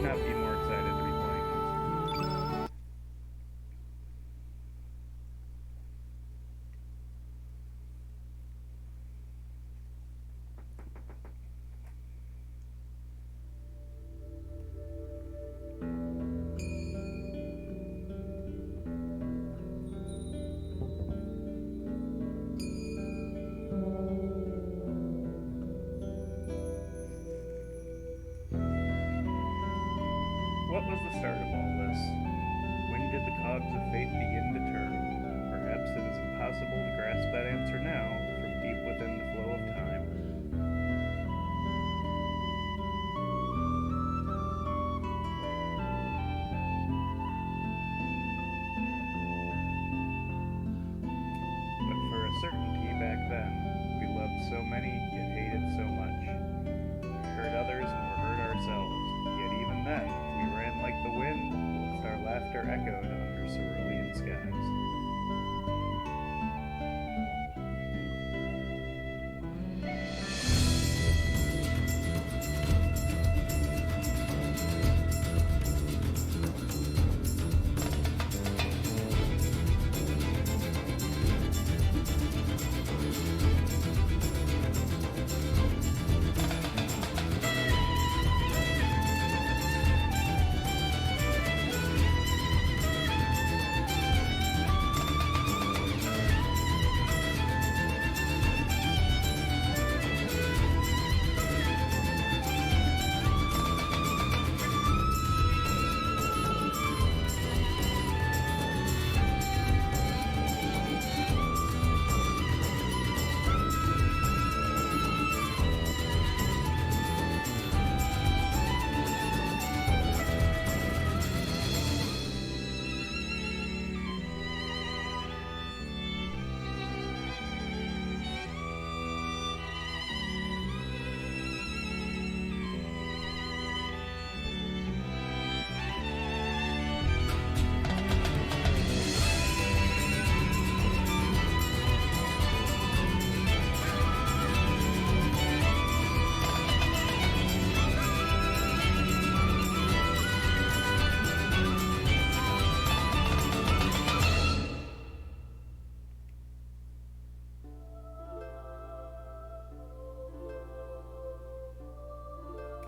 not be more excited to be playing this. What was the start of all this? When did the cogs of fate begin to turn? Perhaps it is impossible to grasp that answer now, from deep within the flow of time. But for a certainty back then, we loved so many, yet hated so much. We hurt others and were hurt ourselves, yet even then, we ran like the wind, whilst our laughter echoed under cerulean skies.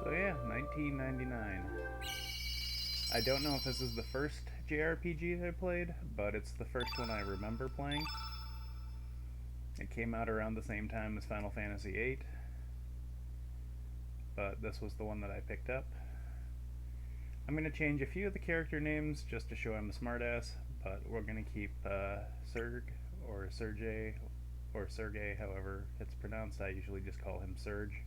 So yeah, 1999. I don't know if this is the first JRPG that I played, but it's the first one I remember playing. It came out around the same time as Final Fantasy VIII, but this was the one that I picked up. I'm going to change a few of the character names just to show I'm a smartass, but we're going to keep Serg or Sergey or Sergey, however it's pronounced. I usually just call him Serge.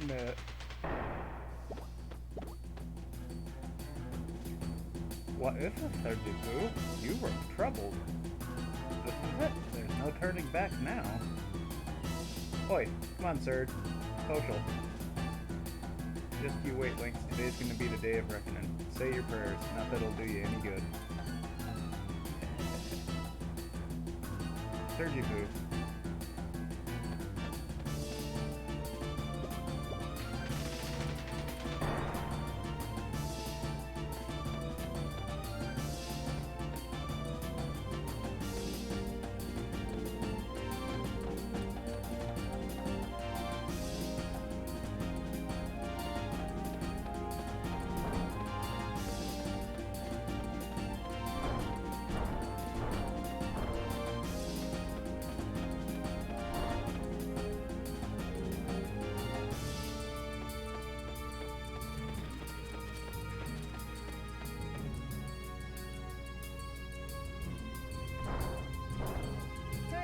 But what is this, Sergiku? You were troubled. This is it. There's no turning back now. Oi, come on, Serge. Social. Just you wait, Link. Today's gonna be the day of reckoning. Say your prayers. Not that it'll do you any good. Sergiku.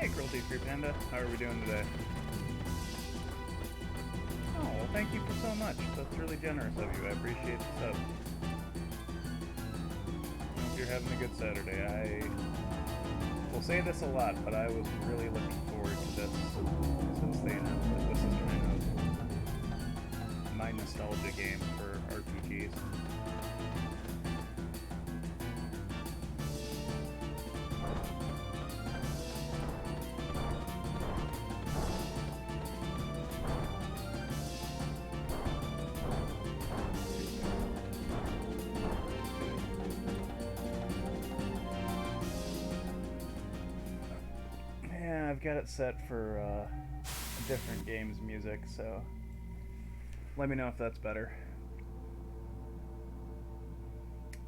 Hey, Cruelty Free Panda. How are we doing today? Oh, well, thank you for so much. That's really generous of you. I appreciate the sub. Hope you're having a good Saturday. I will say this a lot, but I was really looking forward to this since they announced that this is kind of my nostalgia game for RPGs. I've got it set for a different game's music, so let me know if that's better.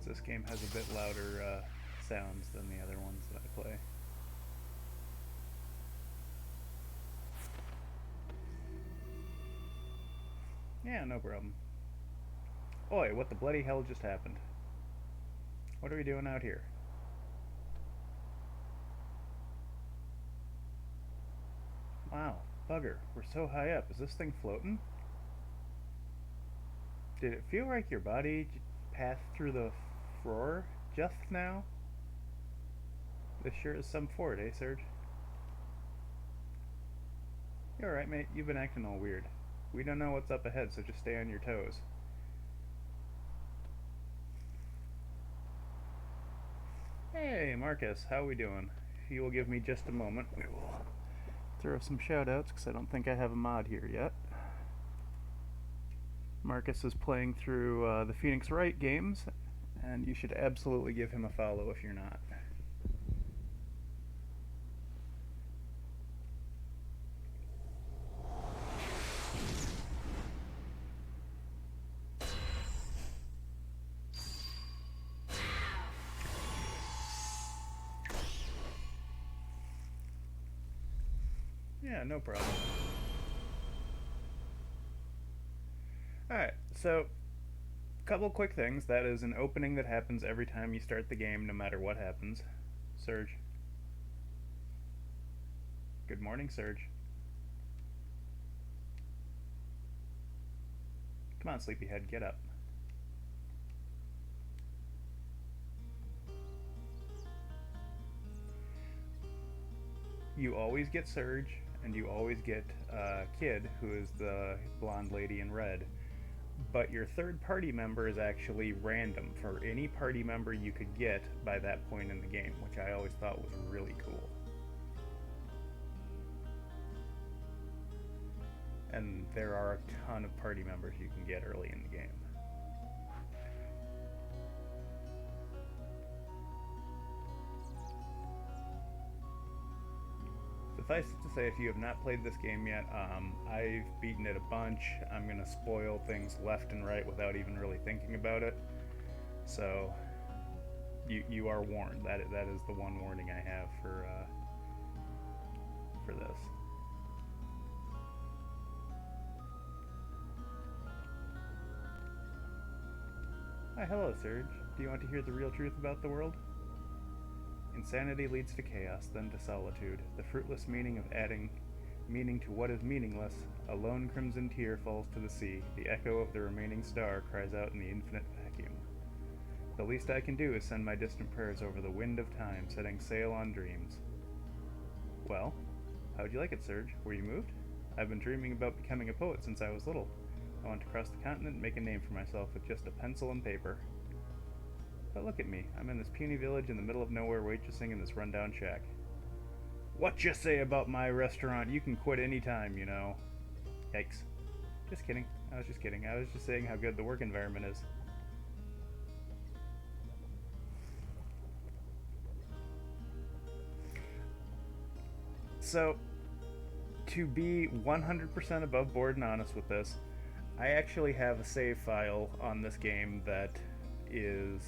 This game has a bit louder sounds than the other ones that I play. Yeah, no problem. Oi, what the bloody hell just happened? What are we doing out here? Wow, bugger, we're so high up. Is this thing floating? Did it feel like your body passed through the floor just now? This sure is some fort, eh, Serge? You alright, mate? You've been acting all weird. We don't know what's up ahead, so just stay on your toes. Hey, Marcus, how we doing? If you will give me just a moment, we will throw some shoutouts, because I don't think I have a mod here yet. Marcus is playing through the Phoenix Wright games, and you should absolutely give him a follow if you're not. Yeah, no problem. Alright, so couple quick things. That is an opening that happens every time you start the game, no matter what happens. Surge. Good morning, Surge. Come on, sleepyhead, get up. You always get Surge, and you always get Kid, who is the blonde lady in red. But your third party member is actually random for any party member you could get by that point in the game, which I always thought was really cool. And there are a ton of party members you can get early in the game. Suffice it to say, if you have not played this game yet, I've beaten it a bunch. I'm going to spoil things left and right without even really thinking about it. So, you are warned. That is the one warning I have for this. Hi, hello, Serge. Do you want to hear the real truth about the world? Insanity leads to chaos, then to solitude. The fruitless meaning of adding meaning to what is meaningless. A lone crimson tear falls to the sea. The echo of the remaining star cries out in the infinite vacuum. The least I can do is send my distant prayers over the wind of time, setting sail on dreams. Well, how'd you like it, Serge? Were you moved? I've been dreaming about becoming a poet since I was little. I want to cross the continent and make a name for myself with just a pencil and paper. But look at me. I'm in this puny village in the middle of nowhere waitressing in this rundown shack. What you say about my restaurant? You can quit anytime, you know. Yikes. Just kidding. I was just kidding. I was just saying how good the work environment is. So, to be 100% above board and honest with this, I actually have a save file on this game that is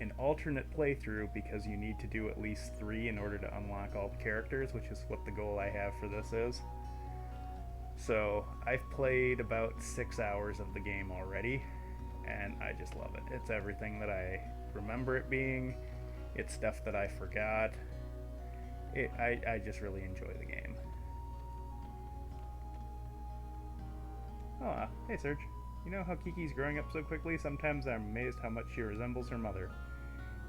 an alternate playthrough because you need to do at least 3 in order to unlock all the characters, which is what the goal I have for this is. So I've played about 6 hours of the game already, and I just love it. It's everything that I remember it being. It's stuff that I forgot. I just really enjoy the game. Oh, hey Serge. You know how Kiki's growing up so quickly? Sometimes I'm amazed how much she resembles her mother.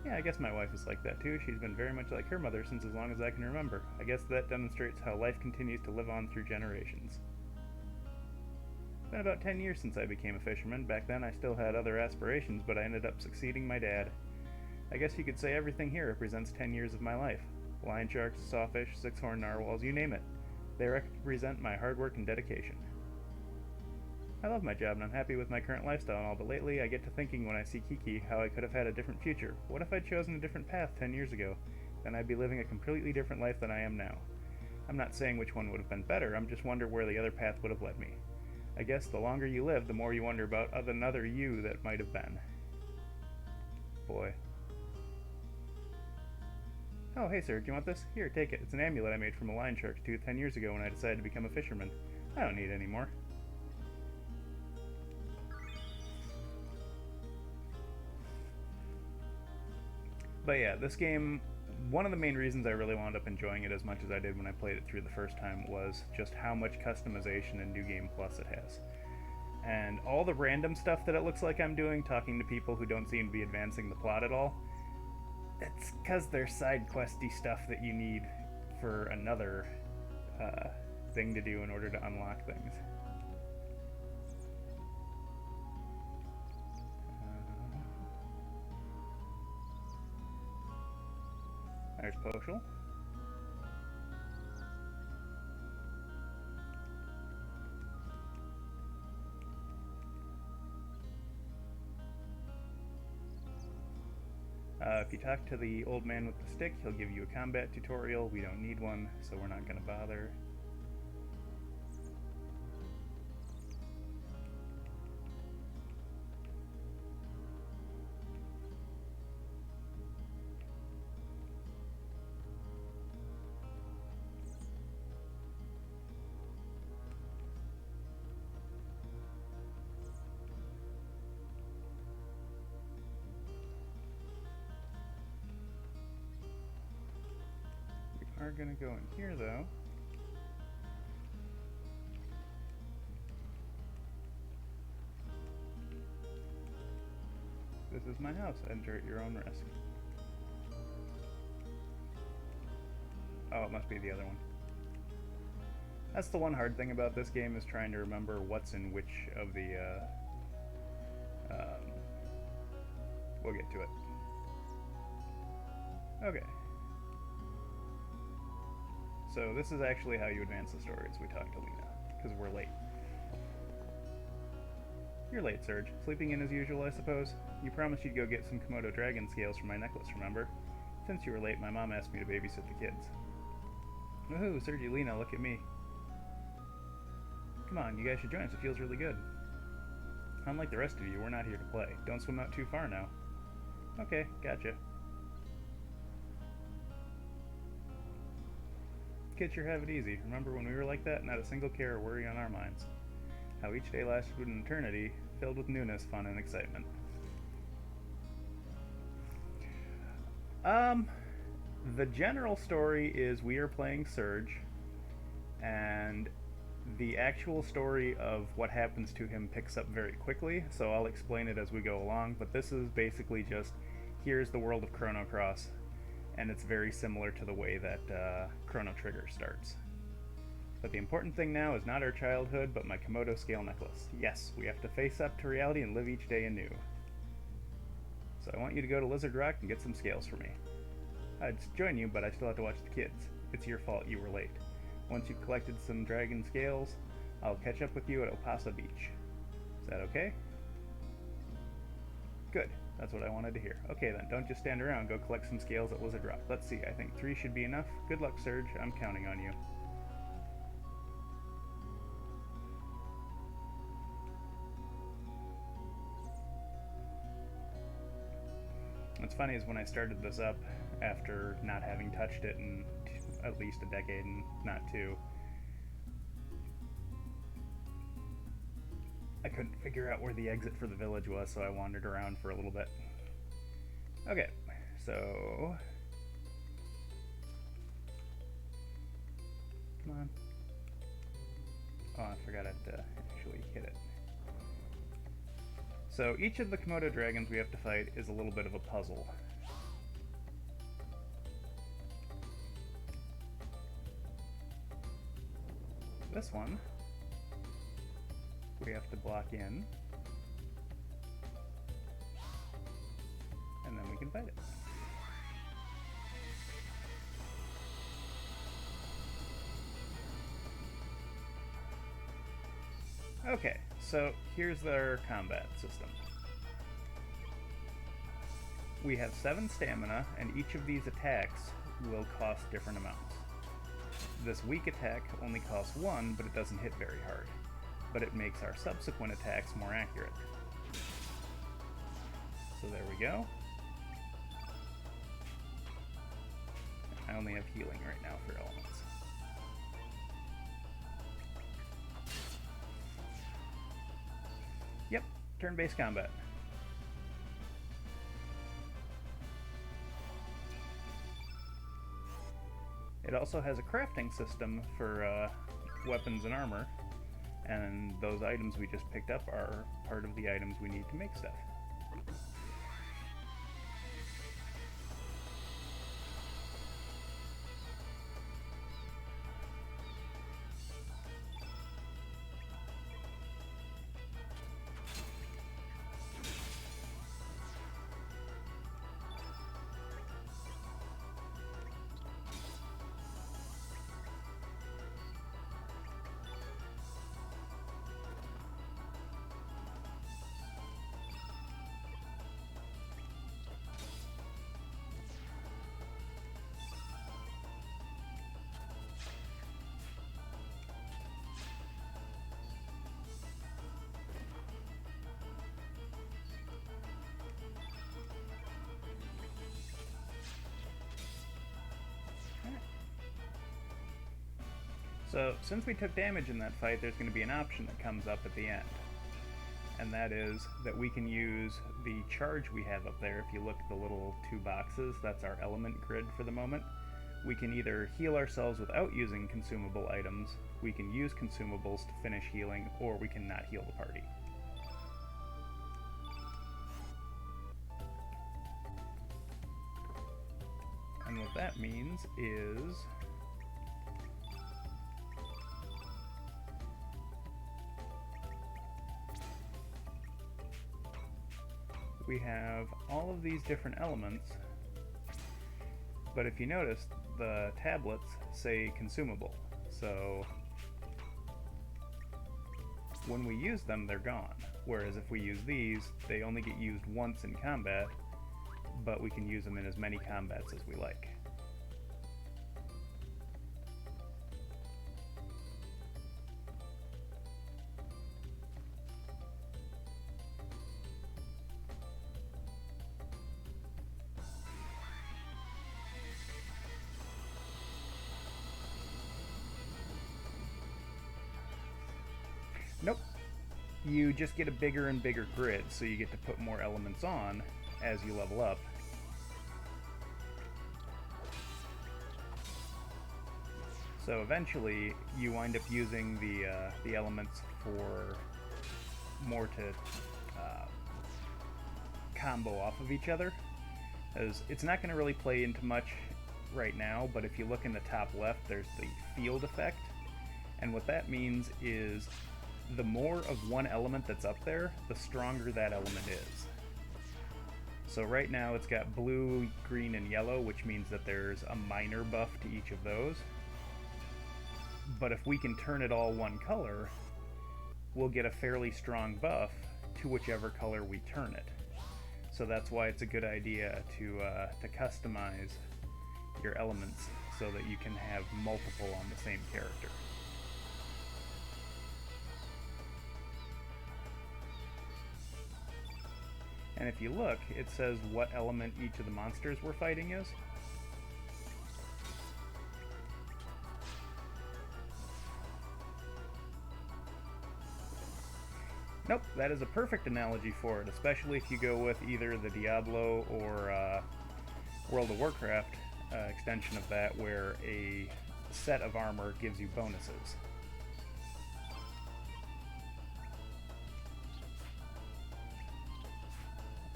Yeah, I guess my wife is like that too. She's been very much like her mother since as long as I can remember. I guess that demonstrates how life continues to live on through generations. It's been about 10 years since I became a fisherman. Back then I still had other aspirations, but I ended up succeeding my dad. I guess you could say everything here represents 10 years of my life. Lion sharks, sawfish, six-horned narwhals, you name it. They represent my hard work and dedication. I love my job and I'm happy with my current lifestyle and all, but lately I get to thinking when I see Kiki how I could have had a different future. What if I'd chosen a different path 10 years ago? Then I'd be living a completely different life than I am now. I'm not saying which one would have been better, I'm just wondering where the other path would have led me. I guess the longer you live, the more you wonder about another you that might have been. Boy. Oh, hey sir, do you want this? Here, take it. It's an amulet I made from a lion shark's tooth 10 years ago when I decided to become a fisherman. I don't need it anymore. But yeah, this game, one of the main reasons I really wound up enjoying it as much as I did when I played it through the first time was just how much customization and New Game Plus it has. And all the random stuff that it looks like I'm doing, talking to people who don't seem to be advancing the plot at all, it's because they're side questy stuff that you need for another thing to do in order to unlock things. There's Poshel. If you talk to the old man with the stick, he'll give you a combat tutorial. We don't need one, so we're not going to bother. Are going to go in here though. This is my house. Enter at your own risk. Oh, it must be the other one. That's the one hard thing about this game, is trying to remember what's in which of the we'll get to it. Okay. So this is actually how you advance the story, as we talked to Lena, because we're late. You're late, Serge. Sleeping in as usual, I suppose? You promised you'd go get some Komodo dragon scales for my necklace, remember? Since you were late, my mom asked me to babysit the kids. Woohoo, Sergi, Lena, look at me. Come on, you guys should join us, it feels really good. Unlike the rest of you, we're not here to play. Don't swim out too far now. Okay, gotcha. Kids sure have it easy. Remember when we were like that? Not a single care or worry on our minds. How each day lasted an eternity, filled with newness, fun, and excitement. The general story is we are playing Surge, and the actual story of what happens to him picks up very quickly, so I'll explain it as we go along, but this is basically just, here's the world of Chrono Cross, and it's very similar to the way that Chrono Trigger starts. But the important thing now is not our childhood, but my Komodo scale necklace. Yes, we have to face up to reality and live each day anew. So I want you to go to Lizard Rock and get some scales for me. I'd join you, but I still have to watch the kids. It's your fault you were late. Once you've collected some dragon scales, I'll catch up with you at El Paso Beach. Is that okay? Good. That's what I wanted to hear. Okay then, don't just stand around, go collect some scales at Lizard Rock. Let's see, I think 3 should be enough. Good luck, Surge. I'm counting on you. What's funny is when I started this up, after not having touched it in at least a decade, and not 2, I couldn't figure out where the exit for the village was, so I wandered around for a little bit. Okay, so on. Oh, I forgot to actually hit it. So each of the Komodo dragons we have to fight is a little bit of a puzzle. This one, we have to block in, and then we can fight it. Okay, so here's their combat system. We have 7 stamina, and each of these attacks will cost different amounts. This weak attack only costs 1, but it doesn't hit very hard. But it makes our subsequent attacks more accurate. So there we go. I only have healing right now for elements. Yep, turn-based combat. It also has a crafting system for weapons and armor, and those items we just picked up are part of the items we need to make stuff. So, since we took damage in that fight, there's going to be an option that comes up at the end. And that is that we can use the charge we have up there. If you look at the little 2 boxes, that's our element grid for the moment. We can either heal ourselves without using consumable items, we can use consumables to finish healing, or we can not heal the party. And what that means is we have all of these different elements, but if you notice, the tablets say consumable, so when we use them, they're gone. Whereas if we use these, they only get used once in combat, but we can use them in as many combats as we like. Nope. You just get a bigger and bigger grid, so you get to put more elements on as you level up. So eventually, you wind up using the elements for more to combo off of each other. As it's not going to really play into much right now, but if you look in the top left, there's the field effect, and what that means is the more of one element that's up there, the stronger that element is. So right now it's got blue, green, and yellow, which means that there's a minor buff to each of those. But if we can turn it all one color, we'll get a fairly strong buff to whichever color we turn it. So that's why it's a good idea to customize your elements so that you can have multiple on the same character. And if you look, it says what element each of the monsters we're fighting is. Nope, that is a perfect analogy for it, especially if you go with either the Diablo or World of Warcraft extension of that, where a set of armor gives you bonuses.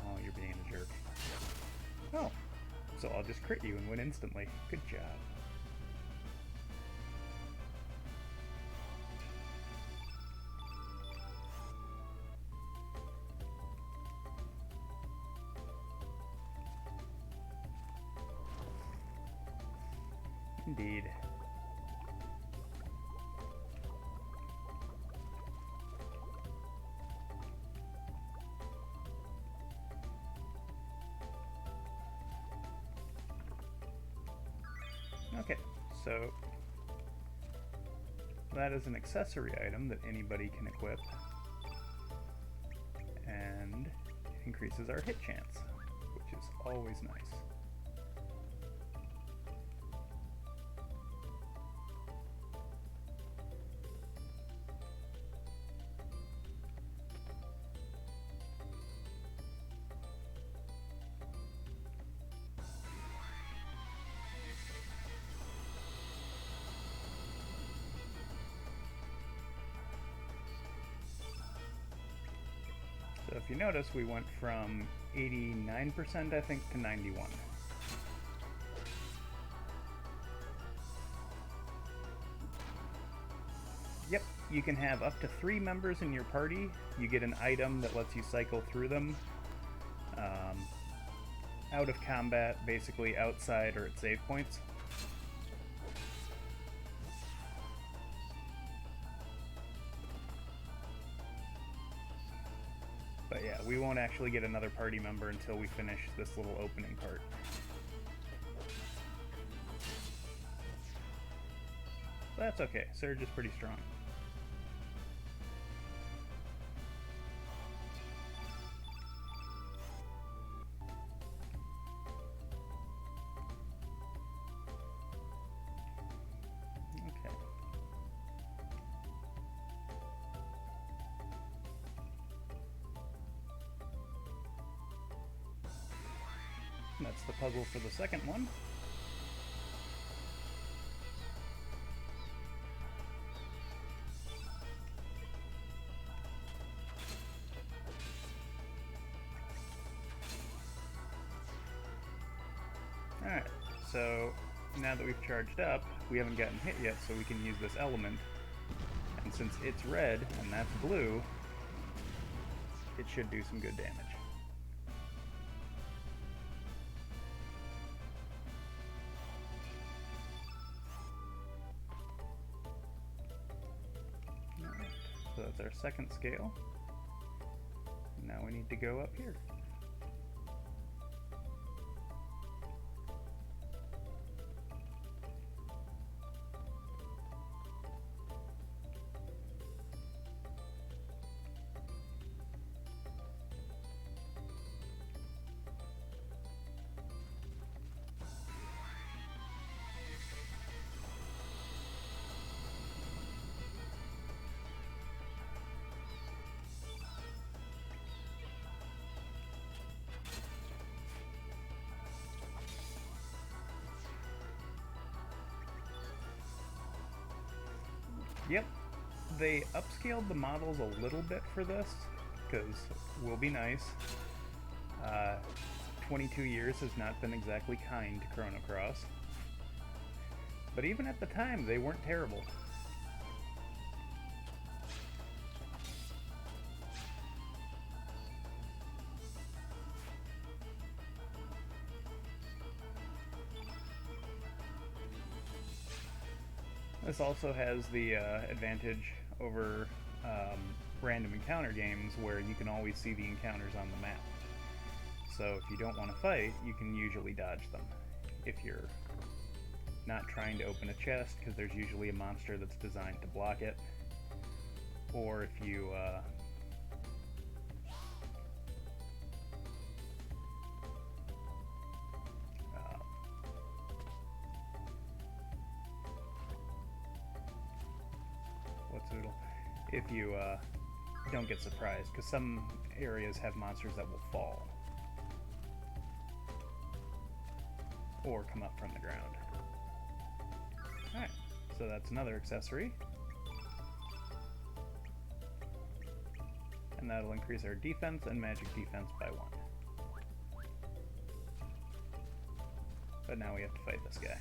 Oh, you're being a jerk. Oh, so I'll just crit you and win instantly. Good job. Indeed. Okay, so that is an accessory item that anybody can equip, and it increases our hit chance, which is always nice. So if you notice, we went from 89%, I think, to 91. Yep, you can have up to 3 members in your party. You get an item that lets you cycle through them out of combat, basically outside or at save points. But yeah, we won't actually get another party member until we finish this little opening part. But that's okay, Surge is pretty strong. Okay. That's the puzzle for the second one. Alright, so now that we've charged up, we haven't gotten hit yet, so we can use this element. And since it's red and that's blue, it should do some good damage. Alright, so that's our second scale. Now we need to go up here. Yep, they upscaled the models a little bit for this, because we'll be nice. 22 years has not been exactly kind to Chrono Cross. But even at the time, they weren't terrible. This also has the advantage over random encounter games where you can always see the encounters on the map. So if you don't want to fight, you can usually dodge them. If you're not trying to open a chest, because there's usually a monster that's designed to block it. Or if you if you don't get surprised, because some areas have monsters that will fall or come up from the ground. Alright, So that's another accessory. And that'll increase our defense and magic defense by 1. But now we have to fight this guy.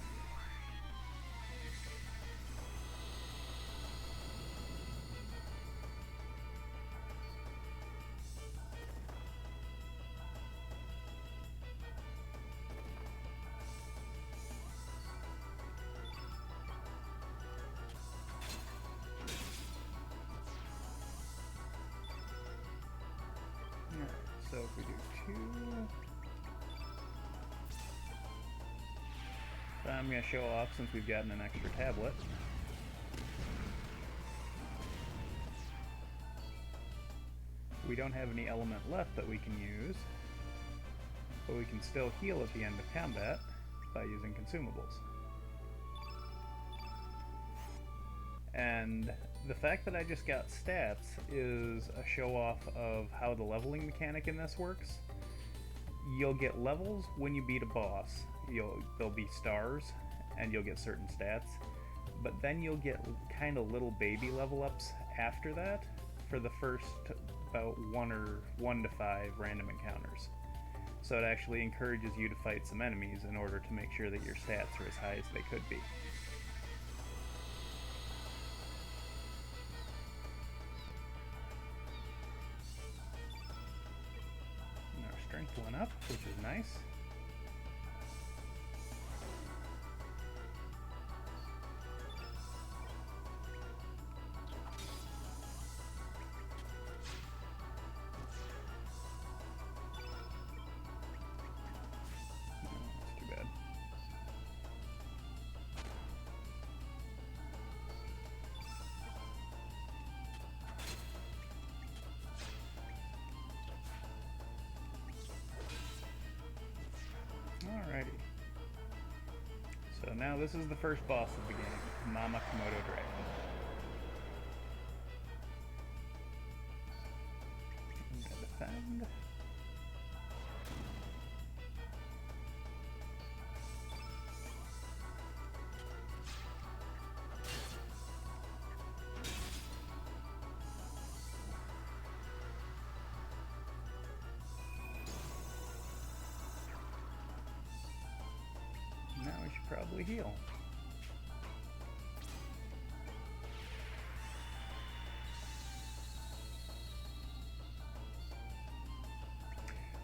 So if we do 2, so I'm going to show off since we've gotten an extra tablet. We don't have any element left that we can use, but we can still heal at the end of combat by using consumables. And the fact that I just got stats is a show-off of how the leveling mechanic in this works. You'll get levels when you beat a boss. There'll be stars, and you'll get certain stats. But then you'll get kind of little baby level ups after that for the first about 1 to 5 random encounters. So it actually encourages you to fight some enemies in order to make sure that your stats are as high as they could be. Strength went up, which is nice. That's too bad. Alrighty. So now this is the first boss of the game, Mama Komodo Dragon. I'm gonna defend. Now we should probably heal.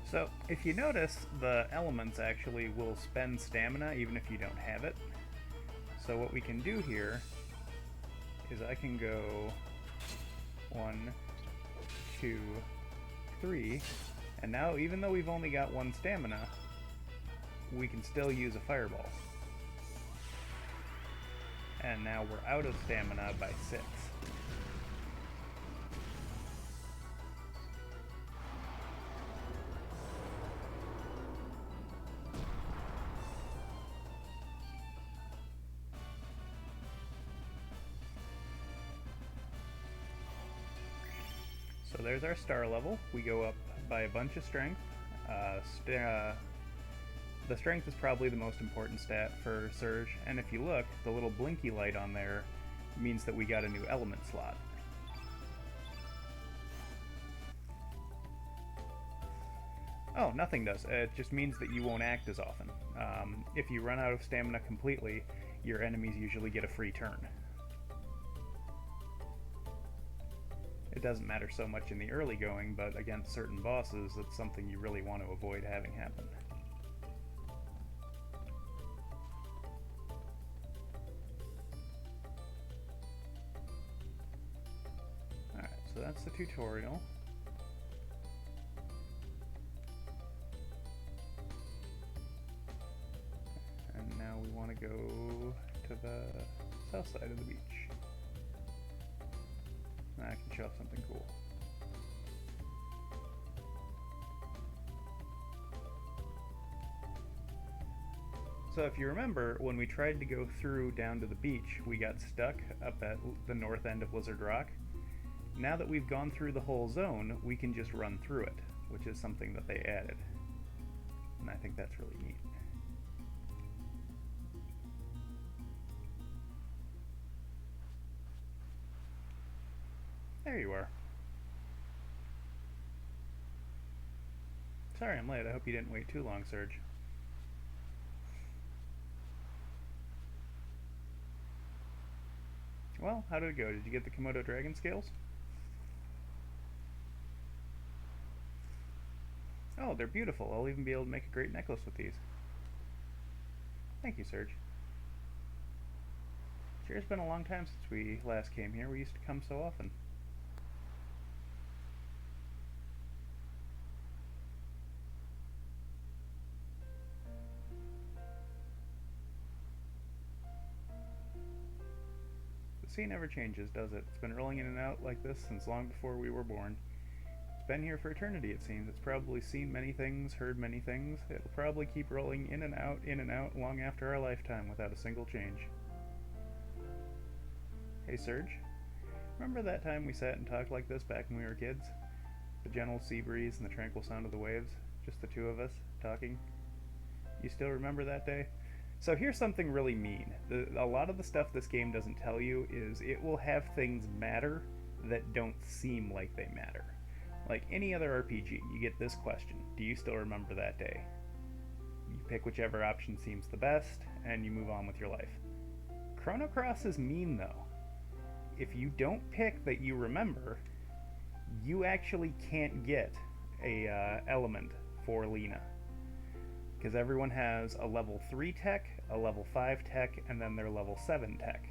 So, if you notice, the elements actually will spend stamina even if you don't have it. So what we can do here is I can go 1, 2, 3, and now even though we've only got 1 stamina, we can still use a fireball. And now we're out of stamina by 6. So there's our star level. We go up by a bunch of strength. The strength is probably the most important stat for Surge, and if you look, the little blinky light on there means that we got a new element slot. Oh, nothing does. It just means that you won't act as often. If you run out of stamina completely, your enemies usually get a free turn. It doesn't matter so much in the early going, but against certain bosses, it's something you really want to avoid having happen. Alright, so that's the tutorial. And now we want to go to the south side of the beach. I can show off something cool. So if you remember, when we tried to go through down to the beach, we got stuck up at the north end of Lizard Rock. Now that we've gone through the whole zone, we can just run through it, which is something that they added. And I think that's really neat. There you are. Sorry I'm late. I hope you didn't wait too long, Serge. Well, how did it go? Did you get the Komodo dragon scales? Oh, they're beautiful. I'll even be able to make a great necklace with these. Thank you, Serge. Sure, it's been a long time since we last came here. We used to come so often. The sea never changes, does it? It's been rolling in and out like this since long before we were born. It's been here for eternity, it seems. It's probably seen many things, heard many things. It'll probably keep rolling in and out, long after our lifetime without a single change. Hey, Serge. Remember that time we sat and talked like this back when we were kids? The gentle sea breeze and the tranquil sound of the waves? Just the two of us, talking? You still remember that day? So here's something really mean. A lot of the stuff this game doesn't tell you is it will have things matter that don't seem like they matter. Like any other RPG, you get this question: do you still remember that day? You pick whichever option seems the best, and you move on with your life. Chrono Cross is mean though. If you don't pick that you remember, you actually can't get a element for Lena. Because everyone has a level 3 tech, a level 5 tech, and then their level 7 tech.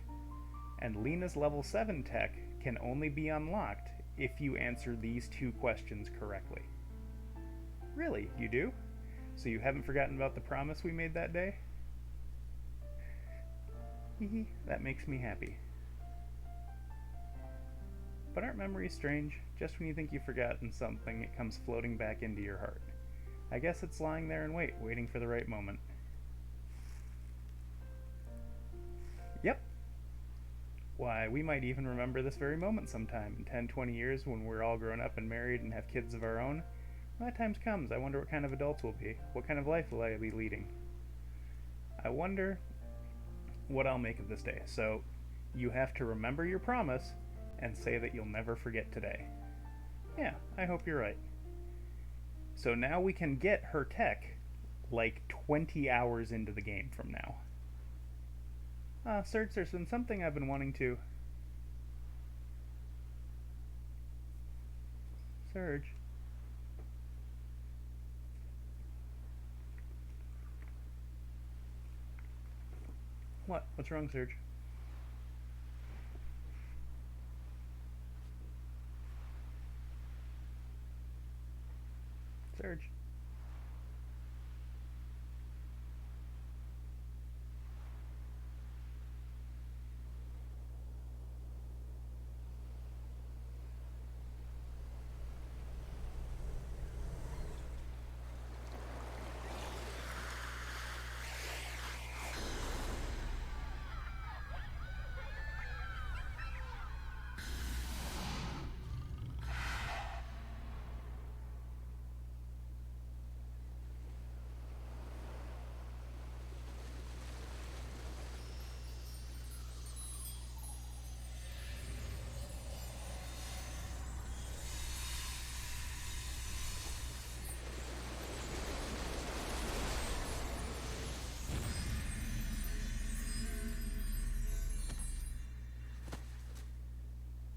And Lena's level 7 tech can only be unlocked if you answer these two questions correctly. Really, you do? So you haven't forgotten about the promise we made that day? Hehe, that makes me happy. But aren't memories strange? Just when you think you've forgotten something, it comes floating back into your heart. I guess it's lying there in wait, waiting for the right moment. Yep. Why, we might even remember this very moment sometime, in 10, 20 years, when we're all grown up and married and have kids of our own. When that time comes, I wonder what kind of adults we'll be. What kind of life will I be leading? I wonder what I'll make of this day. So, you have to remember your promise and say that you'll never forget today. Yeah, I hope you're right. So now we can get her tech like 20 hours into the game from now. Serge, there's been something I've been wanting to... Serge? What? What's wrong, Serge? Serge?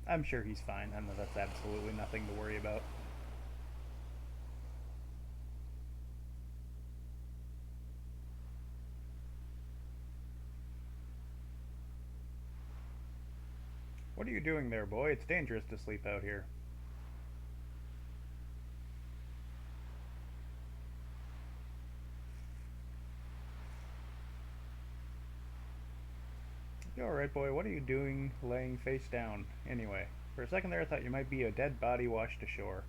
I'm sure he's fine. I know that's absolutely nothing to worry about. What are you doing there, boy? It's dangerous to sleep out here. You alright, boy? What are you doing laying face down, anyway? For a second there, I thought you might be a dead body washed ashore.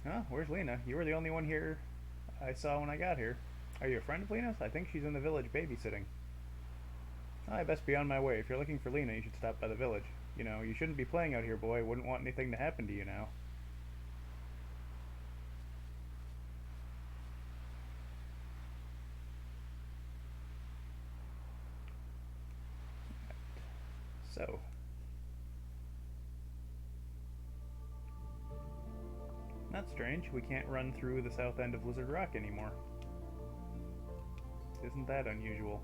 Huh? Where's Lena? You were the only one here I saw when I got here. Are you a friend of Lena's? I think she's in the village babysitting. I best be on my way. If you're looking for Lena, you should stop by the village. You know, you shouldn't be playing out here, boy. Wouldn't want anything to happen to you now. That's strange. We can't run through the south end of Lizard Rock anymore. Isn't that unusual?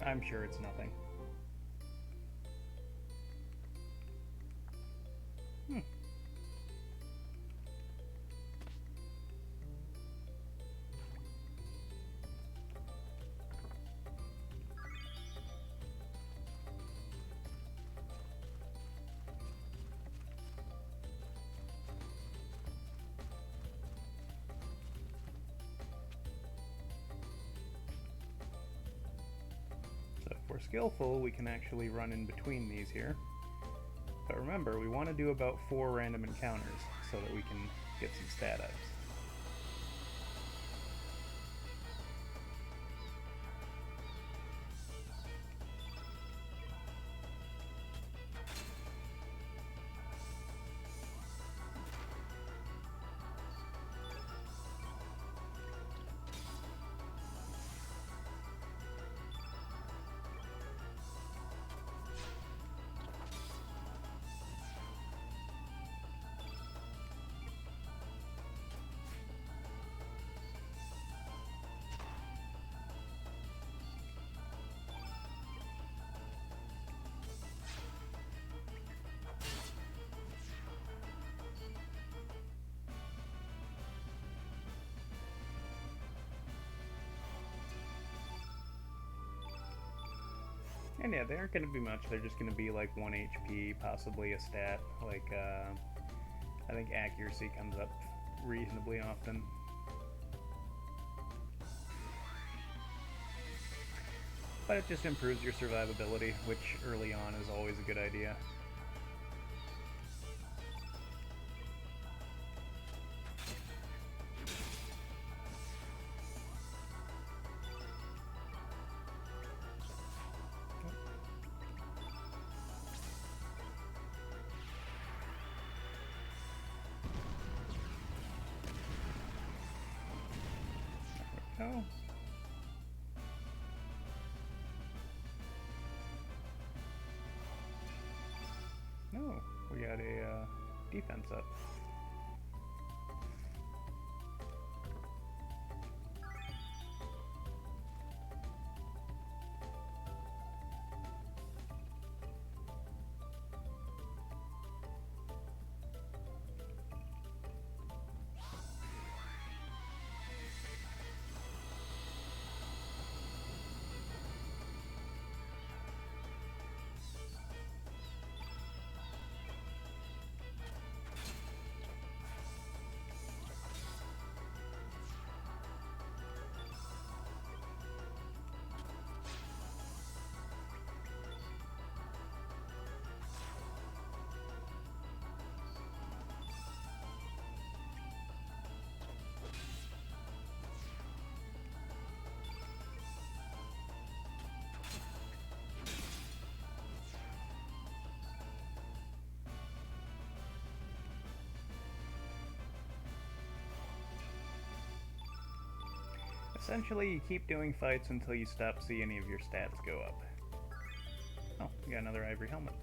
I'm sure it's nothing. So if we're skillful, we can actually run in between these here. But remember, we want to do about 4 random encounters so that we can get some stat ups. And yeah, they aren't going to be much. They're just going to be like 1 HP, possibly a stat. Like, I think accuracy comes up reasonably often. But it just improves your survivability, which early on is always a good idea. Oh. No, we got a defense up. Essentially, you keep doing fights until you stop seeing any of your stats go up. Oh, we got another ivory helmet.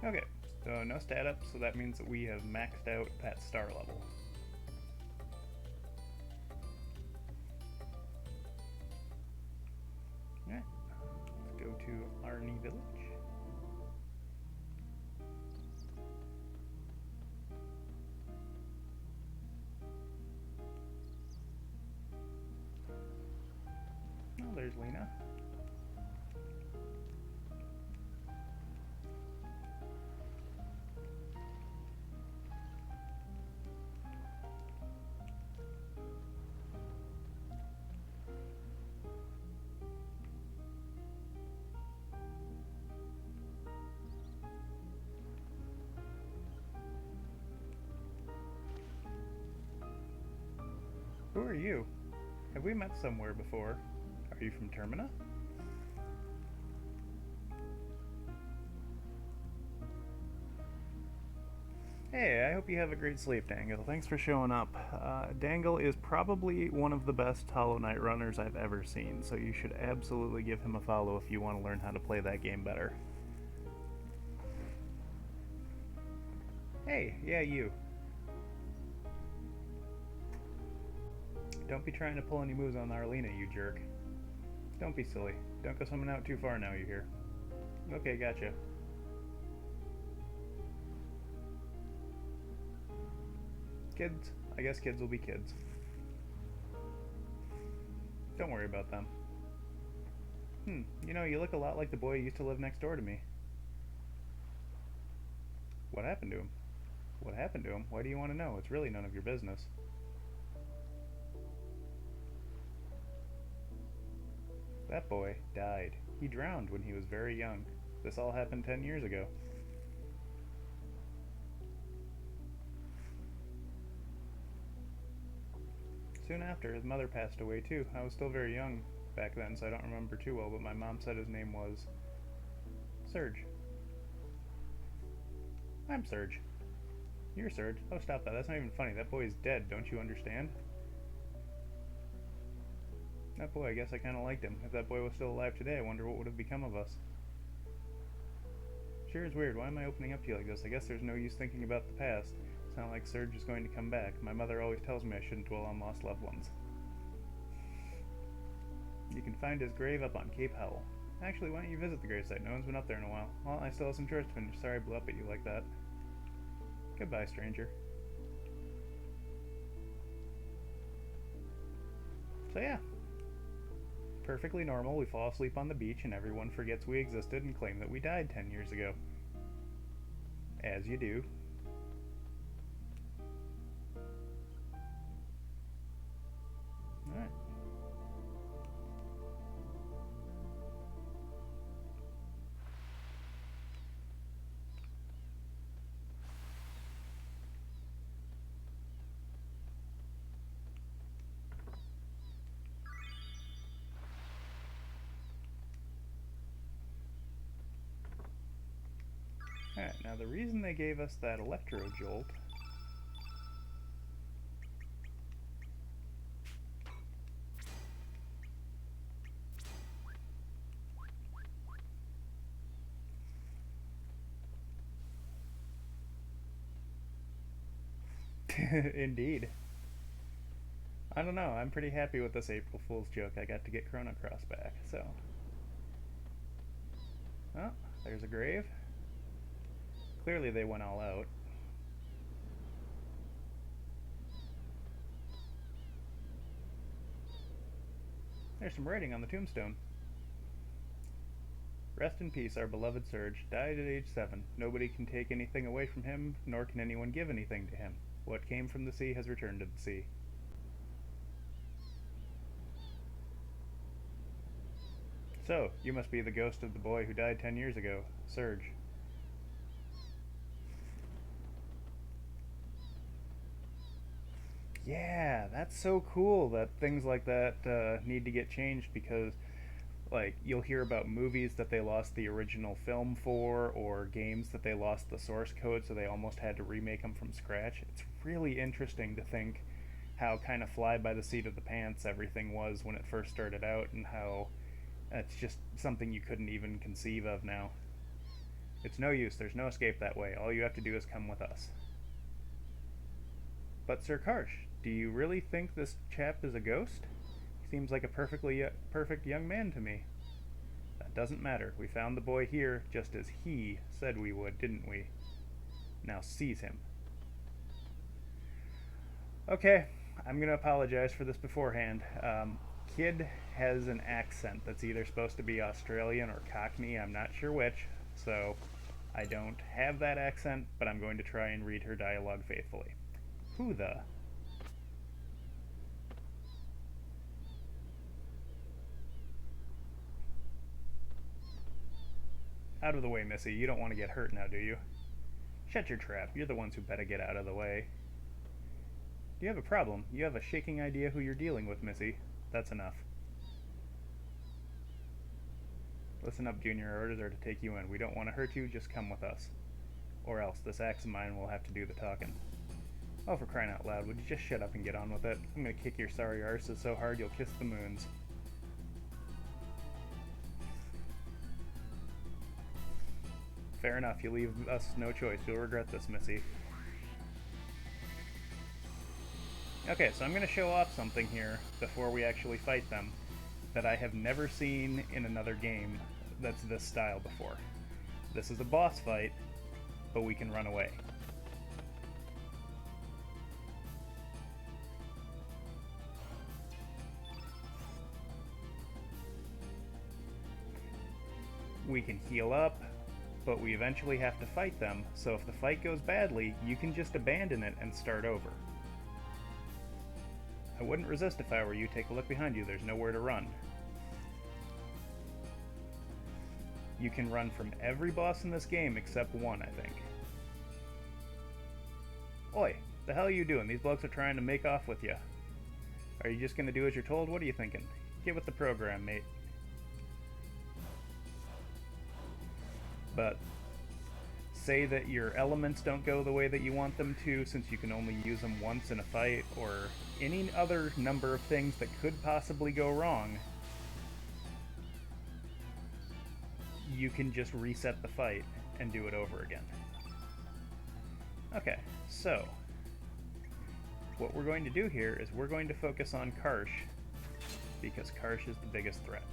Okay, so no stat up, so that means that we have maxed out that star level. Alright, let's go to Arnie Village. Arlena? Who are you? Have we met somewhere before? Are you from Termina? Hey, I hope you have a great sleep, Dangle. Thanks for showing up. Dangle is probably one of the best Hollow Knight runners I've ever seen, so you should absolutely give him a follow if you want to learn how to play that game better. Hey, yeah, you. Don't be trying to pull any moves on Arlena, you jerk. Don't be silly. Don't go swimming out too far now, you hear? Okay, gotcha. Kids. I guess kids will be kids. Don't worry about them. You know, you look a lot like the boy who used to live next door to me. What happened to him? What happened to him? Why do you want to know? It's really none of your business. That boy died. He drowned when he was very young. This all happened 10 years ago. Soon after, his mother passed away too. I was still very young back then, so I don't remember too well, but my mom said his name was Serge. I'm Serge. You're Serge. Oh, stop that. That's not even funny. That boy is dead. Don't you understand? That boy, I guess I kind of liked him. If that boy was still alive today, I wonder what would have become of us. Sure is weird. Why am I opening up to you like this? I guess there's no use thinking about the past. It's not like Serge is going to come back. My mother always tells me I shouldn't dwell on lost loved ones. You can find his grave up on Cape Howell. Actually, why don't you visit the gravesite? No one's been up there in a while. Well, I still have some chores to finish. Sorry I blew up at you like that. Goodbye, stranger. So yeah. Perfectly normal, we fall asleep on the beach and everyone forgets we existed and claim that we died 10 years ago. As you do. Alright. Alright, now the reason they gave us that electro jolt Indeed. I don't know, I'm pretty happy with this April Fool's joke. I got to get Chrono Cross back, so. Oh, there's a grave. Clearly they went all out. There's some writing on the tombstone. Rest in peace, our beloved Serge. Died at age 7. Nobody can take anything away from him, nor can anyone give anything to him. What came from the sea has returned to the sea. So, you must be the ghost of the boy who died 10 years ago, Serge. Yeah, that's so cool that things like that need to get changed because, like, you'll hear about movies that they lost the original film for or games that they lost the source code so they almost had to remake them from scratch. It's really interesting to think how kind of fly by the seat of the pants everything was when it first started out and how it's just something you couldn't even conceive of now. It's no use, there's no escape that way. All you have to do is come with us. But Sir Karsh, do you really think this chap is a ghost? He seems like a perfect young man to me. That doesn't matter. We found the boy here just as he said we would, didn't we? Now seize him. Okay, I'm going to apologize for this beforehand. kid has an accent that's either supposed to be Australian or Cockney, I'm not sure which, so I don't have that accent, but I'm going to try and read her dialogue faithfully. Who the? Out of the way, Missy. You don't want to get hurt now, do you? Shut your trap. You're the ones who better get out of the way. Do you have a problem? You have a shaking idea who you're dealing with, Missy. That's enough. Listen up, Junior. Our orders are to take you in. We don't want to hurt you. Just come with us. Or else this axe of mine will have to do the talking. Oh, for crying out loud, would you just shut up and get on with it? I'm gonna kick your sorry arses so hard you'll kiss the moons. Fair enough, you leave us no choice. You'll regret this, Missy. Okay, so I'm gonna show off something here before we actually fight them that I have never seen in another game that's this style before. This is a boss fight, but we can run away. We can heal up, but we eventually have to fight them, so if the fight goes badly, you can just abandon it and start over. I wouldn't resist if I were you. Take a look behind you, there's nowhere to run. You can run from every boss in this game except one, I think. Oi, the hell are you doing? These blokes are trying to make off with you. Are you just gonna do as you're told? What are you thinking? Get with the program, mate. But say that your elements don't go the way that you want them to, since you can only use them once in a fight, or any other number of things that could possibly go wrong, you can just reset the fight and do it over again. Okay, so what we're going to do here is we're going to focus on Karsh, because Karsh is the biggest threat.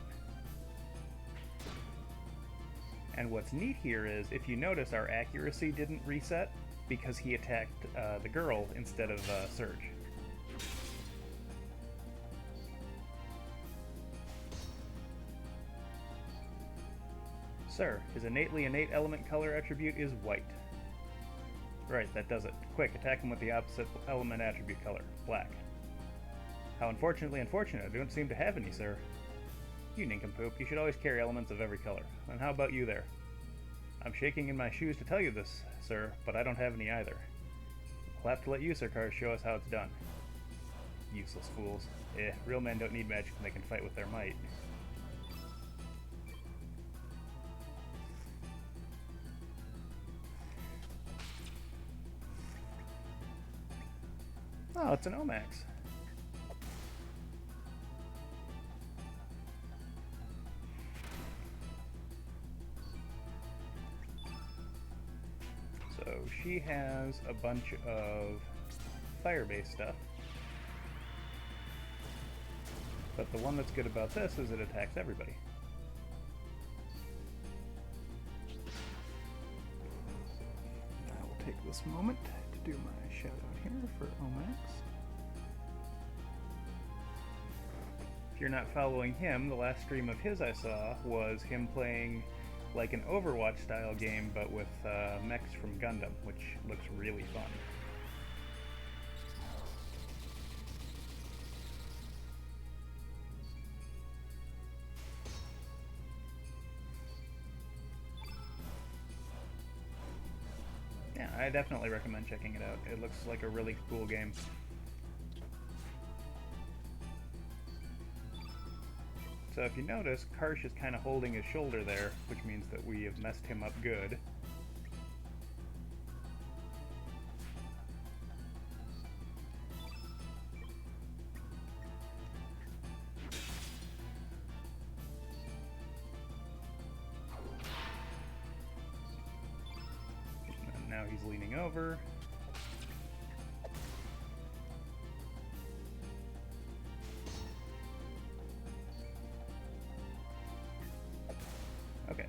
And what's neat here is, if you notice, our accuracy didn't reset because he attacked the girl instead of Surge. Sir, his innate element color attribute is white. Right, that does it. Quick, attack him with the opposite element attribute color, black. How unfortunately unfortunate, I don't seem to have any, sir. You nincompoop, you should always carry elements of every color. And how about you there? I'm shaking in my shoes to tell you this, sir, but I don't have any either. I'll have to let you, Sir Karsh, show us how it's done. Useless fools. Real men don't need magic when they can fight with their might. Oh, it's an Omax. So she has a bunch of fire-based stuff. But the one that's good about this is it attacks everybody. I will take this moment to do my shout out here for Omax. If you're not following him, the last stream of his I saw was him playing like an Overwatch style game, but with mechs from Gundam, which looks really fun. Yeah, I definitely recommend checking it out. It looks like a really cool game. So if you notice, Karsh is kind of holding his shoulder there, which means that we have messed him up good. And now he's leaning over. Okay.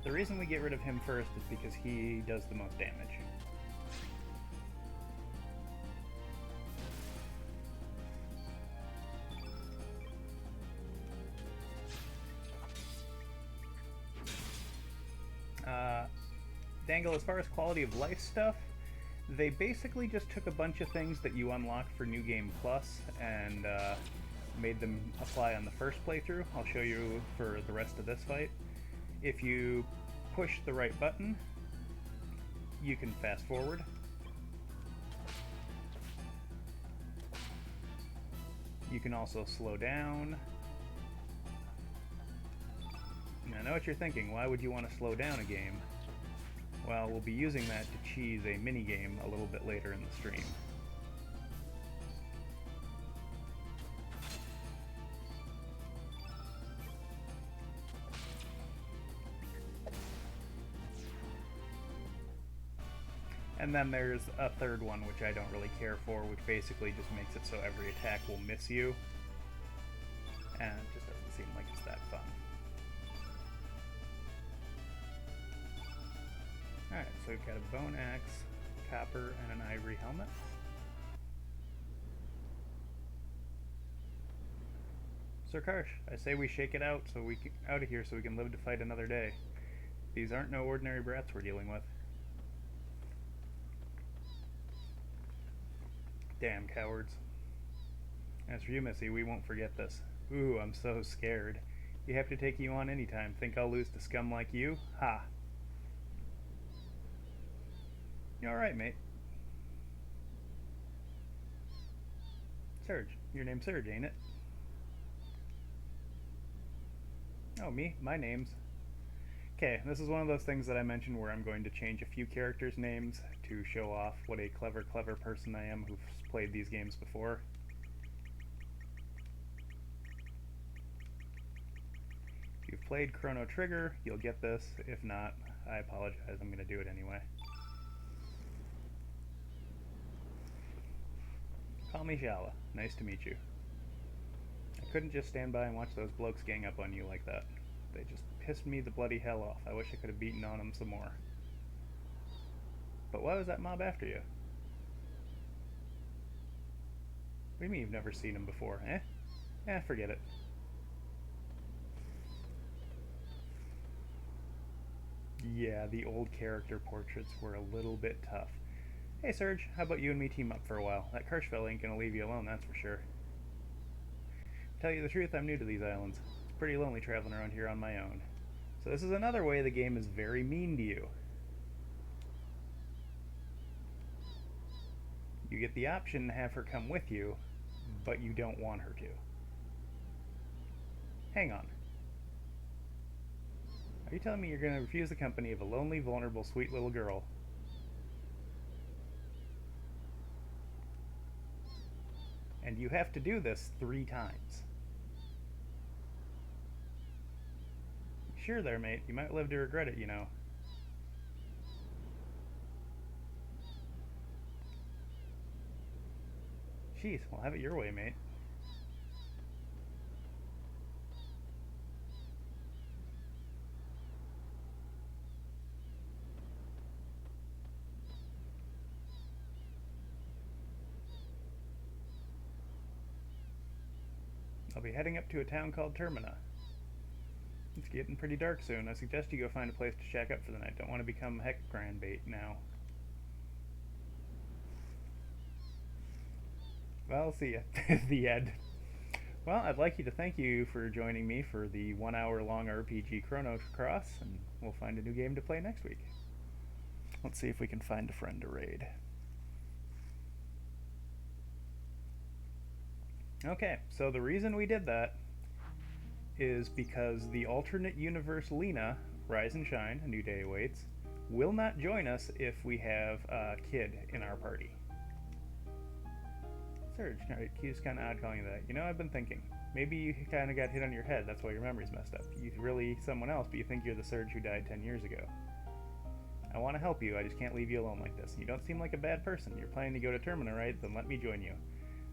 The reason we get rid of him first is because he does the most damage. Dangle, as far as quality of life stuff, they basically just took a bunch of things that you unlock for New Game Plus and made them apply on the first playthrough. I'll show you for the rest of this fight. If you push the right button, you can fast forward. You can also slow down. And I know what you're thinking, why would you want to slow down a game? Well, we'll be using that to cheese a mini-game a little bit later in the stream. And then there's a third one, which I don't really care for, which basically just makes it so every attack will miss you. And it just doesn't seem like it's that fun. Alright, so we've got a bone axe, copper, and an ivory helmet. Sir Karsh, I say we shake it out so we can out of here so we can live to fight another day. These aren't no ordinary brats we're dealing with. Damn cowards. As for you, Missy, we won't forget this. Ooh, I'm so scared. You have to take you on anytime. Think I'll lose to scum like you? Ha! You alright, mate? Serge. Your name's Serge, ain't it? Oh, me? My name's... Okay, this is one of those things that I mentioned where I'm going to change a few characters' names to show off what a clever person I am who's played these games before. If you've played Chrono Trigger, you'll get this. If not, I apologize. I'm going to do it anyway. Call me Shala. Nice to meet you. I couldn't just stand by and watch those blokes gang up on you like that. They just pissed me the bloody hell off. I wish I could have beaten on them some more. But why was that mob after you? What do you mean you've never seen him before, eh? Eh, forget it. Yeah, the old character portraits were a little bit tough. Hey Serge, how about you and me team up for a while? That Karsh fella ain't gonna leave you alone, that's for sure. Tell you the truth, I'm new to these islands. It's pretty lonely traveling around here on my own. So this is another way the game is very mean to you. You get the option to have her come with you, but you don't want her to. Hang on. Are you telling me you're going to refuse the company of a lonely, vulnerable, sweet little girl? And you have to do this 3 times. Sure there, mate. You might live to regret it, you know. Jeez, well, have it your way, mate. I'll be heading up to a town called Termina. It's getting pretty dark soon. I suggest you go find a place to shack up for the night. Don't want to become heck grand bait now. Well, see ya. The end. Well, I'd like you to thank you for joining me for the 1 hour long RPG Chrono Cross, and we'll find a new game to play next week. Let's see if we can find a friend to raid. Okay, so the reason we did that is because the alternate universe Lena, Rise and Shine, A New Day Awaits, will not join us if we have a kid in our party. Serge, Q's kind of odd calling you that. You know, I've been thinking. Maybe you kind of got hit on your head, that's why your memory's messed up. You're really someone else, but you think you're the Serge who died 10 years ago. I want to help you, I just can't leave you alone like this. You don't seem like a bad person. You're planning to go to Termina, right? Then let me join you.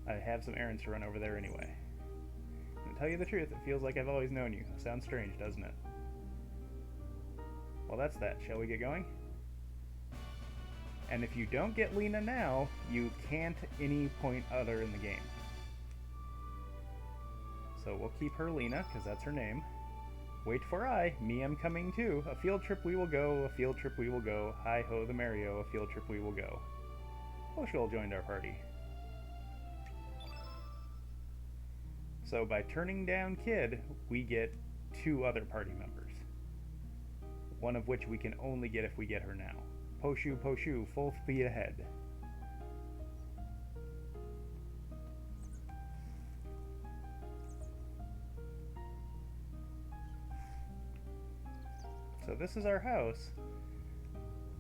I have some errands to run over there anyway. And to tell you the truth, it feels like I've always known you. Sounds strange, doesn't it? Well, that's that. Shall we get going? And if you don't get Lena now, you can't any point other in the game. So we'll keep her Lena, because that's her name. Wait for I, me am coming too. A field trip we will go, a field trip we will go. Hi ho the Mario, a field trip we will go. Poshul joined our party. So by turning down Kid, we get 2 other party members. One of which we can only get if we get her now. Poshu, Poshu, full speed ahead. So this is our house.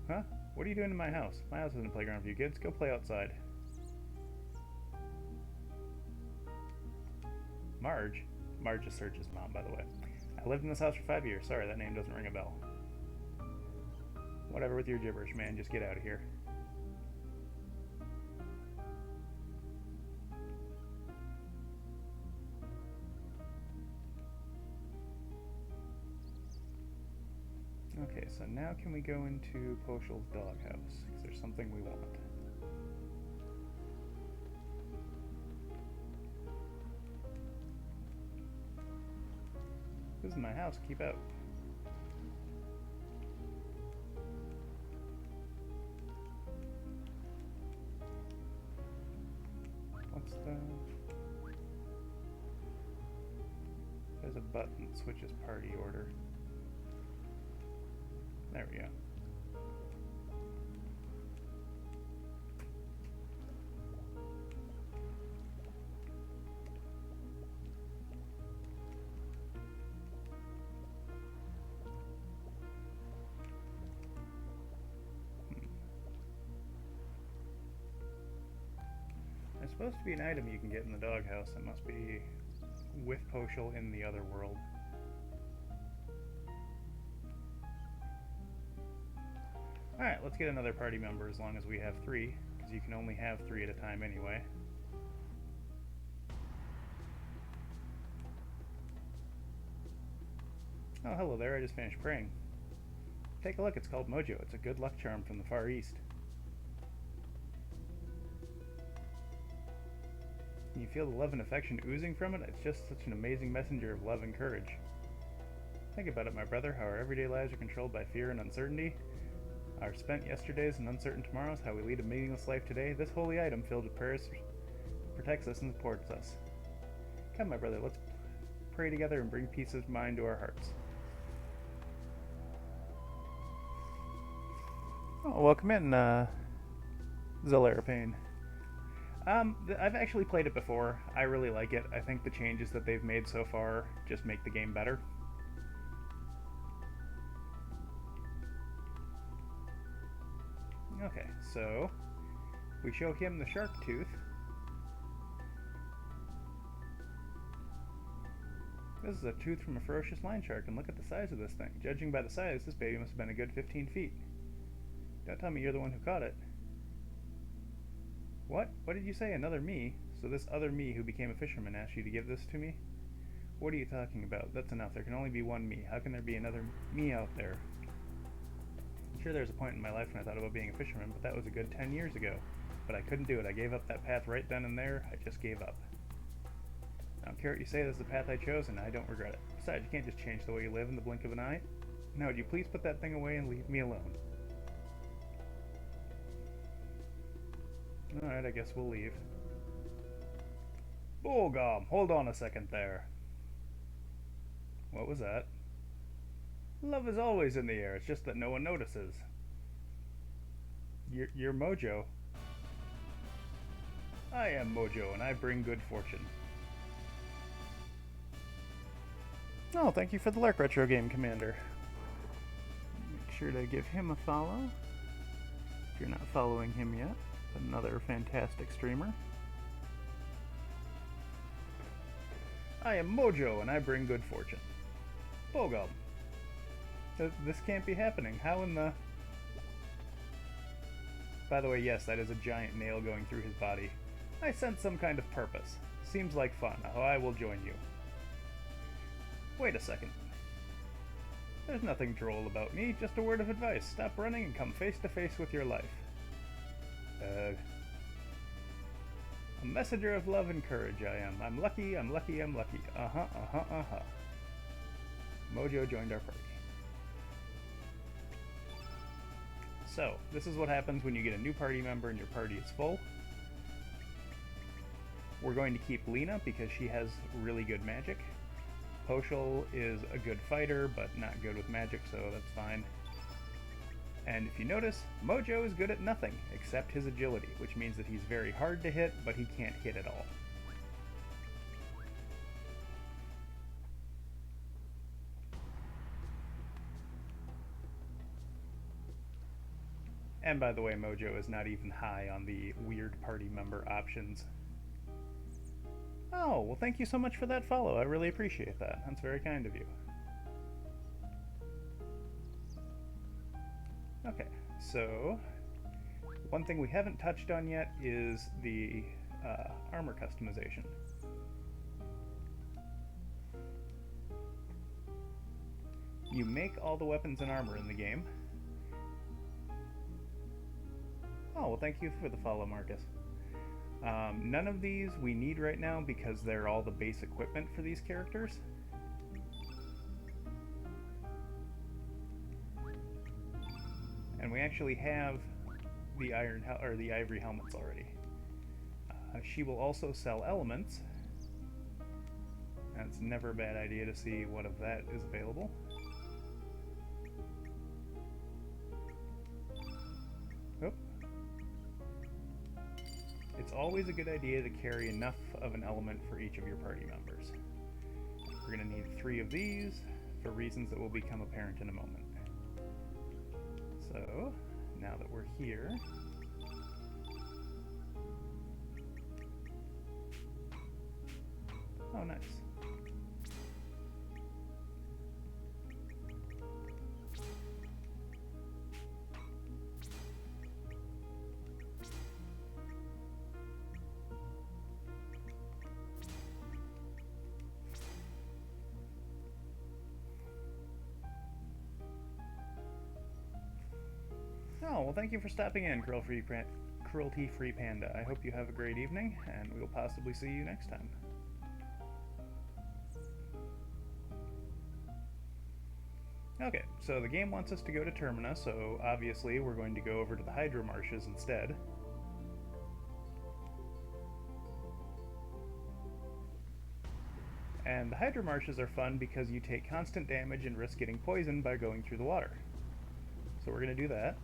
Huh? What are you doing in my house? My house isn't a playground for you kids. Go play outside. Marge? Marge is Serge's mom, by the way. I lived in this house for 5 years. Sorry, that name doesn't ring a bell. Whatever with your gibberish, man. Just get out of here. Okay, so now can we go into Poshul's doghouse? Because there's something we want. This is my house. Keep out. What's the... There's a button that switches party order. There we go. There's supposed to be an item you can get in the doghouse that must be with Poshul in the other world. Alright, let's get another party member as long as we have 3, because you can only have 3 at a time anyway. Oh, hello there, I just finished praying. Take a look, it's called Mojo. It's a good luck charm from the Far East. Can you feel the love and affection oozing from it? It's just such an amazing messenger of love and courage. Think about it, my brother, how our everyday lives are controlled by fear and uncertainty. Our spent yesterdays and uncertain tomorrows, how we lead a meaningless life today. This holy item filled with prayers protects us and supports us. Come, my brother, let's pray together and bring peace of mind to our hearts. Oh, welcome in, Zelarapane. I've actually played it before. I really like it. I think the changes that they've made so far just make the game better. Okay, so we show him the shark tooth. This is a tooth from a ferocious line shark, and look at the size of this thing. Judging by the size, this baby must have been a good 15 feet. Don't tell me you're the one who caught it. What? What did you say? Another me? So this other me who became a fisherman asked you to give this to me? What are you talking about? That's enough. There can only be one me. How can there be another me out there? I'm sure there's a point in my life when I thought about being a fisherman, but that was a good 10 years ago. But I couldn't do it. I gave up that path right then and there. I just gave up. I don't care what you say, this is the path I chose, and I don't regret it. Besides, you can't just change the way you live in the blink of an eye. Now, would you please put that thing away and leave me alone? Alright, I guess we'll leave. Bullgum, hold on a second there. What was that? Love is always in the air, it's just that no one notices. You're Mojo. I am Mojo, and I bring good fortune. Oh, thank you for the Lark Retro Game Commander. Make sure to give him a follow, if you're not following him yet. Another fantastic streamer. I am Mojo, and I bring good fortune. Bullgum. This can't be happening. How in the... By the way, yes, that is a giant nail going through his body. I sense some kind of purpose. Seems like fun. Oh, I will join you. Wait a second. There's nothing droll about me, just a word of advice. Stop running and come face to face with your life. A messenger of love and courage I am. I'm lucky, I'm lucky, I'm lucky. Uh-huh. Mojo joined our party. So, this is what happens when you get a new party member and your party is full. We're going to keep Lena because she has really good magic. Poshul is a good fighter, but not good with magic, so that's fine. And if you notice, Mojo is good at nothing except his agility, which means that he's very hard to hit, but he can't hit at all. And by the way, Mojo is not even high on the weird party member options. Oh, well thank you so much for that follow. I really appreciate that. That's very kind of you. Okay, so one thing we haven't touched on yet is the armor customization. You make all the weapons and armor in the game. Oh, well thank you for the follow, Marcus. None of these we need right now because they're all the base equipment for these characters. And we actually have the ivory helmets already. She will also sell elements. That's never a bad idea to see what of that is available. Oh. It's always a good idea to carry enough of an element for each of your party members. We're going to need 3 of these for reasons that will become apparent in a moment. So, now that we're here, oh nice. Oh, well thank you for stopping in, Cruelty-Free Panda. I hope you have a great evening, and we'll possibly see you next time. Okay, so the game wants us to go to Termina, so obviously we're going to go over to the Hydro Marshes instead. And the Hydro Marshes are fun because you take constant damage and risk getting poisoned by going through the water. So we're going to do that.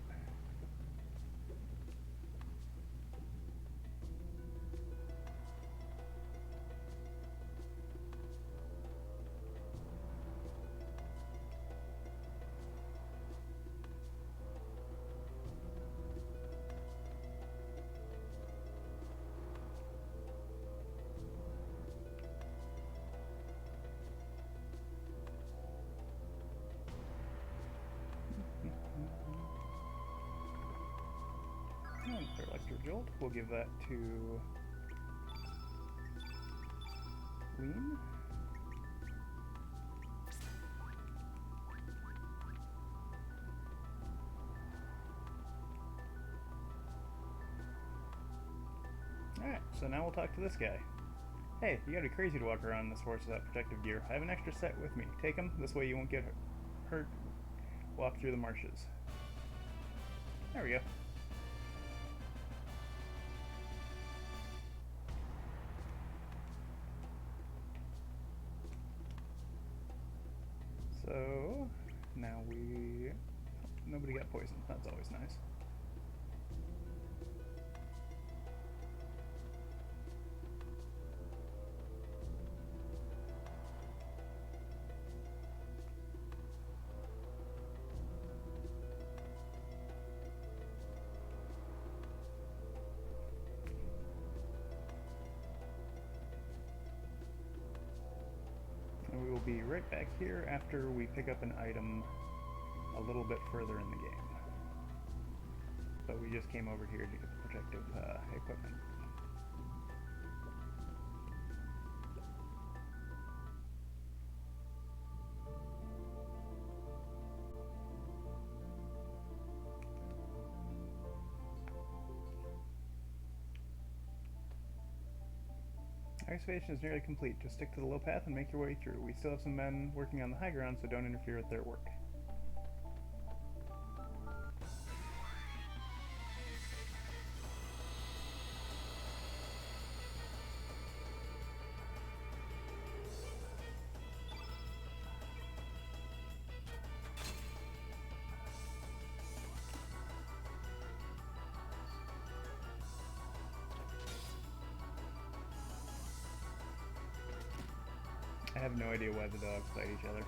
And for Electro Jolt, we'll give that to Ween. Alright, so now we'll talk to this guy. Hey, you gotta be crazy to walk around this horse without protective gear. I have an extra set with me. Take him, this way you won't get hurt. Walk through the marshes. There we go. So, now nobody got poisoned. That's always nice. And we will be right back here after we pick up an item a little bit further in the game. But we just came over here to get the protective equipment. Excavation is nearly complete. Just stick to the low path and make your way through. We still have some men working on the high ground, so don't interfere with their work. I have no idea why the dogs fight each other.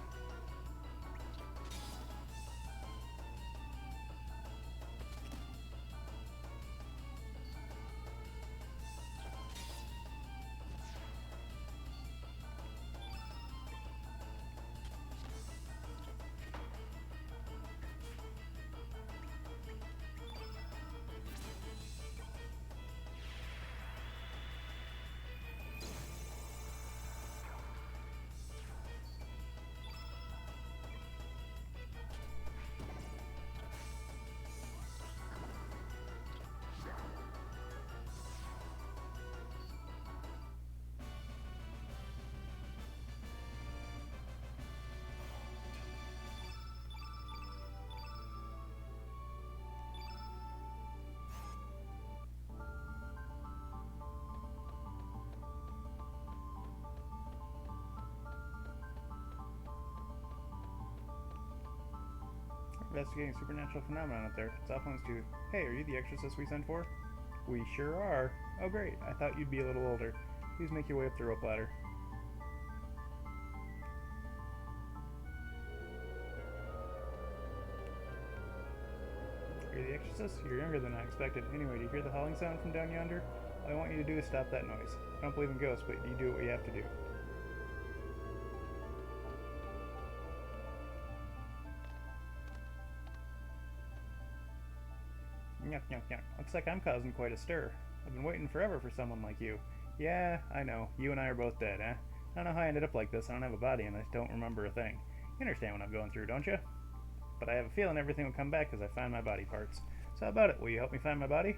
Investigating supernatural phenomenon up there. Soft ones too. Hey, are you the exorcist we sent for? We sure are. Oh great, I thought you'd be a little older. Please make your way up the rope ladder. Are you the exorcist? You're younger than I expected. Anyway, do you hear the howling sound from down yonder? All I want you to do is stop that noise. I don't believe in ghosts, but you do what you have to do. Yuck, yuck, yuck. Looks like I'm causing quite a stir. I've been waiting forever for someone like you. Yeah, I know. You and I are both dead, eh? I don't know how I ended up like this. I don't have a body and I don't remember a thing. You understand what I'm going through, don't you? But I have a feeling everything will come back as I find my body parts. So how about it? Will you help me find my body?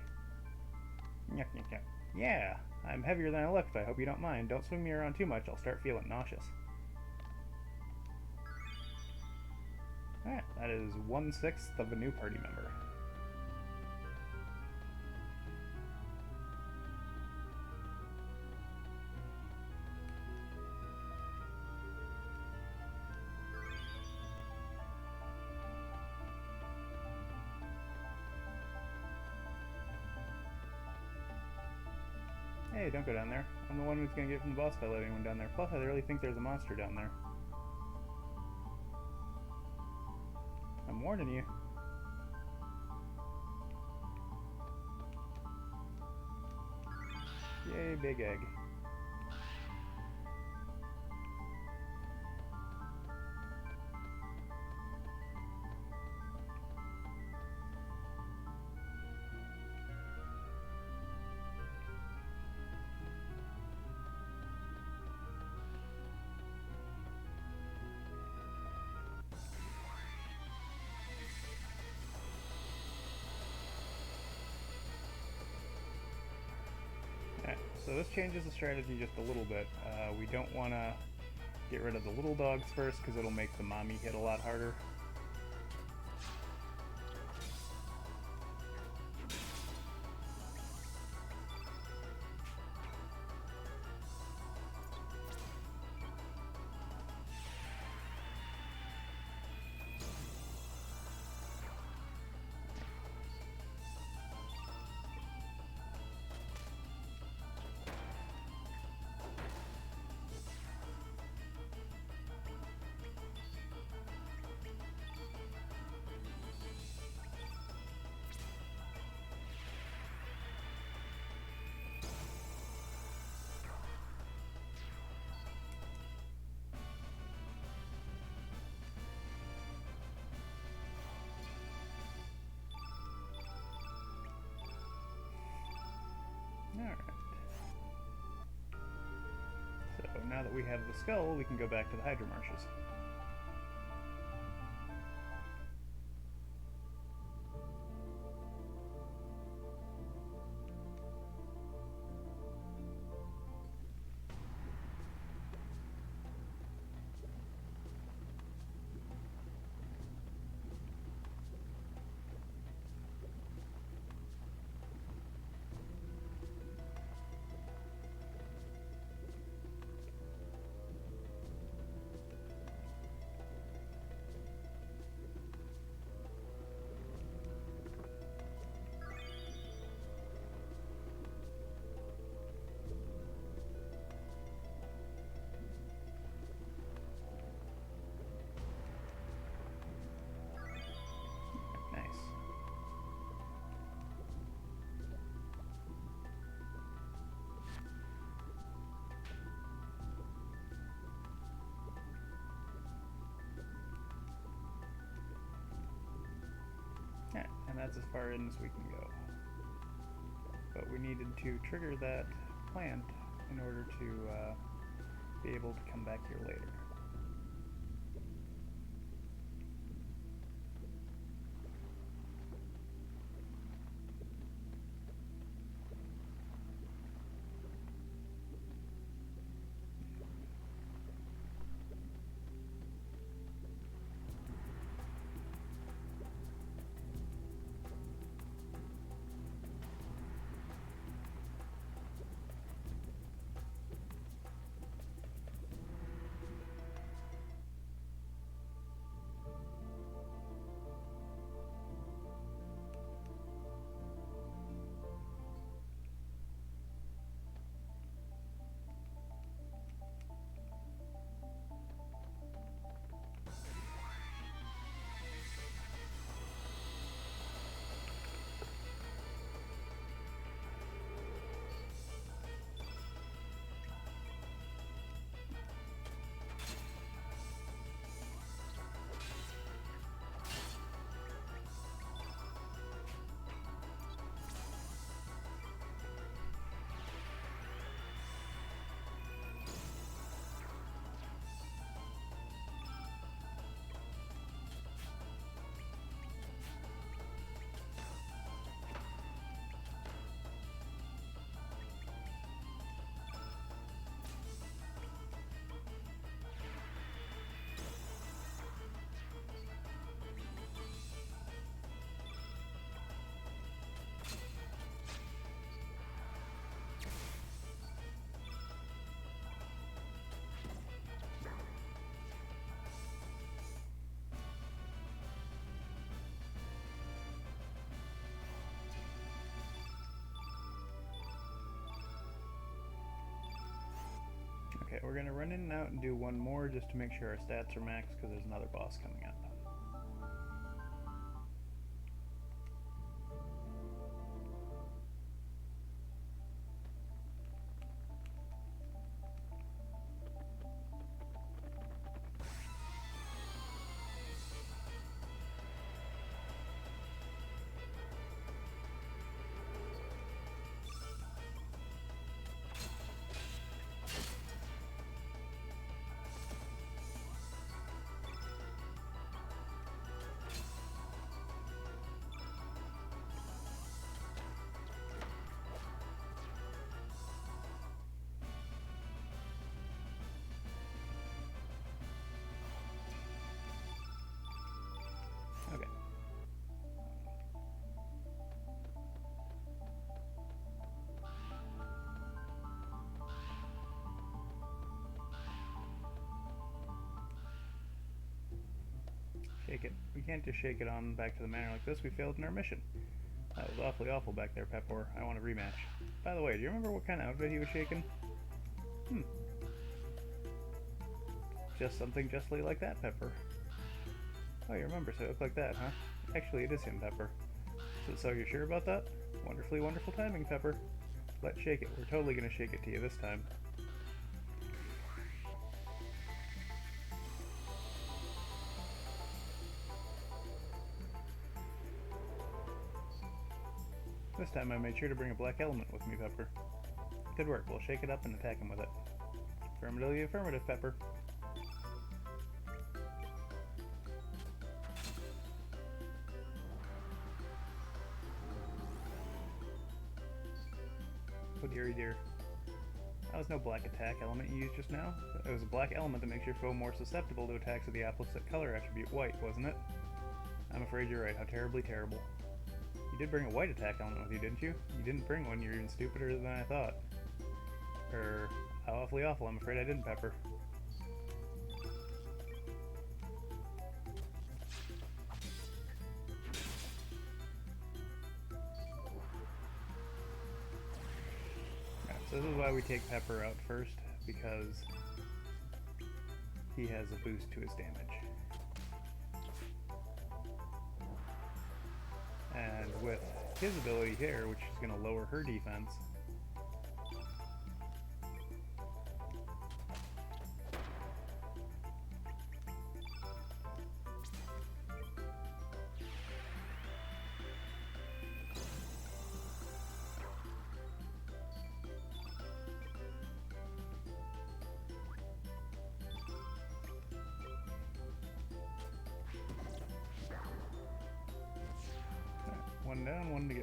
Yuck, yuck, yuck. Yeah, I'm heavier than I looked. I hope you don't mind. Don't swing me around too much. I'll start feeling nauseous. Alright, that is 1/6 of a new party member. Hey, don't go down there. I'm the one who's gonna get from the boss by letting anyone down there. Plus, I really think there's a monster down there. I'm warning you. Yay, big egg. Alright, so this changes the strategy just a little bit. We don't want to get rid of the little dogs first because it'll make the mommy hit a lot harder. Alright. So now that we have the skull, we can go back to the Hydro Marshes. And that's as far in as we can go. But we needed to trigger that plant in order to be able to come back here later. Okay, we're gonna run in and out and do one more just to make sure our stats are maxed because there's another boss coming up. Okay. Shake it. We can't just shake it on back to the manor like this. We failed in our mission. That was awfully awful back there, Pepor. I want a rematch. By the way, do you remember what kind of outfit he was shaking? Just something justly like that, Pepper. Oh, you remember, so it looked like that, huh? Actually, it is him, Pepper. So you're sure about that? Wonderfully wonderful timing, Pepper. Let's shake it. We're totally gonna shake it to you this time. This time I made sure to bring a black element with me, Pepper. Good work. We'll shake it up and attack him with it. Affirmatively affirmative, Pepper. Oh dearie dear. That was no black attack element you used just now. It was a black element that makes your foe more susceptible to attacks of the opposite color attribute white, wasn't it? I'm afraid you're right. How terribly terrible. You did bring a white attack element with you, didn't you? You didn't bring one. You're even stupider than I thought. How awfully awful. I'm afraid I didn't, Pepper. So this is why we take Pepper out first, because he has a boost to his damage. And with his ability here, which is going to lower her defense, down, 1 to go.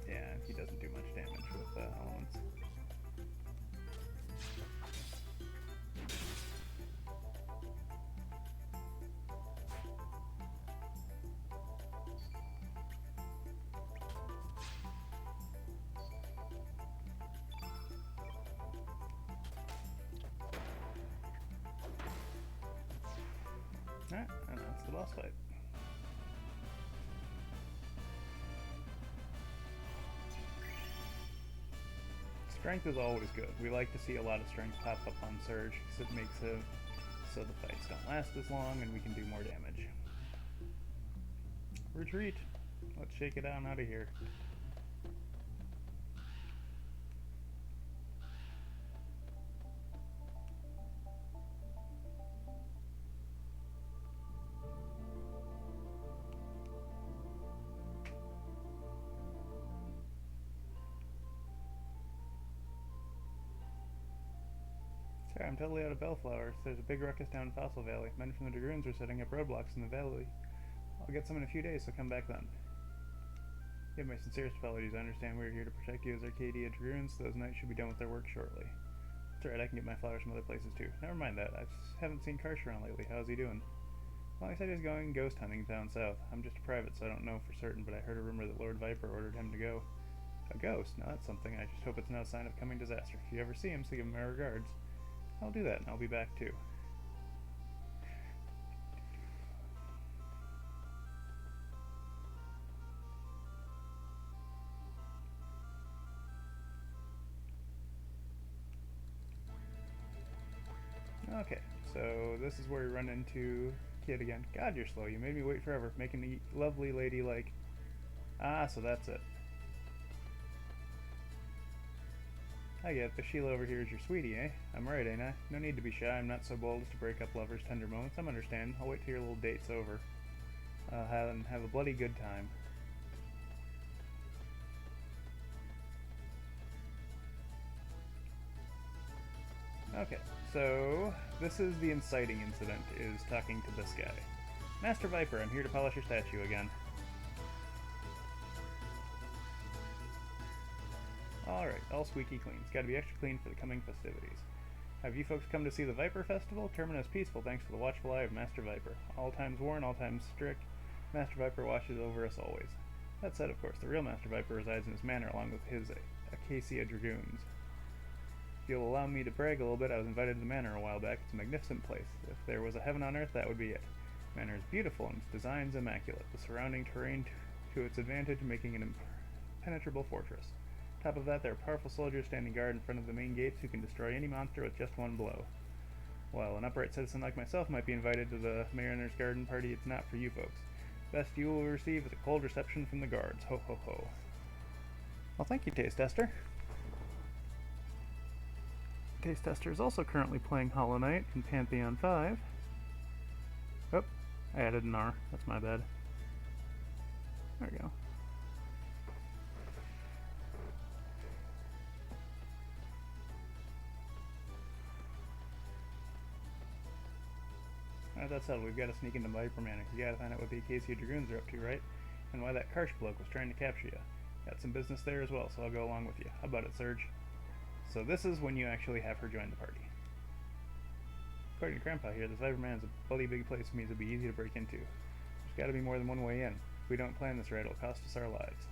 Yeah, he doesn't do much damage with elements. Alright, and that's the boss fight. Strength is always good. We like to see a lot of strength pop up on Surge because it makes it so the fights don't last as long and we can do more damage. Retreat! Let's shake it on out of here. Sorry, I'm totally out of bellflowers. There's a big ruckus down in Fossil Valley. Men from the Dragoons are setting up roadblocks in the valley. I'll get some in a few days, so come back then. You have my sincerest apologies. I understand we're here to protect you as Arcadia Dragoons, so those knights should be done with their work shortly. That's alright, I can get my flowers from other places too. Never mind that. I haven't seen Karsh around lately. How's he doing? Well, he said he was going ghost hunting down south. I'm just a private, so I don't know for certain, but I heard a rumor that Lord Viper ordered him to go. A ghost? Now that's something. I just hope it's no sign of coming disaster. If you ever see him, so give him my regards. I'll do that, and I'll be back too. Okay, so this is where we run into Kid again. God, you're slow. You made me wait forever, making the lovely lady like... Ah, so that's it. I get the Sheila over here is your sweetie, eh? I'm right, ain't I? No need to be shy. I'm not so bold as to break up lovers' tender moments. I'm understanding. I'll wait till your little date's over. Have a bloody good time. Okay, so this is the inciting incident, is talking to this guy. Master Viper, I'm here to polish your statue again. Alright, all squeaky clean. It's gotta be extra clean for the coming festivities. Have you folks come to see the Viper Festival? Terminus peaceful thanks to the watchful eye of Master Viper. All times worn, all times strict, Master Viper watches over us always. That said, of course, the real Master Viper resides in his manor along with his Acacia Dragoons. If you'll allow me to brag a little bit, I was invited to the manor a while back. It's a magnificent place. If there was a heaven on earth, that would be it. The manor is beautiful and its designs immaculate, the surrounding terrain to its advantage, making an impenetrable fortress. Top of that, there are powerful soldiers standing guard in front of the main gates who can destroy any monster with just one blow. While an upright citizen like myself might be invited to the Mariner's Garden party, it's not for you folks. Best you will receive is a cold reception from the guards. Ho ho ho. Well, thank you, Taste Tester. Taste Tester is also currently playing Hollow Knight in Pantheon 5. Oh, I added an R. That's my bad. There we go. Alright, that's settled. We've got to sneak into Viper Manor. You gotta find out what the Acacia Dragoons are up to, right? And why that Karsh bloke was trying to capture you. Got some business there as well, so I'll go along with you. How about it, Surge? So this is when you actually have her join the party. According to Grandpa here, this Viper Man is a bloody big place, means it'll be easy to break into. There's gotta be more than one way in. If we don't plan this right, it'll cost us our lives.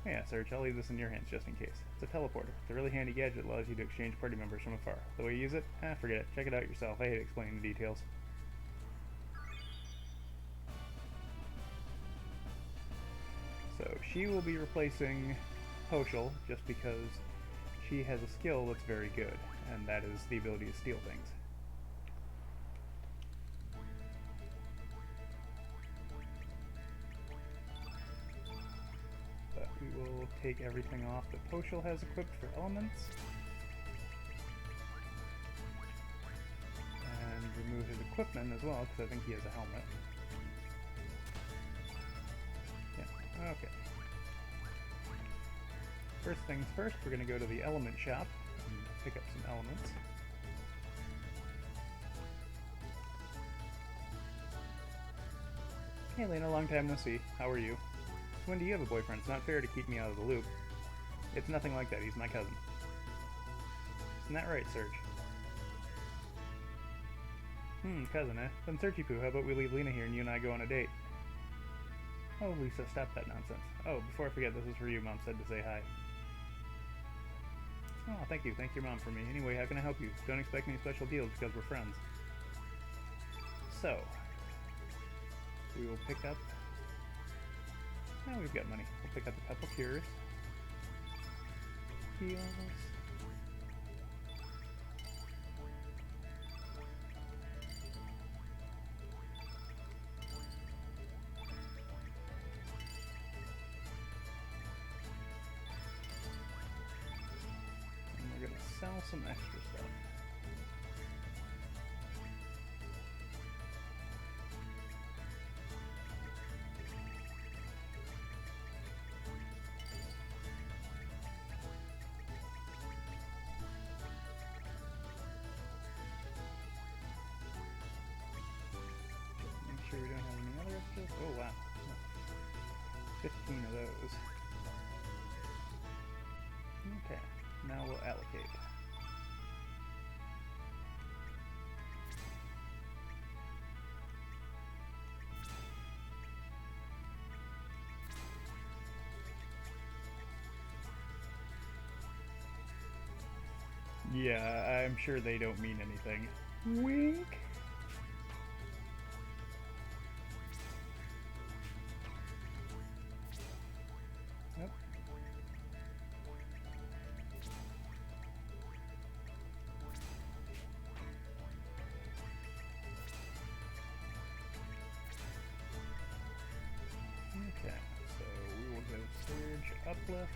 Oh yeah, Surge, I'll leave this in your hands just in case. It's a teleporter. It's a really handy gadget that allows you to exchange party members from afar. The way you use it? Forget it. Check it out yourself. I hate explaining the details. So she will be replacing Hoshul just because she has a skill that's very good, and that is the ability to steal things. But we will take everything off that Hoshul has equipped for elements. And remove his equipment as well, because I think he has a helmet. Okay. First things first, we're going to go to the element shop and pick up some elements. Hey Lena, long time no see. How are you? When do you have a boyfriend? It's not fair to keep me out of the loop. It's nothing like that, he's my cousin. Isn't that right, Serge? Cousin, eh? Then Searchy Poo, how about we leave Lena here and you and I go on a date? Oh, Lisa, stop that nonsense. Oh, before I forget, this is for you, Mom said to say hi. Oh, thank you. Thank your mom for me. Anyway, how can I help you? Don't expect any special deals because we're friends. So, we will pick up... Oh, we've got money. We'll pick up a couple cures. Heals. Sell some extra stuff. Make sure we don't have any other extras. Oh wow. 15 of those. Okay, now we'll allocate. Yeah, I'm sure they don't mean anything. Wink! Nope. Okay, so we will go Surge Uplift.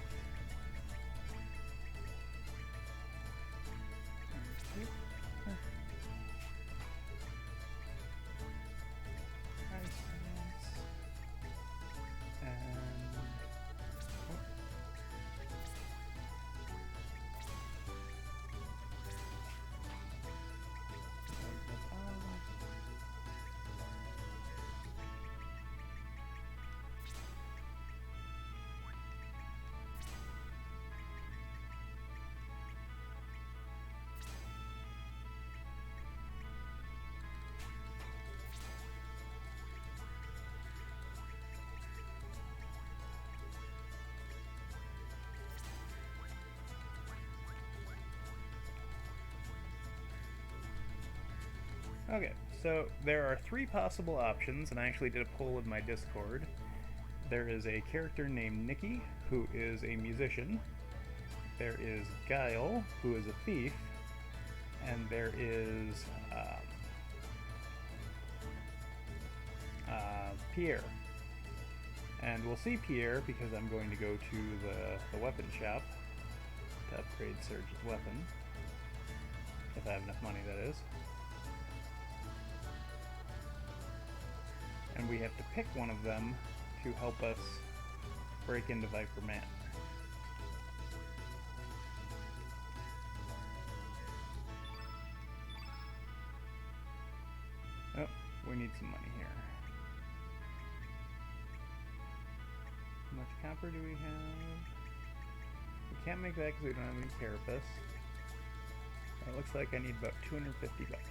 Okay, so there are 3 possible options, and I actually did a poll in my Discord. There is a character named Nikki, who is a musician. There is Guile, who is a thief. And there is Pierre. And we'll see Pierre because I'm going to go to the weapon shop to upgrade Surge's weapon. If I have enough money, that is. And we have to pick one of them to help us break into Viper Man. Oh, we need some money here. How much copper do we have? We can't make that because we don't have any carapace. It looks like I need about 250 bucks.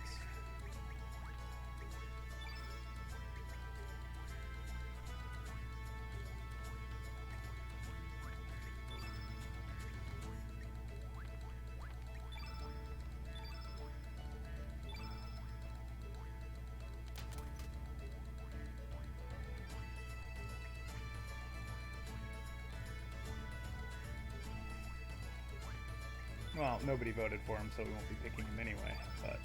Well, nobody voted for him, so we won't be picking him anyway, but...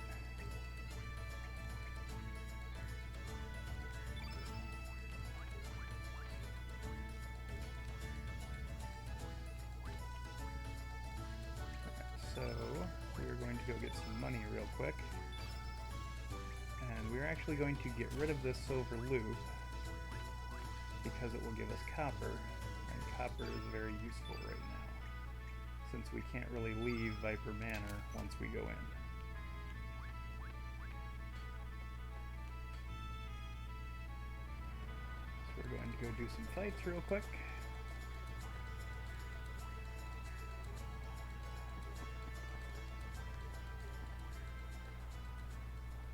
Okay, so, we're going to go get some money real quick. And we're actually going to get rid of this silver loop. because it will give us copper, and copper is very useful right now, since we can't really leave Viper Manor once we go in. So we're going to go do some fights real quick.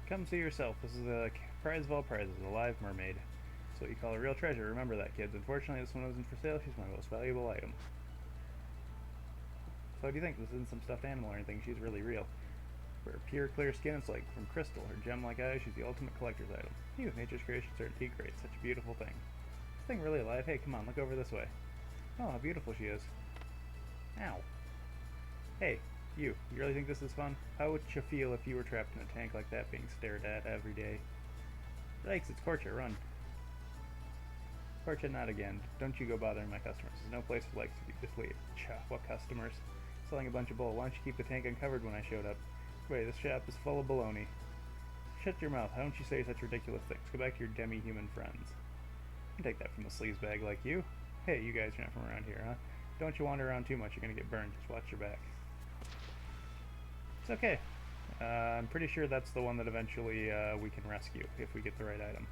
Come see yourself. This is the prize of all prizes, a live mermaid. That's what you call a real treasure. Remember that, kids. Unfortunately, this one isn't for sale. She's my most valuable item. So what do you think? This isn't some stuffed animal or anything. She's really real. For her pure, clear skin, it's like from crystal. Her gem-like eyes, she's the ultimate collector's item. Phew, nature's creations are antique great. Such a beautiful thing. Is this thing really alive? Hey, come on, look over this way. Oh, how beautiful she is. Ow. Hey, you really think this is fun? How would you feel if you were trapped in a tank like that being stared at every day? Yikes, it's Korcha, run. Korcha, not again. Don't you go bothering my customers. There's no place for likes to be. Just leave. Cha, what customers? Selling a bunch of bull. Why don't you keep the tank uncovered when I showed up? Wait, this shop is full of baloney. Shut your mouth. How don't you say such ridiculous things? Go back to your demi-human friends. You can take that from a sleazebag like you. Hey, you guys are not from around here, huh? Don't you wander around too much. You're gonna get burned. Just watch your back. It's okay. I'm pretty sure that's the one that eventually we can rescue if we get the right item.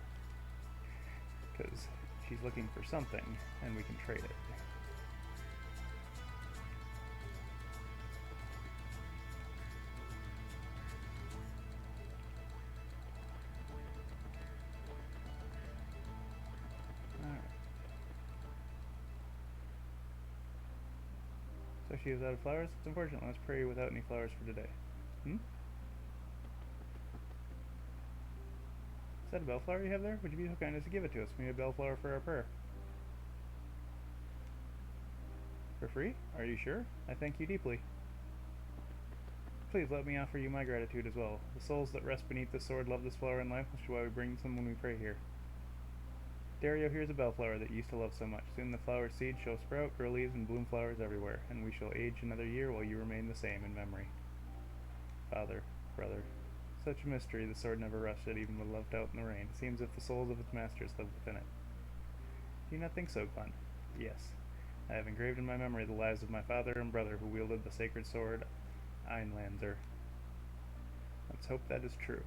Because she's looking for something, and we can trade it. Alright. So she is out of flowers? It's unfortunate. Let's pray without any flowers for today. Hmm? Is that a bellflower you have there? Would you be so kind as to give it to us? We need a bellflower for our prayer. For free? Are you sure? I thank you deeply. Please let me offer you my gratitude as well. The souls that rest beneath this sword love this flower in life, which is why we bring them when we pray here. Dario, here's a bellflower that you used to love so much. Soon the flower's seed shall sprout, grow leaves, and bloom flowers everywhere, and we shall age another year while you remain the same in memory. Father, brother. Such a mystery, the sword never rusted, even when left out in the rain. It seems as if the souls of its masters live within it. Do you not think so, Glenn? Yes. I have engraved in my memory the lives of my father and brother who wielded the sacred sword, Einlanzer. Let's hope that is true.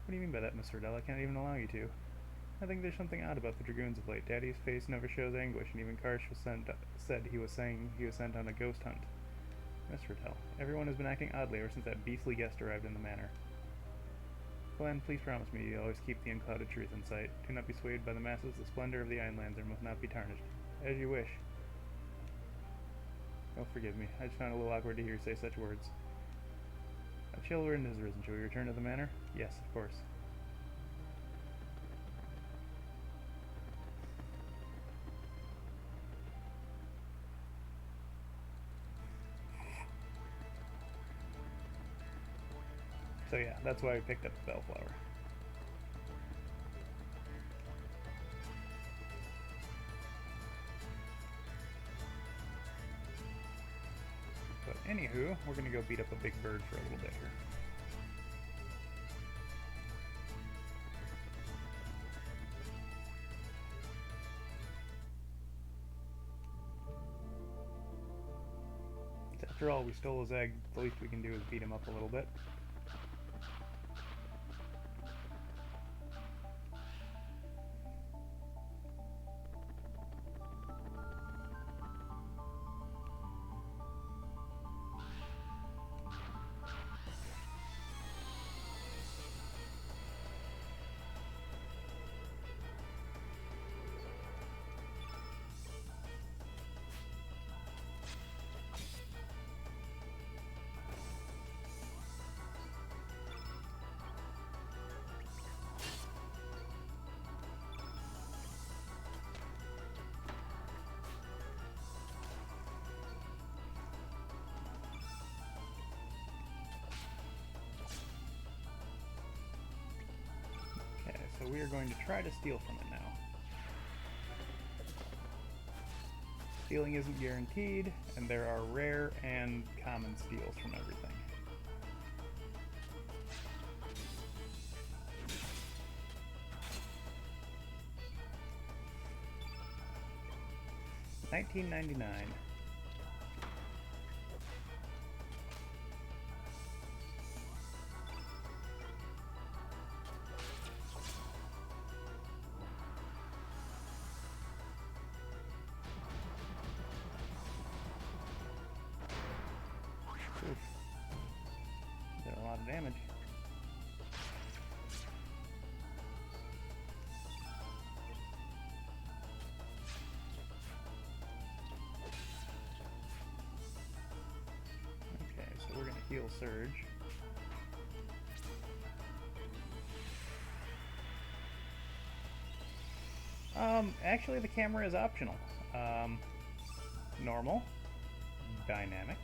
What do you mean by that, Miss Riddell? I can't even allow you to. I think there's something odd about the dragoons of late. Daddy's face never shows anguish, and even Karsh said he was sent on a ghost hunt. Miss Riddell, everyone has been acting oddly ever since that beastly guest arrived in the manor. Glenn, please promise me you'll always keep the unclouded truth in sight. Do not be swayed by the masses. The splendor of the Einlanzer must not be tarnished. As you wish. Oh, forgive me. I just found it a little awkward to hear you say such words. A chill wind has risen. Shall we return to the manor? Yes, of course. So yeah, that's why I picked up the bellflower. But anywho, we're gonna go beat up a big bird for a little bit here. After all, we stole his egg. The least we can do is beat him up a little bit. So we are going to try to steal from it now. Stealing isn't guaranteed, and there are rare and common steals from everything. $19.99. Oof. Did a lot of damage. Okay, so we're gonna heal Surge. Actually the camera is optional. Normal, dynamic.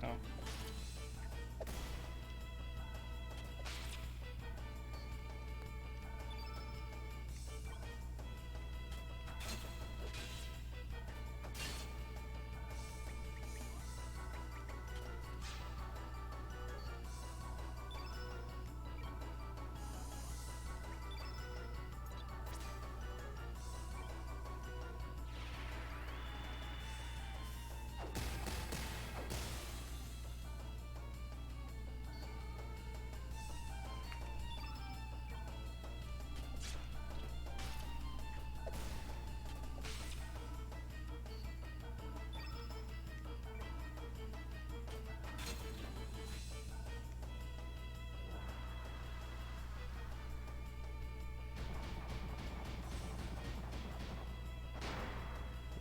Oh.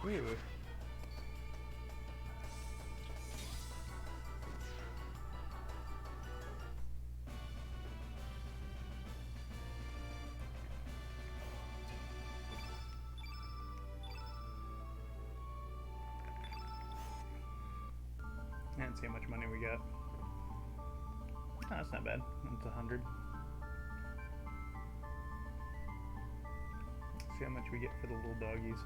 Ooh. And see how much money we got. Oh, that's not bad. That's 100. See how much we get for the little doggies.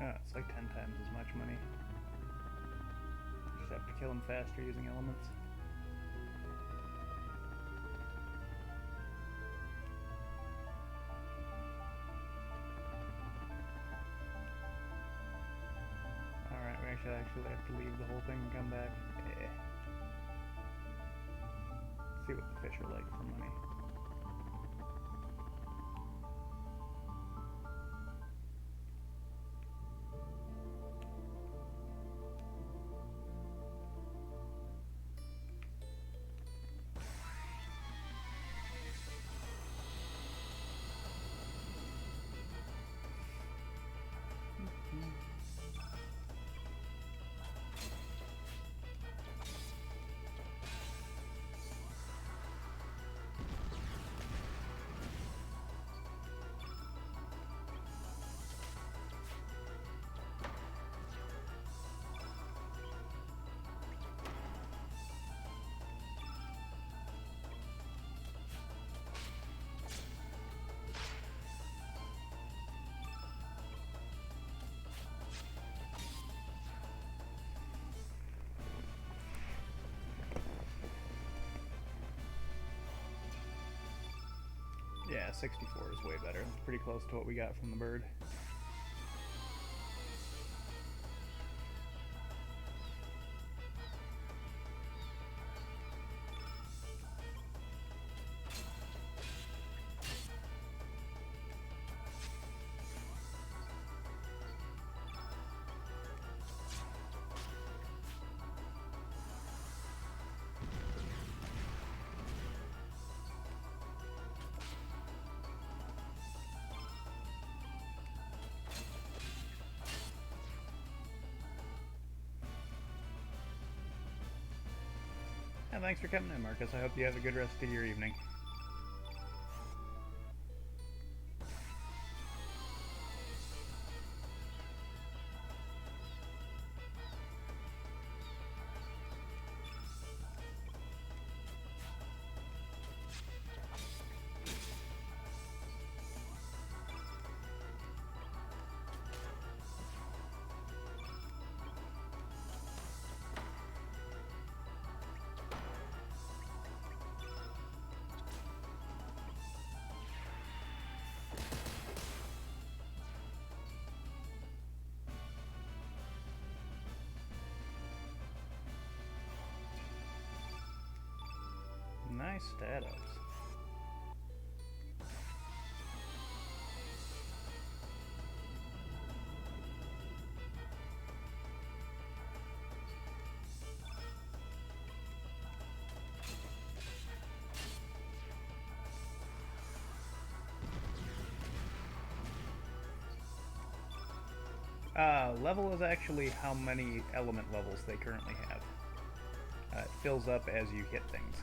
Oh, it's like 10 times as much money. Just have to kill them faster using elements. Alright, we actually have to leave the whole thing and come back. Yeah. See what the fish are like for money. Yeah, 64 is way better. That's pretty close to what we got from the bird. And thanks for coming in, Marcus. I hope you have a good rest of your evening. Nice stat ups. Level is actually how many element levels they currently have. It fills up as you hit things.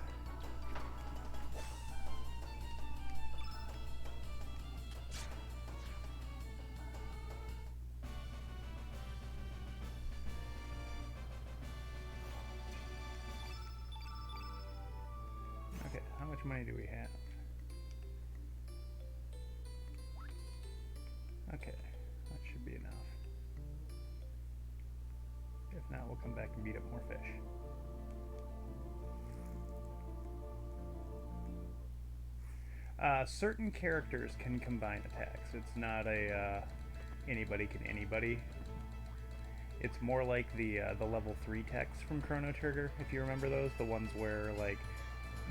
Okay, how much money do we have? Okay, that should be enough. If not, we'll come back and beat up more fish. Certain characters can combine attacks. It's not a anybody can anybody. It's more like the level 3 techs from Chrono Trigger, if you remember those. The ones where, like,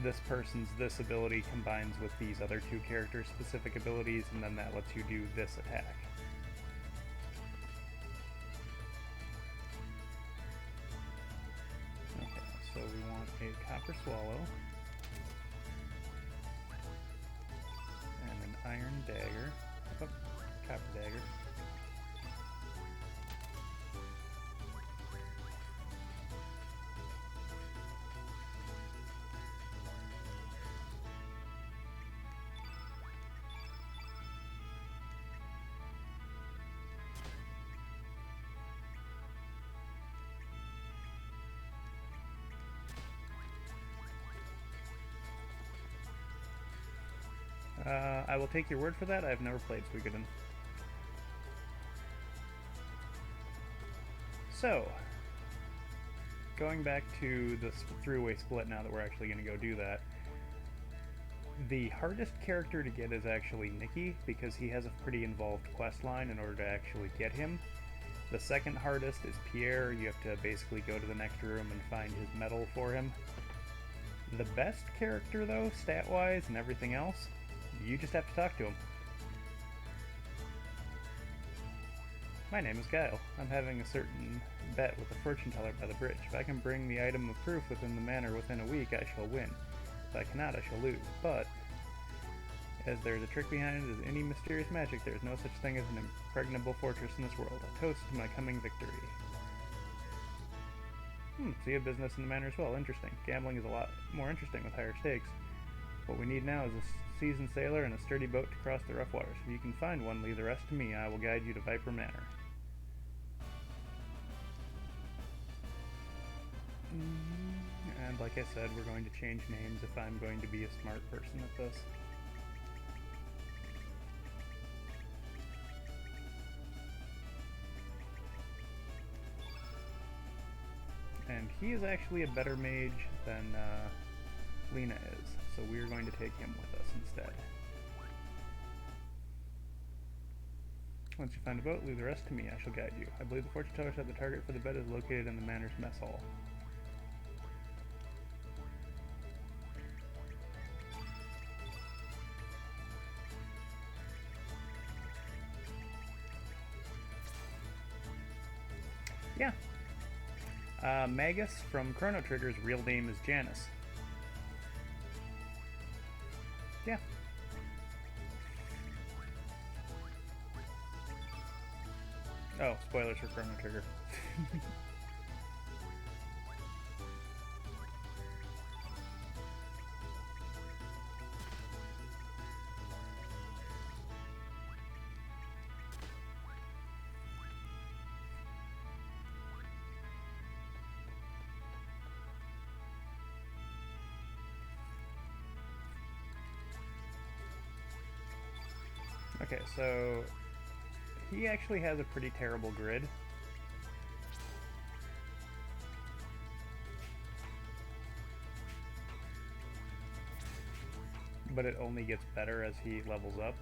this person's this ability combines with these other two characters' specific abilities, and then that lets you do this attack. Okay, so we want a copper swallow. And an iron dagger. Oh, copper dagger. I will take your word for that. I've never played Suikoden. So, going back to the three-way split now that we're actually going to go do that, the hardest character to get is actually Nikki, because he has a pretty involved quest line in order to actually get him. The second hardest is Pierre. You have to basically go to the next room and find his medal for him. The best character, though, stat-wise and everything else, you just have to talk to him. My name is Guile. I'm having a certain bet with the fortune teller by the bridge. If I can bring the item of proof within the manor within a week, I shall win. If I cannot, I shall lose. But, as there is a trick behind it as any mysterious magic, there is no such thing as an impregnable fortress in this world. A toast to my coming victory. So you have business in the manor as well. Interesting. Gambling is a lot more interesting with higher stakes. What we need now is a seasoned sailor and a sturdy boat to cross the rough waters. If you can find one, leave the rest to me. I will guide you to Viper Manor. And like I said, we're going to change names if I'm going to be a smart person at this. And he is actually a better mage than Lena is, so we're going to take him with us instead. Once you find a boat, leave the rest to me. I shall guide you. I believe the fortune teller said the target for the bed is located in the manor's mess hall. Yeah. Magus from Chrono Trigger's real name is Janice. Yeah. Oh, spoilers for Chrono Trigger. Okay, so he actually has a pretty terrible grid. But it only gets better as he levels up.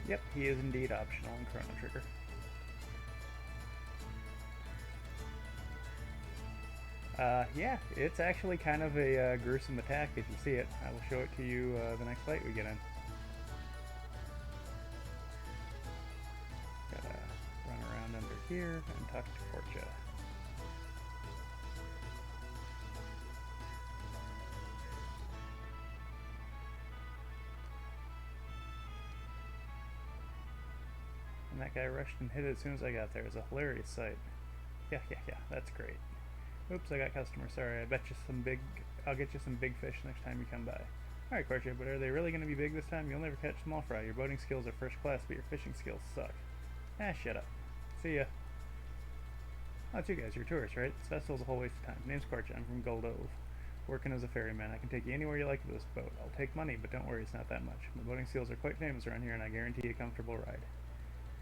Yep, he is indeed optional in Chrono Trigger. Yeah, it's actually kind of a gruesome attack if you see it. I will show it to you the next fight we get in. Gotta run around under here and talk to Portia. And that guy rushed and hit it as soon as I got there. It was a hilarious sight. Yeah, that's great. Oops, I got customer. Sorry, I'll get you some big fish next time you come by. Alright, Portia, but are they really going to be big this time? You'll never catch small fry. Your boating skills are first class, but your fishing skills suck. Ah, shut up. See ya. Oh, it's you guys. You're tourists, right? This festival's a whole waste of time. Name's Portia. I'm from Goldove. Working as a ferryman. I can take you anywhere you like with this boat. I'll take money, but don't worry, it's not that much. My boating skills are quite famous around here, and I guarantee a comfortable ride.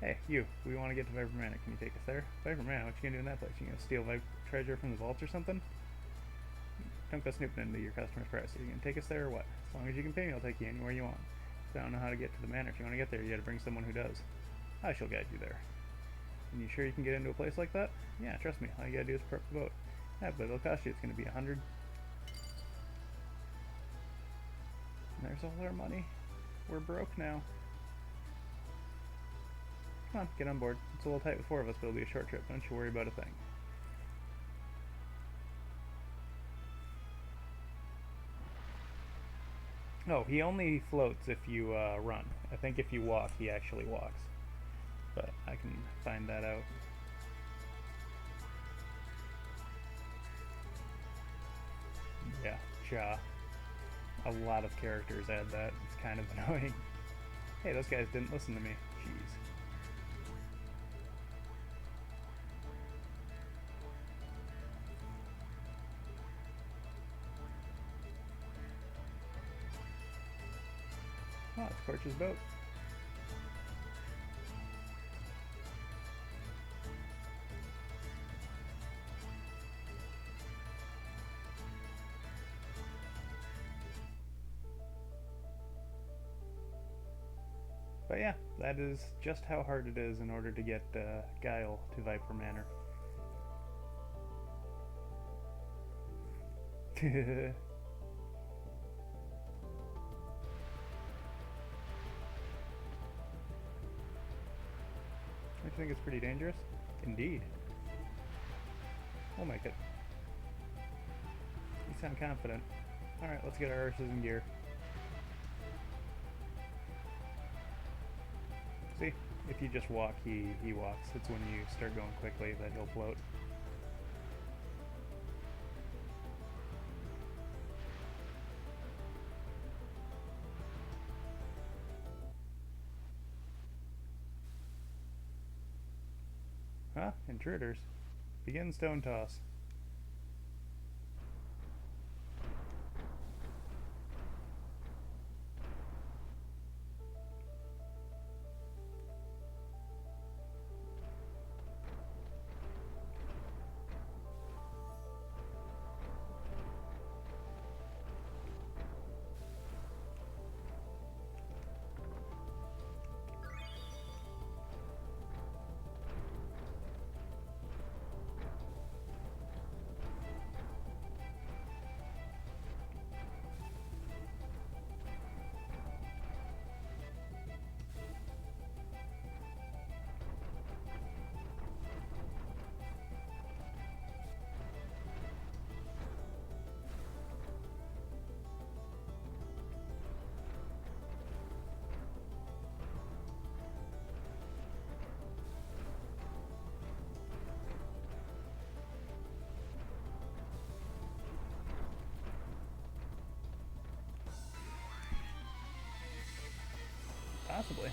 Hey, you. We want to get to Viper Manor. Can you take us there? Viper Manor? What you gonna do in that place? You gonna steal treasure from the vaults or something? Don't go snooping into your customers' privacy. You gonna take us there or what? As long as you can pay me, I'll take you anywhere you want. If I don't know how to get to the manor, if you want to get there, you gotta bring someone who does. I shall guide you there. And you sure you can get into a place like that? Yeah, trust me. All you gotta do is prep the boat. Yeah, but it'll cost you. It's gonna be 100. And there's all our money. We're broke now. Come on, get on board. It's a little tight with 4 of us, but it'll be a short trip. Don't you worry about a thing. Oh, he only floats if you run. I think if you walk, he actually walks. But I can find that out. Yeah, Ja. A lot of characters add that. It's kind of annoying. Hey, those guys didn't listen to me. Jeez. Oh, it's Portia's boat. But yeah, that is just how hard it is in order to get Guile to Viper Manor. I think it's pretty dangerous. Indeed. We'll make it. You sound confident. Alright, let's get our horses in gear. See? If you just walk, he walks. It's when you start going quickly that he'll float. Huh? Intruders. Begin stone toss. Possibly.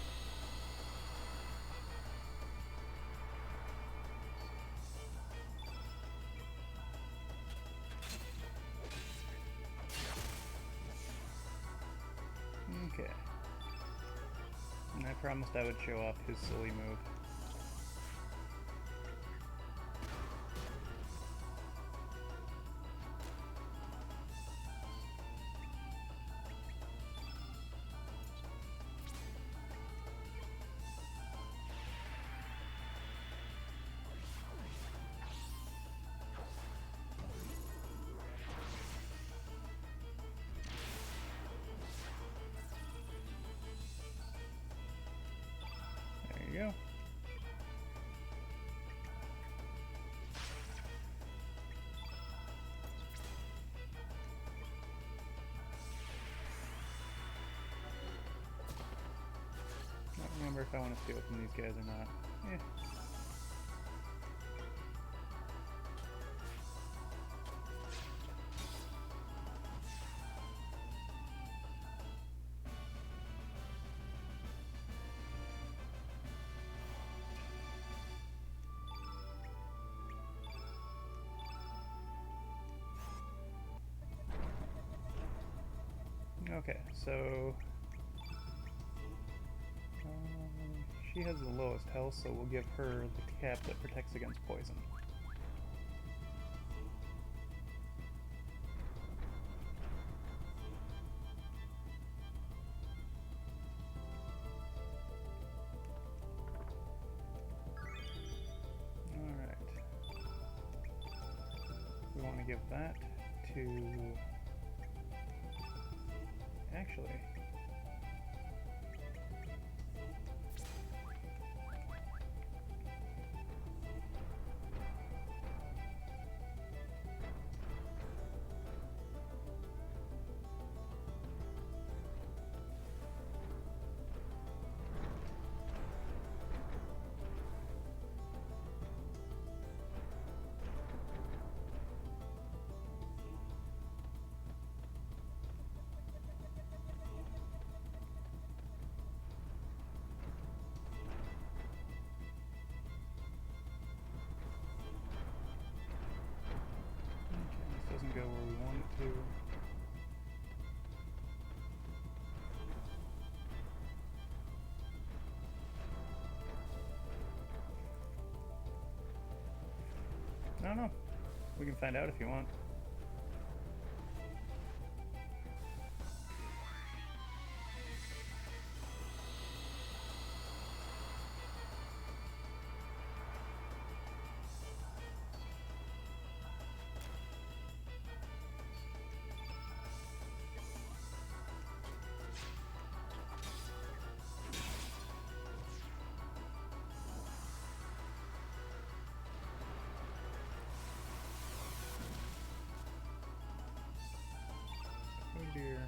Okay. And I promised I would show off his silly move. There you go. I don't remember if I want to steal from these guys or not. Eh. Okay, so she has the lowest health, so we'll give her the cap that protects against poison. Alright. We want to give that to... Actually... doesn't go where we want it to. I don't know. We can find out if you want. Oh dear.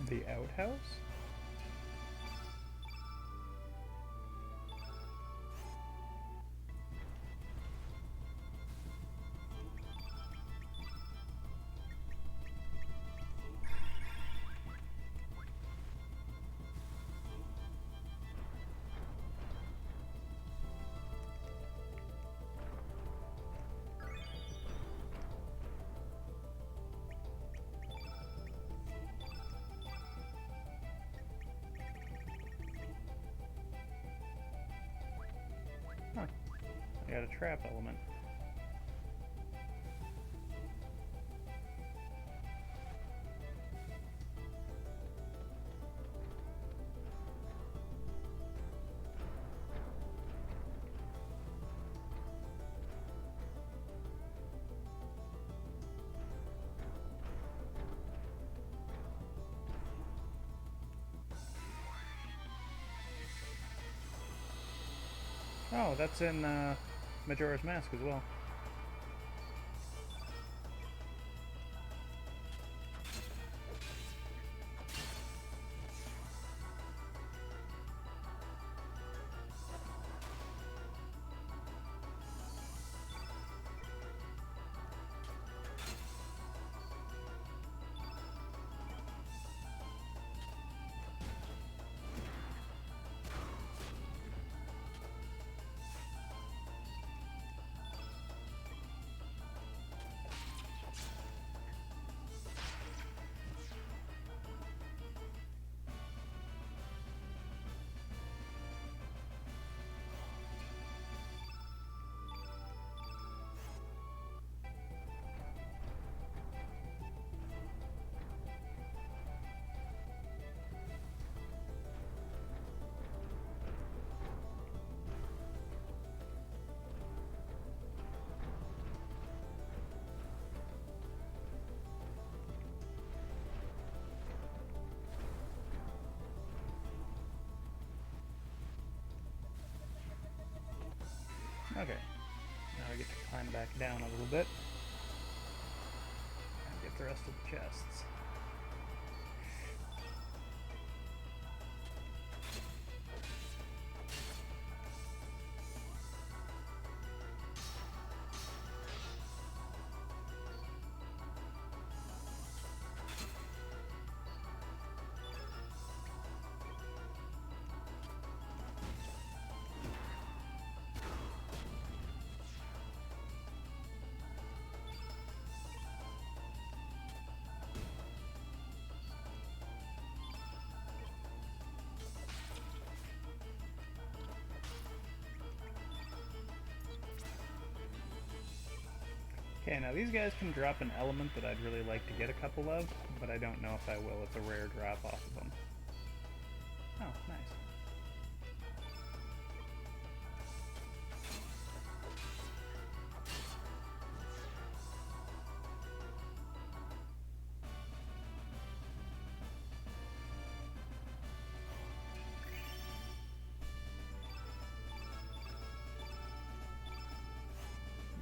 The outhouse? Huh. I got a trap element. Oh, that's in Majora's Mask as well. Okay, now I get to climb back down a little bit and get the rest of the chests. Okay, now these guys can drop an element that I'd really like to get a couple of, but I don't know if I will. It's a rare drop off of them. Oh, nice.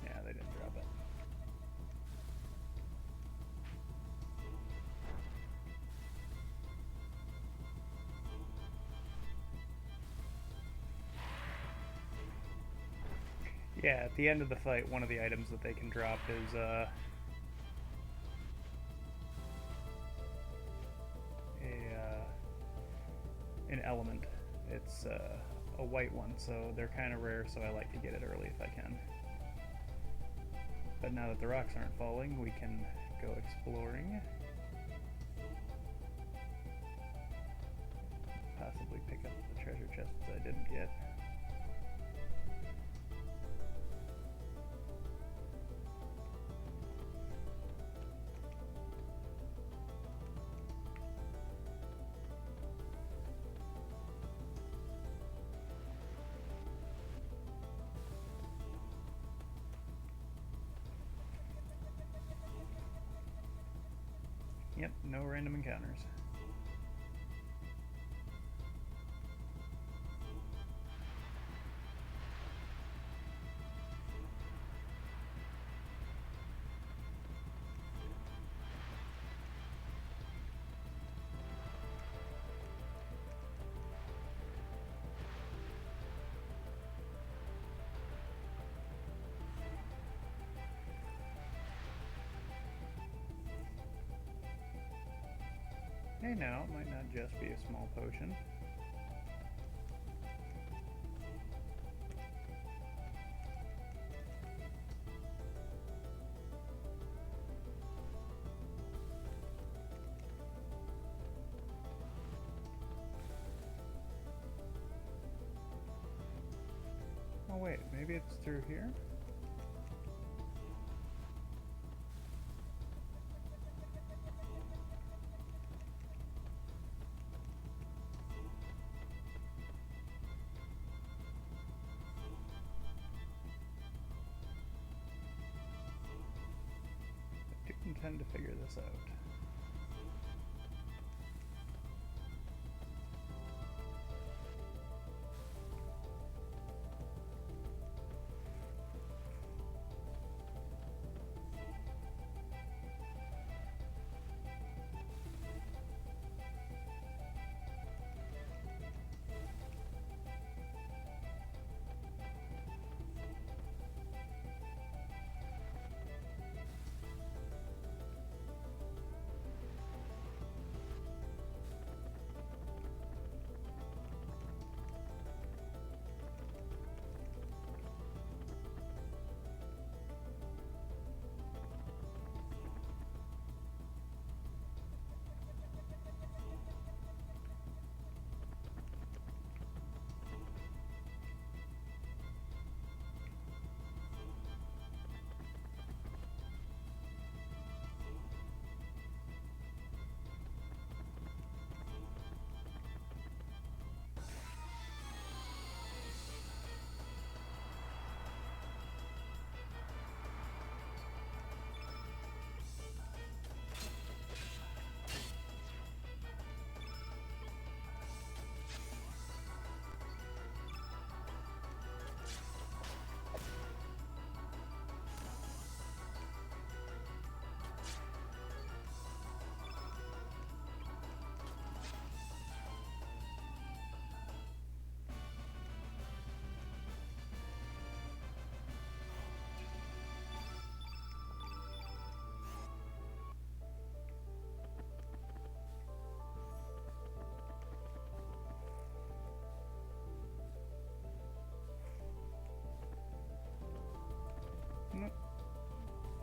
Yeah, they didn't drop it. Yeah, at the end of the fight, one of the items that they can drop is an element. It's a white one, so they're kind of rare, so I like to get it early if I can. But now that the rocks aren't falling, we can go exploring. Possibly pick up the treasure chests I didn't get. Yep, no random encounters. Hey, now, it might not just be a small potion. Oh wait, maybe it's through here? I do intend to figure this out.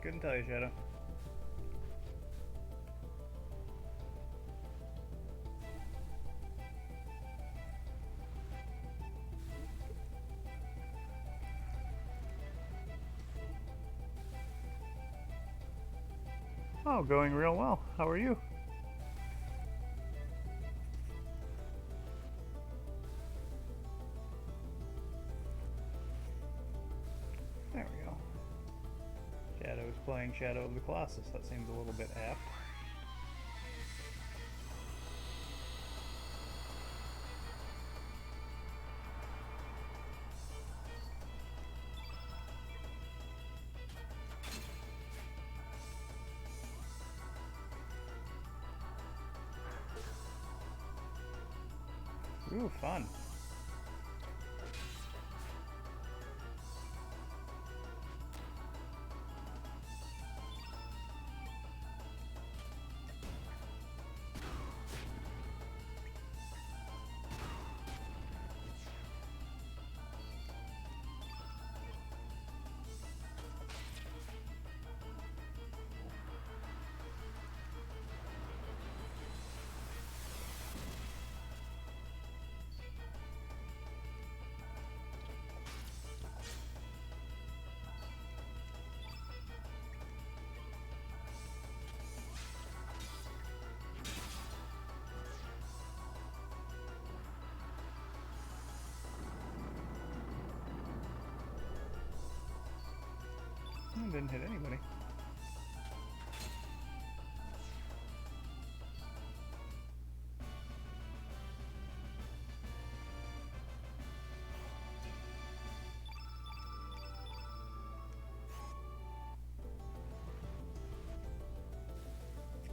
Couldn't tell you, Shadow. Oh, going real well. How are you? There we go. Shadow's playing Shadow of the Colossus. That seems a little bit apt. Ooh, fun. Didn't hit anybody.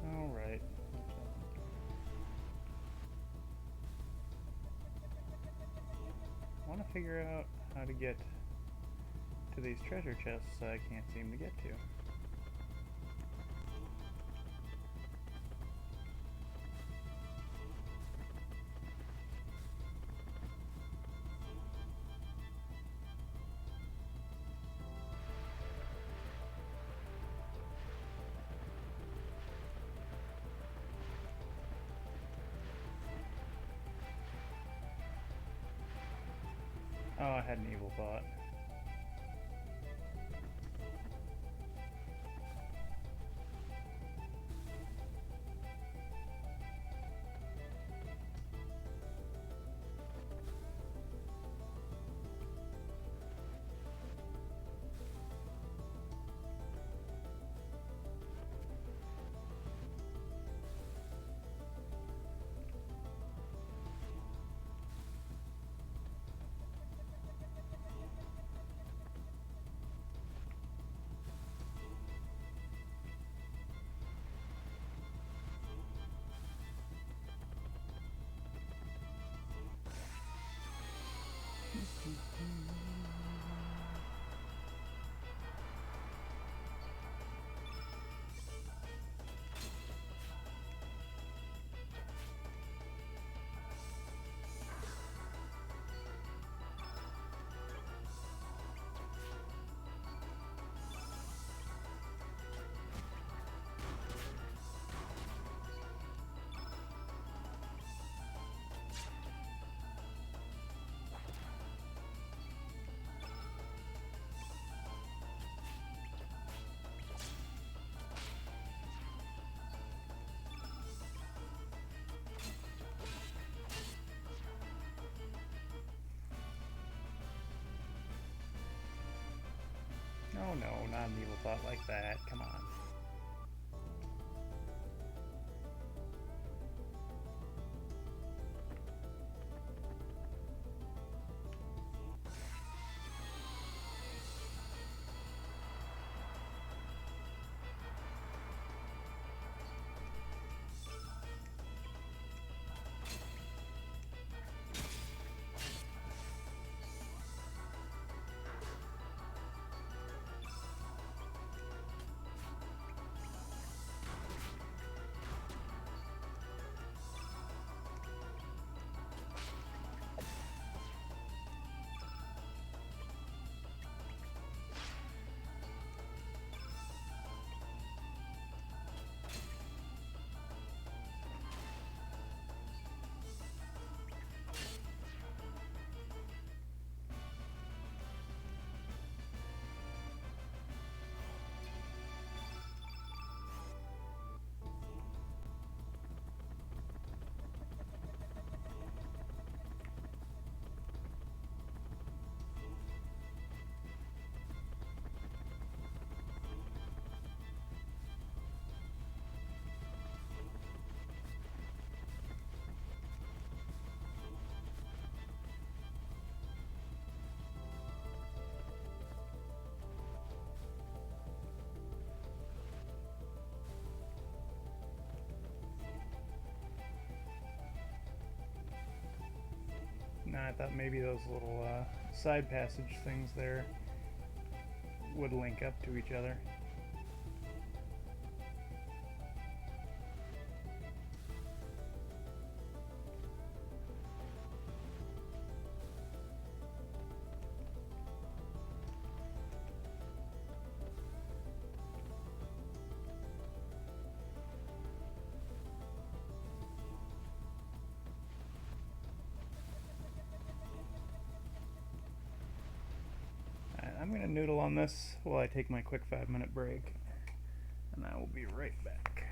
All right. I want to figure out how to get to these treasure chests I can't seem to get to. Oh, I had an evil thought. Oh no, not an evil thought like that. Come on. I thought maybe those little side passage things there would link up to each other. I'm going to noodle on this while I take my quick 5-minute break, and I will be right back.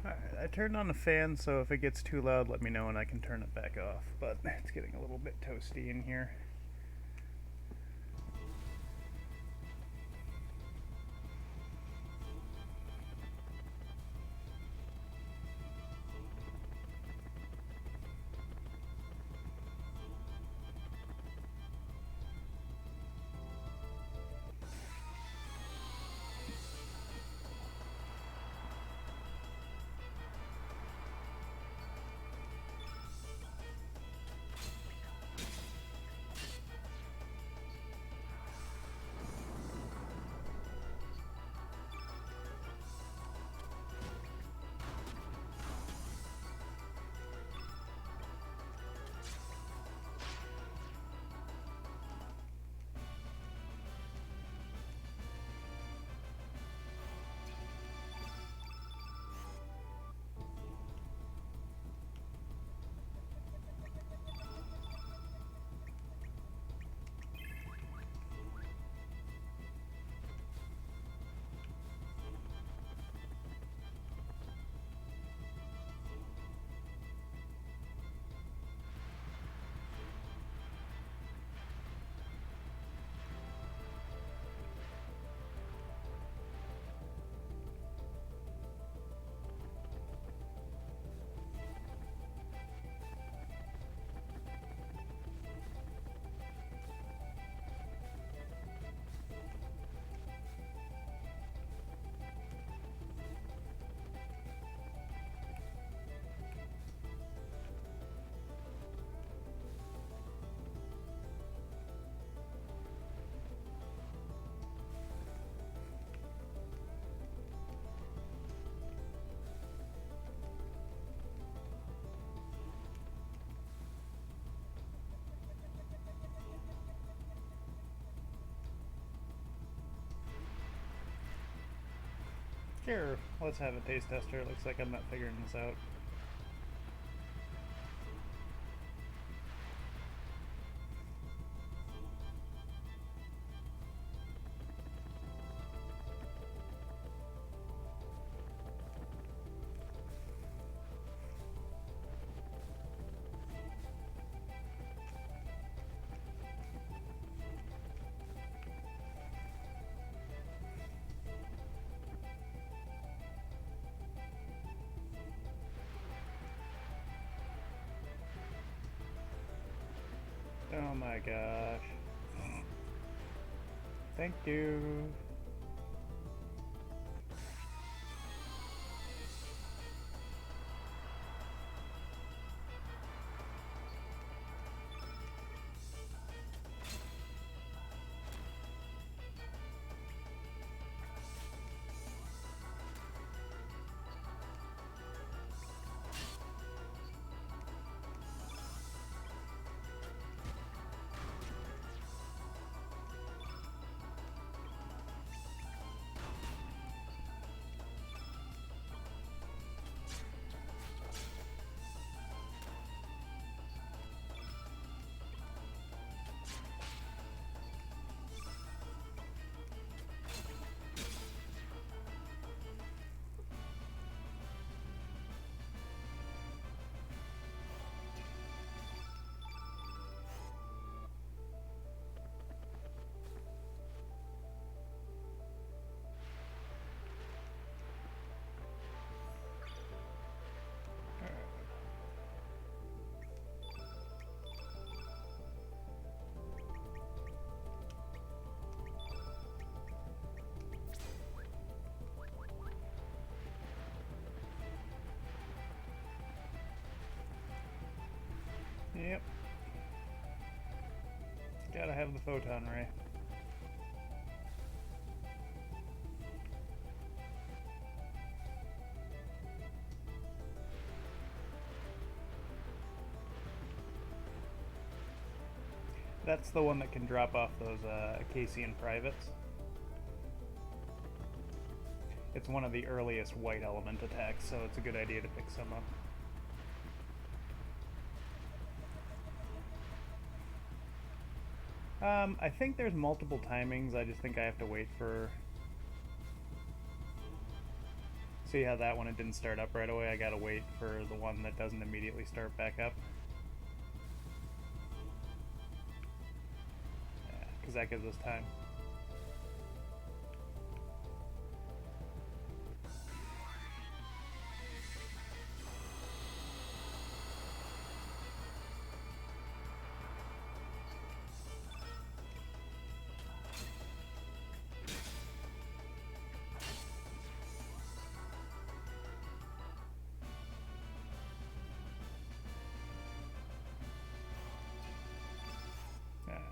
Alright, I turned on the fan, so if it gets too loud, let me know and I can turn it back off. But it's getting a little bit toasty in here. Sure, let's have a taste tester. Looks like I'm not figuring this out. Oh my gosh. Thank you. Yep. Gotta have the photon ray. That's the one that can drop off those Acacian privates. It's one of the earliest white element attacks, so it's a good idea to pick some up. I think there's multiple timings. I just think I have to wait for... See how that one, it didn't start up right away? I gotta wait for the one that doesn't immediately start back up. Yeah, because that gives us time.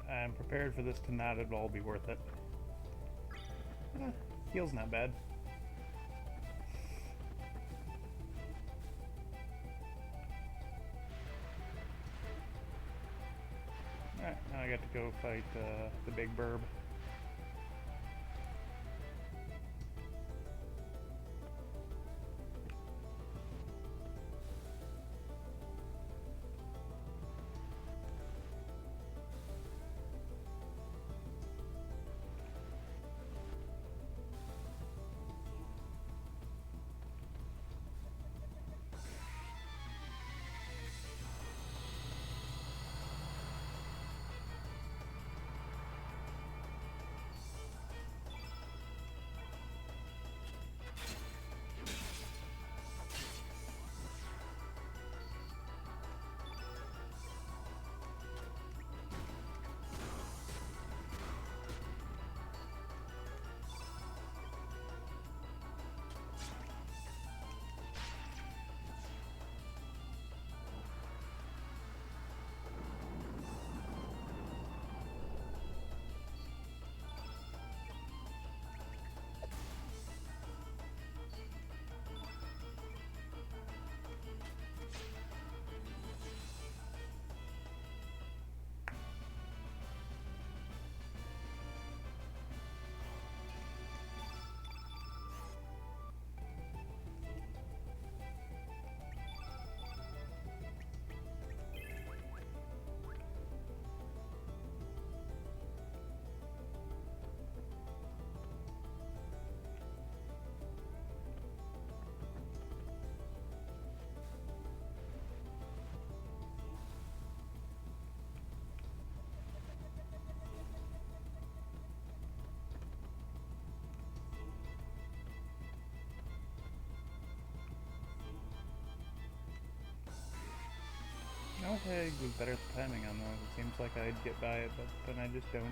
I'm prepared for this to not at all be worth it. Heal's not bad. Alright, now I got to go fight the big burb. wish I was better at the timing on those. It seems like I'd get by it, but then I just don't.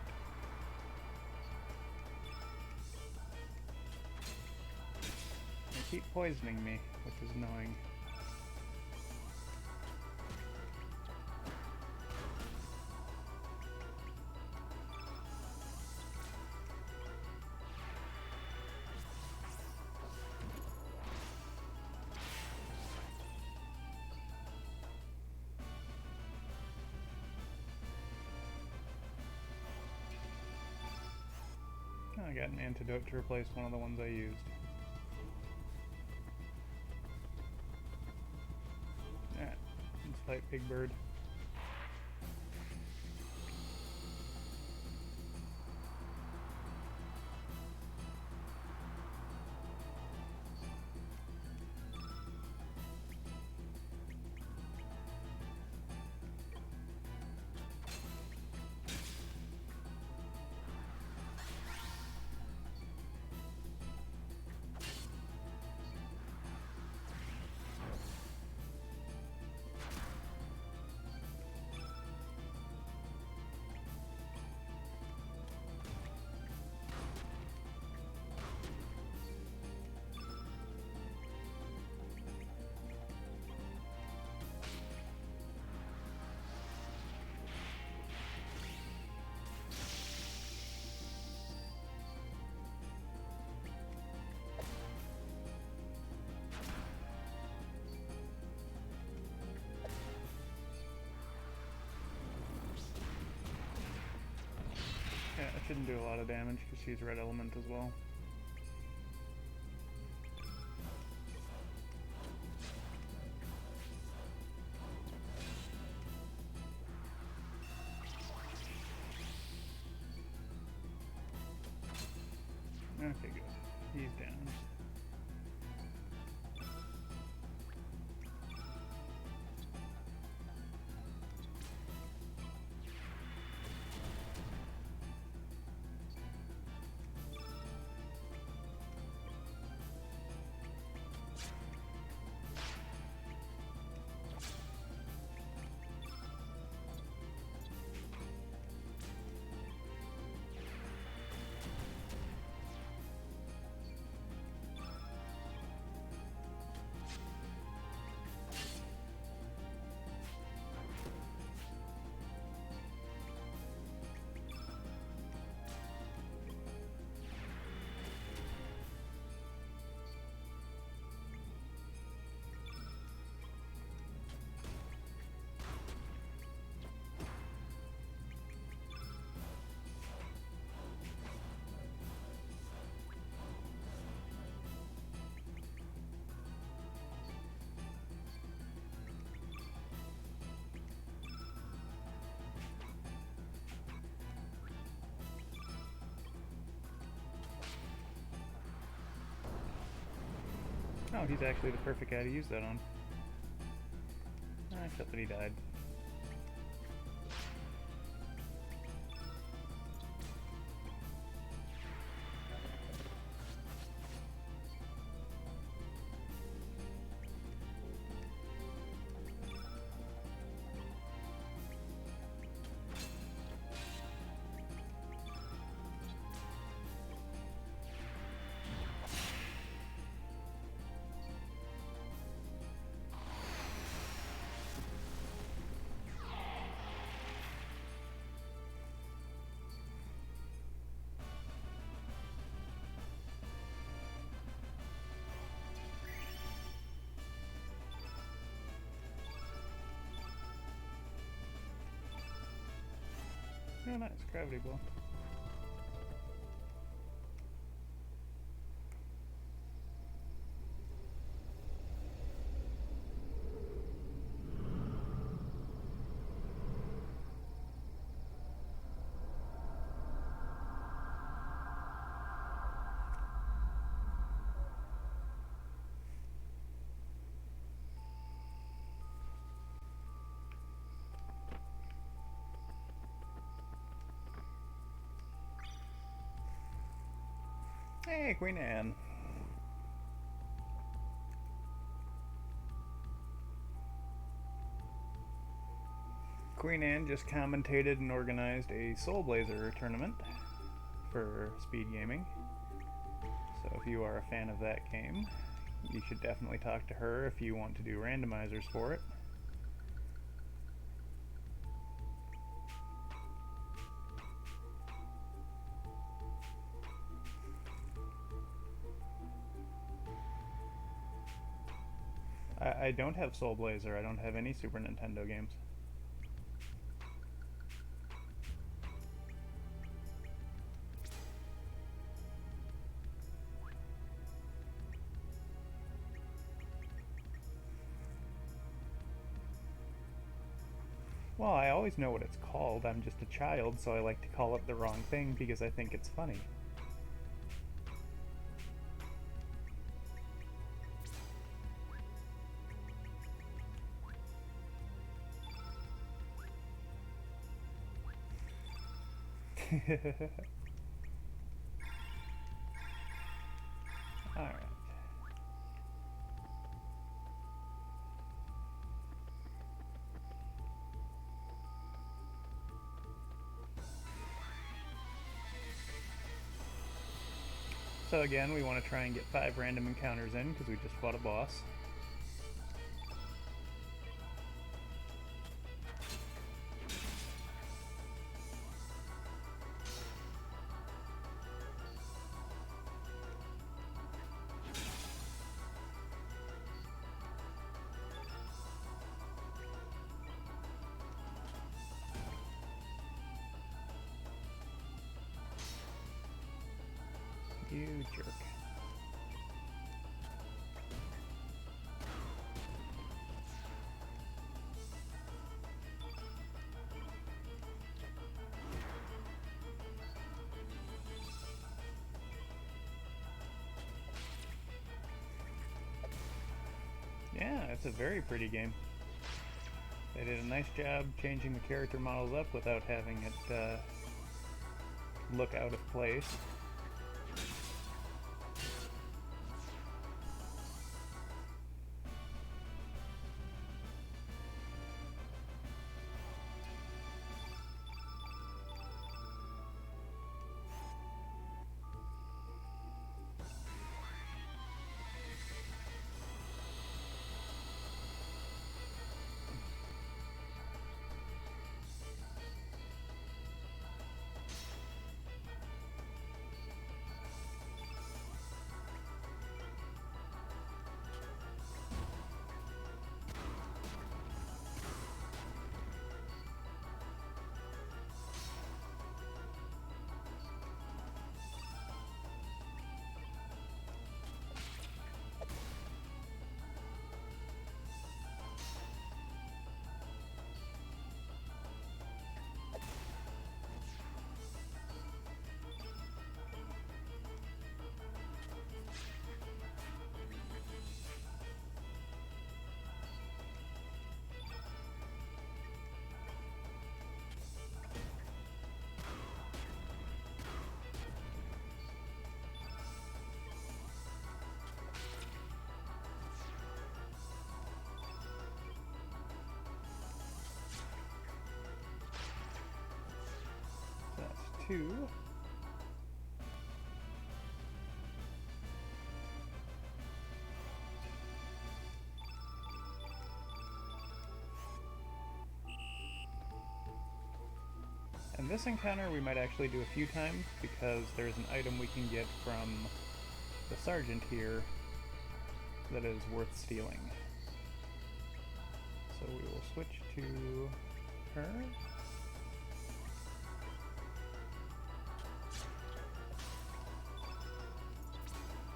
They keep poisoning me, which is annoying. I got an antidote to replace one of the ones I used. Alright, let's fight Big Bird. Yeah, it shouldn't do a lot of damage because she's red element as well. Okay, good. He's down. Oh, he's actually the perfect guy to use that on. Except that he died. Oh, nice. Gravity blow. Hey, Queen Anne. Queen Anne just commentated and organized a Soul Blazer tournament for speed gaming. So if you are a fan of that game, you should definitely talk to her if you want to do randomizers for it. I don't have Soul Blazer. I don't have any Super Nintendo games. Well, I always know what it's called. I'm just a child, so I like to call it the wrong thing because I think it's funny. Alright. So again, we want to try and get 5 random encounters in because we just fought a boss. You jerk. Yeah, it's a very pretty game. They did a nice job changing the character models up without having it look out of place. That's 2. And this encounter we might actually do a few times because there's an item we can get from the sergeant here that is worth stealing. So we will switch to her.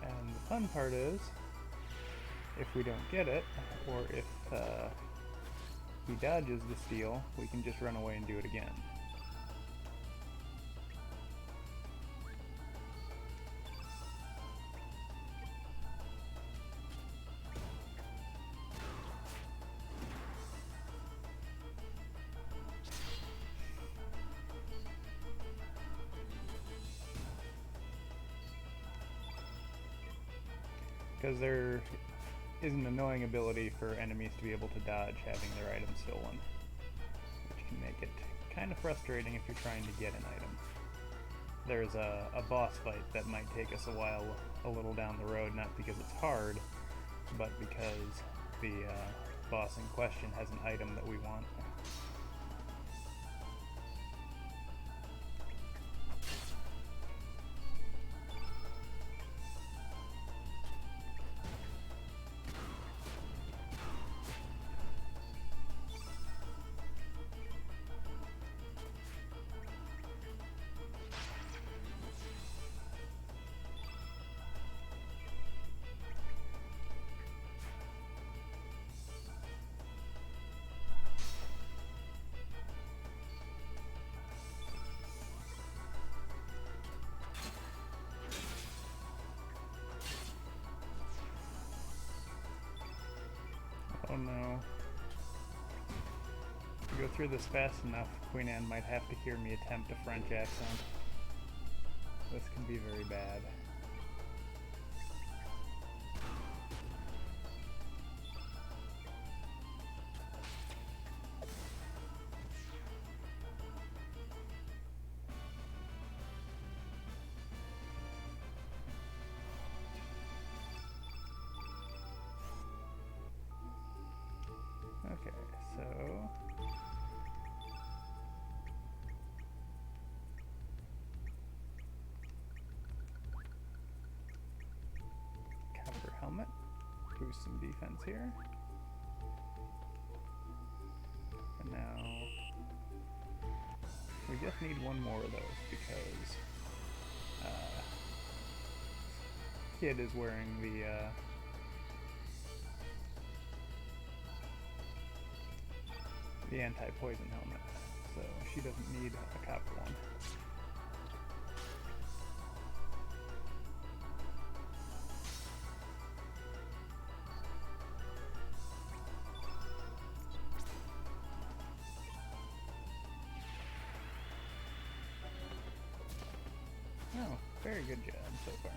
And the fun part is, if we don't get it, or if he dodges the steal, we can just run away and do it again. Because there is an annoying ability for enemies to be able to dodge having their items stolen, which can make it kind of frustrating if you're trying to get an item. There's a boss fight that might take us a while, a little down the road, not because it's hard, but because the boss in question has an item that we want. Oh no. If we go through this fast enough, Queen Anne might have to hear me attempt a French accent. This can be very bad. Okay, so copper helmet, boost some defense here. And now we just need one more of those because Kid is wearing the anti-poison helmet, so she doesn't need a copper one. Oh, very good job so far.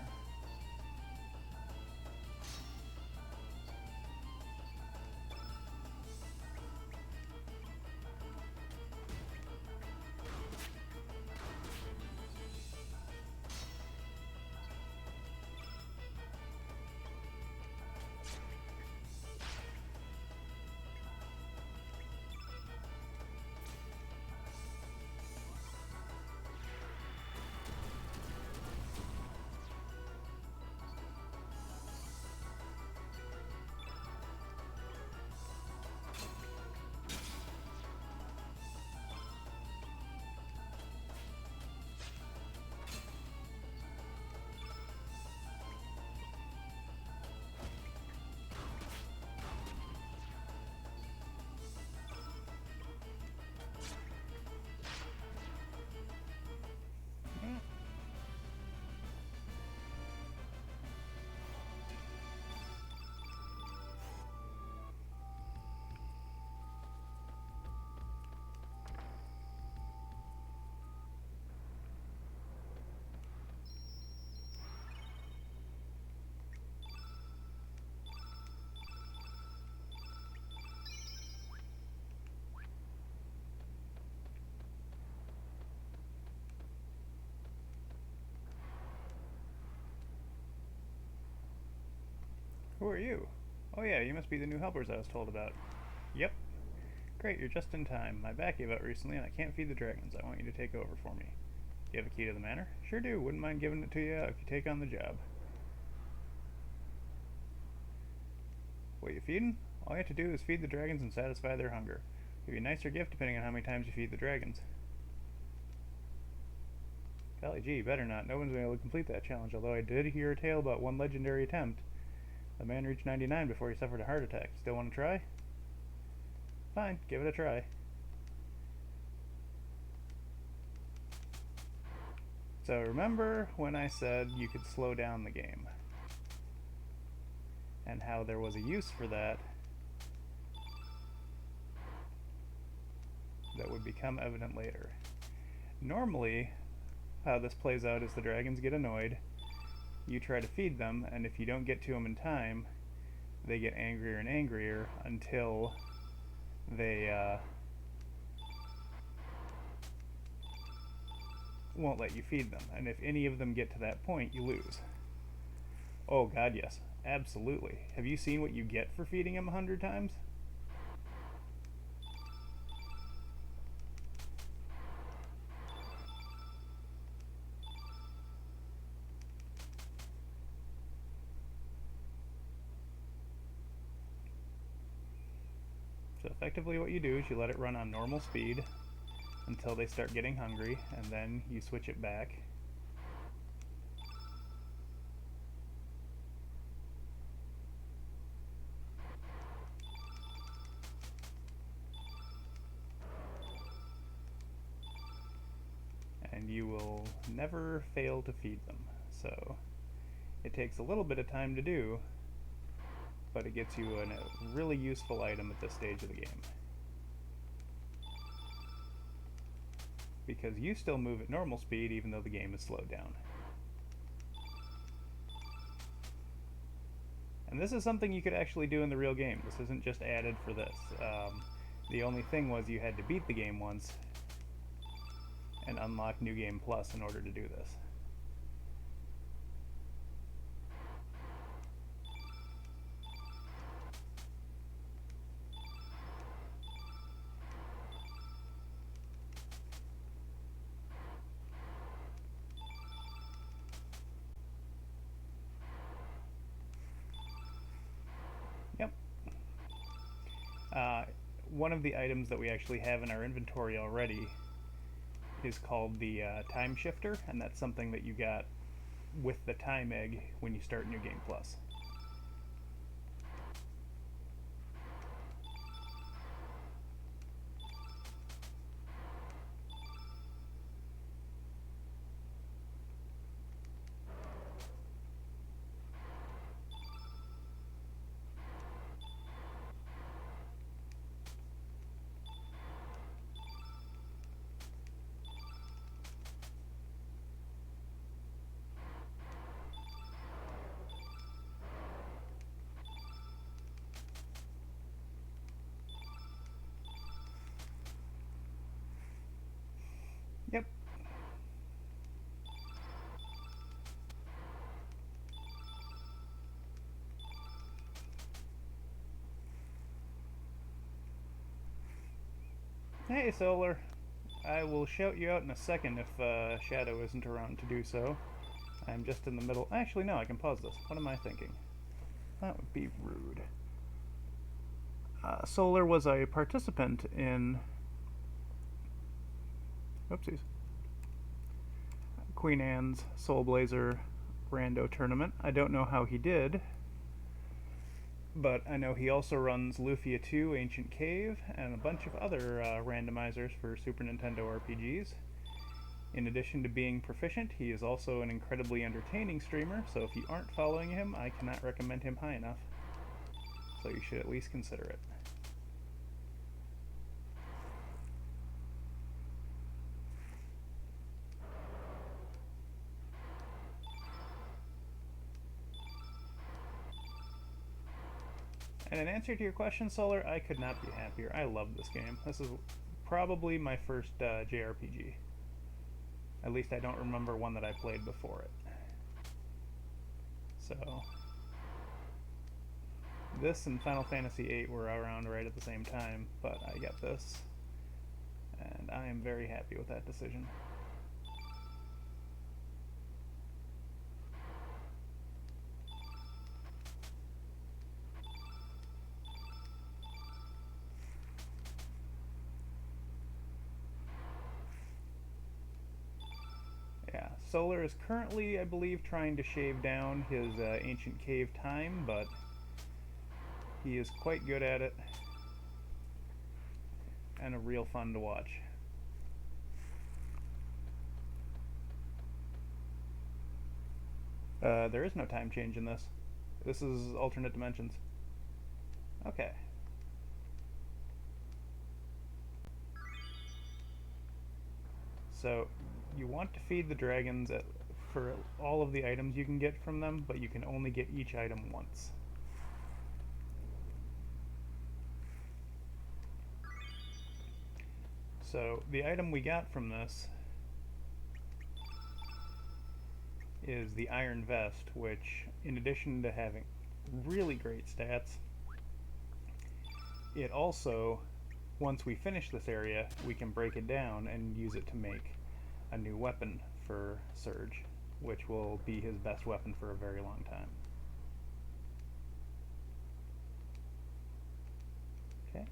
Who are you? Oh yeah, you must be the new helpers I was told about. Yep. Great, you're just in time. My back gave out recently and I can't feed the dragons. I want you to take over for me. Do you have a key to the manor? Sure do. Wouldn't mind giving it to you if you take on the job. What, you feeding? All you have to do is feed the dragons and satisfy their hunger. Give you a nicer gift depending on how many times you feed the dragons. Golly gee, better not. No one's been able to complete that challenge, although I did hear a tale about one legendary attempt. The man reached 99 before he suffered a heart attack. Still want to try? Fine, give it a try. So remember when I said you could slow down the game? And how there was a use for that that would become evident later. Normally, how this plays out is the dragons get annoyed, you try to feed them, and if you don't get to them in time, they get angrier and angrier until they won't let you feed them, and if any of them get to that point, you lose. Oh god, yes. Absolutely. Have you seen what you get for feeding them 100 times? So effectively what you do is you let it run on normal speed until they start getting hungry, and then you switch it back. And you will never fail to feed them. So it takes a little bit of time to do, but it gets you a really useful item at this stage of the game. Because you still move at normal speed even though the game is slowed down. And this is something you could actually do in the real game. This isn't just added for this. The only thing was you had to beat the game once and unlock New Game Plus in order to do this. Yep. One of the items that we actually have in our inventory already is called the Time Shifter, and that's something that you got with the Time Egg when you start New Game Plus. Yep. Hey, Solar. I will shout you out in a second if Shadow isn't around to do so. I'm just in the middle. Actually, no, I can pause this. What am I thinking? That would be rude. Solar was a participant in... Oopsies. Queen Anne's Soul Blazer Rando tournament. I don't know how he did, but I know he also runs Lufia 2 Ancient Cave and a bunch of other randomizers for Super Nintendo RPGs. In addition to being proficient, he is also an incredibly entertaining streamer, so if you aren't following him, I cannot recommend him high enough. So you should at least consider it. And in answer to your question, Solar, I could not be happier. I love this game. This is probably my first JRPG. At least I don't remember one that I played before it. So, this and Final Fantasy VIII were around right at the same time, but I got this, and I am very happy with that decision. Yeah, Solar is currently, I believe, trying to shave down his Ancient Cave time, but he is quite good at it, and a real fun to watch. There is no time change in this. This is alternate dimensions. Okay. So, you want to feed the dragons for all of the items you can get from them, but you can only get each item once. So, the item we got from this is the Iron Vest, which, in addition to having really great stats, it also, once we finish this area, we can break it down and use it to make a new weapon for Surge, which will be his best weapon for a very long time. Okay.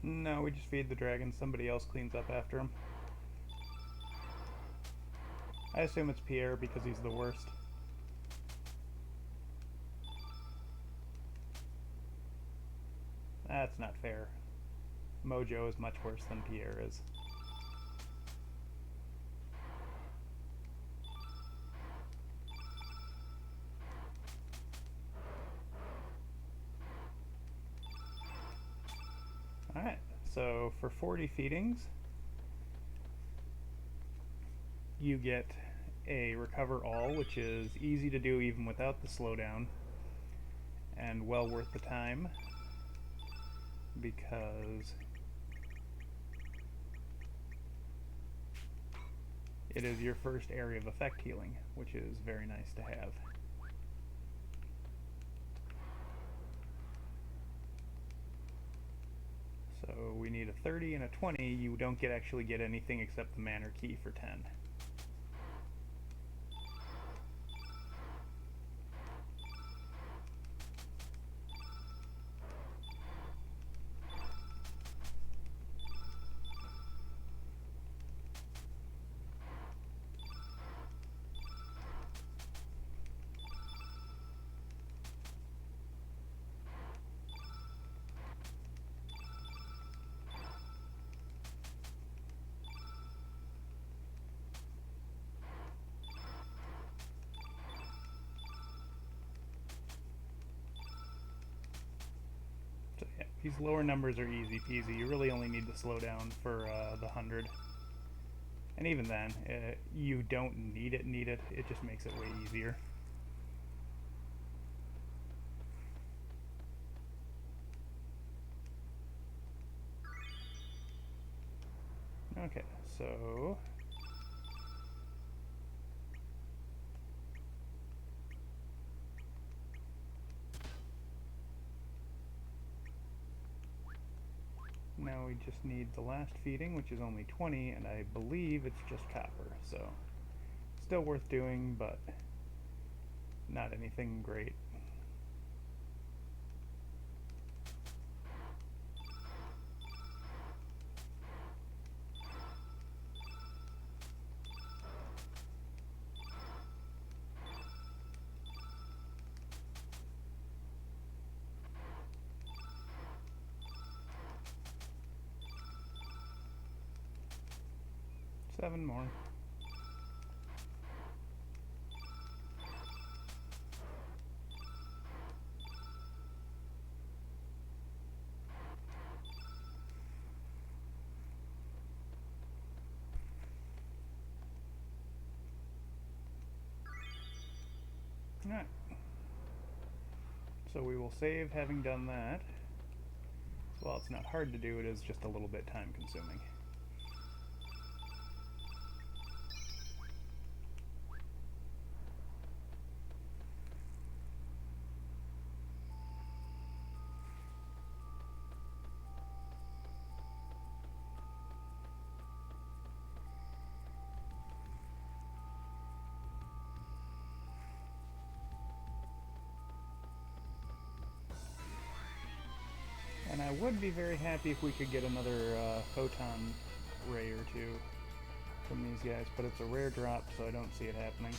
No, we just feed the dragon. Somebody else cleans up after him. I assume it's Pierre because he's the worst. That's not fair. Mojo is much worse than Pierre is. Alright, so for 40 feedings, you get a recover all, which is easy to do even without the slowdown, and well worth the time, because it is your first area of effect healing, which is very nice to have. So we need a 30 and a 20. You don't actually get anything except the manor key for 10. So yeah, these lower numbers are easy peasy. You really only need to slow down for the 100. And even then, you don't need it. It just makes it way easier. Okay, so now we just need the last feeding, which is only 20, and I believe it's just copper, so still worth doing, but not anything great. Seven more. Alright. So we will save having done that. Well, it's not hard to do, it is just a little bit time consuming. I would be very happy if we could get another photon ray or two from these guys, but it's a rare drop, so I don't see it happening.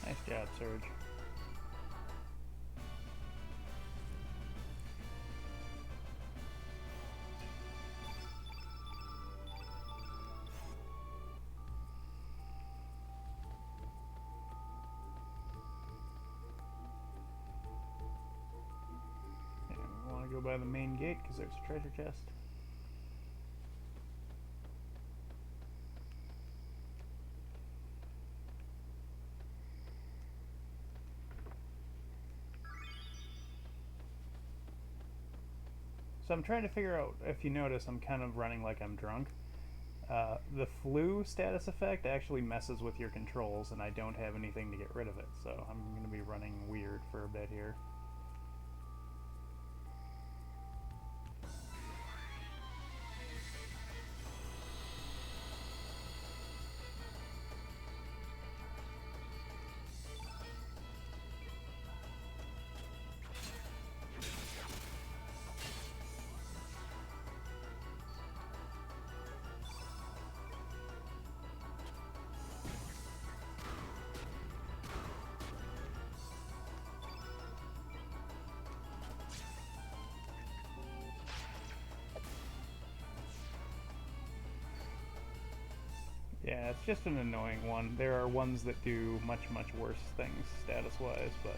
Nice job, Surge. And we want to go by the main gate because there's a treasure chest. So I'm trying to figure out, if you notice, I'm kind of running like I'm drunk. The flu status effect actually messes with your controls, and I don't have anything to get rid of it, so I'm going to be running weird for a bit here. Yeah, it's just an annoying one. There are ones that do much, much worse things status-wise, but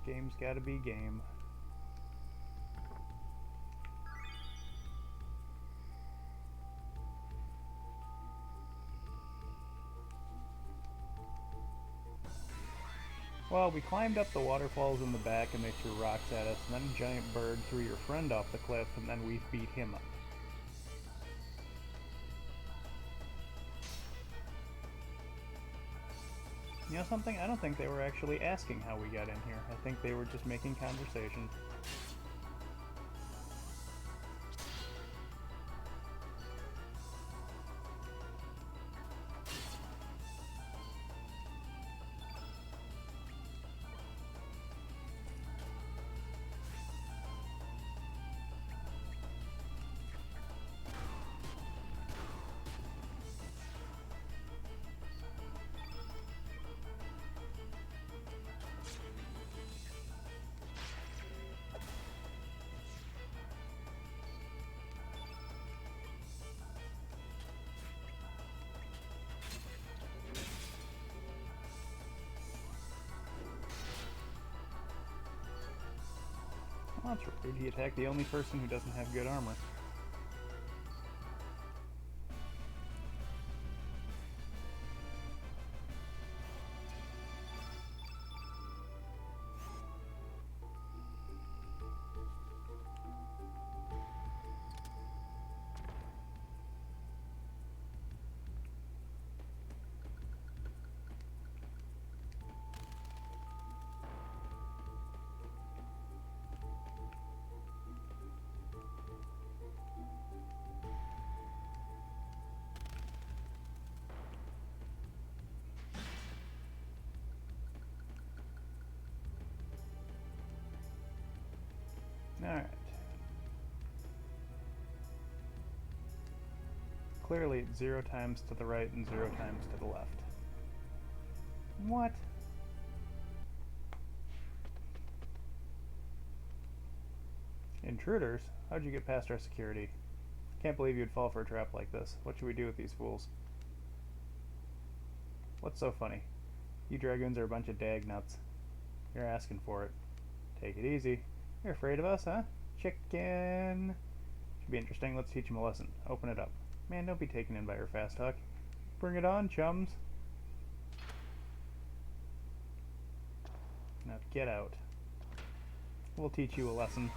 game's gotta be game. Well, we climbed up the waterfalls in the back and they threw rocks at us, and then a giant bird threw your friend off the cliff, and then we beat him up. You know something? I don't think they were actually asking how we got in here. I think they were just making conversation. Oh, that's rude. He attacked the only person who doesn't have good armor. Alright. Clearly it's 0 times to the right and 0 times to the left. What? Intruders? How'd you get past our security? Can't believe you'd fall for a trap like this. What should we do with these fools? What's so funny? You dragoons are a bunch of dag nuts. You're asking for it. Take it easy. You're afraid of us, huh? Chicken! Should be interesting. Let's teach him a lesson. Open it up. Man, don't be taken in by her fast talk. Bring it on, chums. Now get out. We'll teach you a lesson.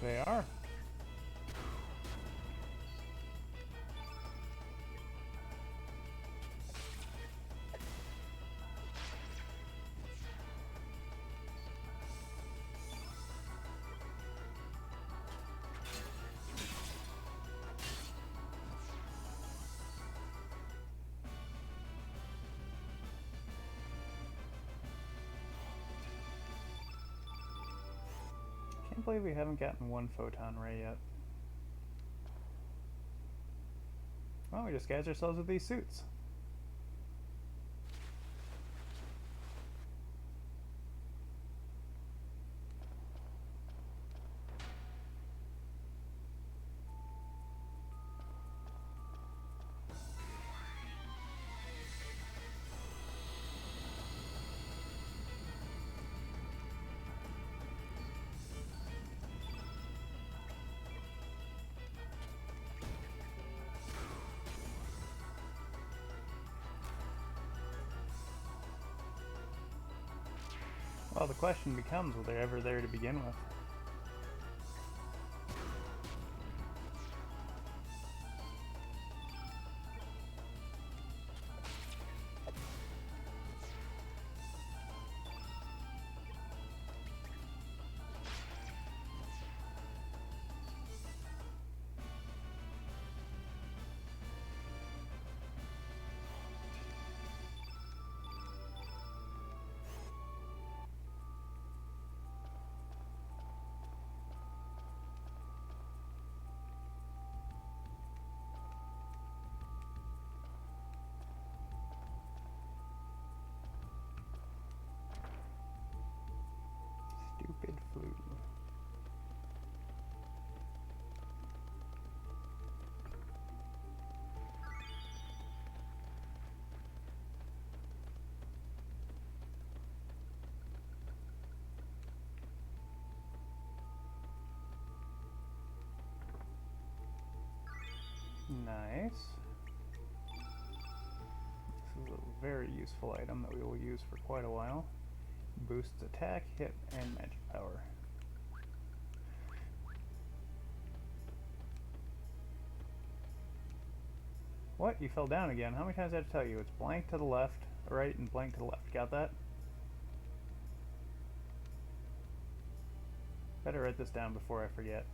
They are. Can't believe we haven't gotten one photon ray yet. Well, we disguise ourselves with these suits. Well, the question becomes, were they ever there to begin with? Stupid flu. Nice. This is a very useful item that we will use for quite a while. Boosts attack, hit, and magic power. What? You fell down again. How many times did I have to tell you? It's blank to the left, right, and blank to the left. Got that? Better write this down before I forget.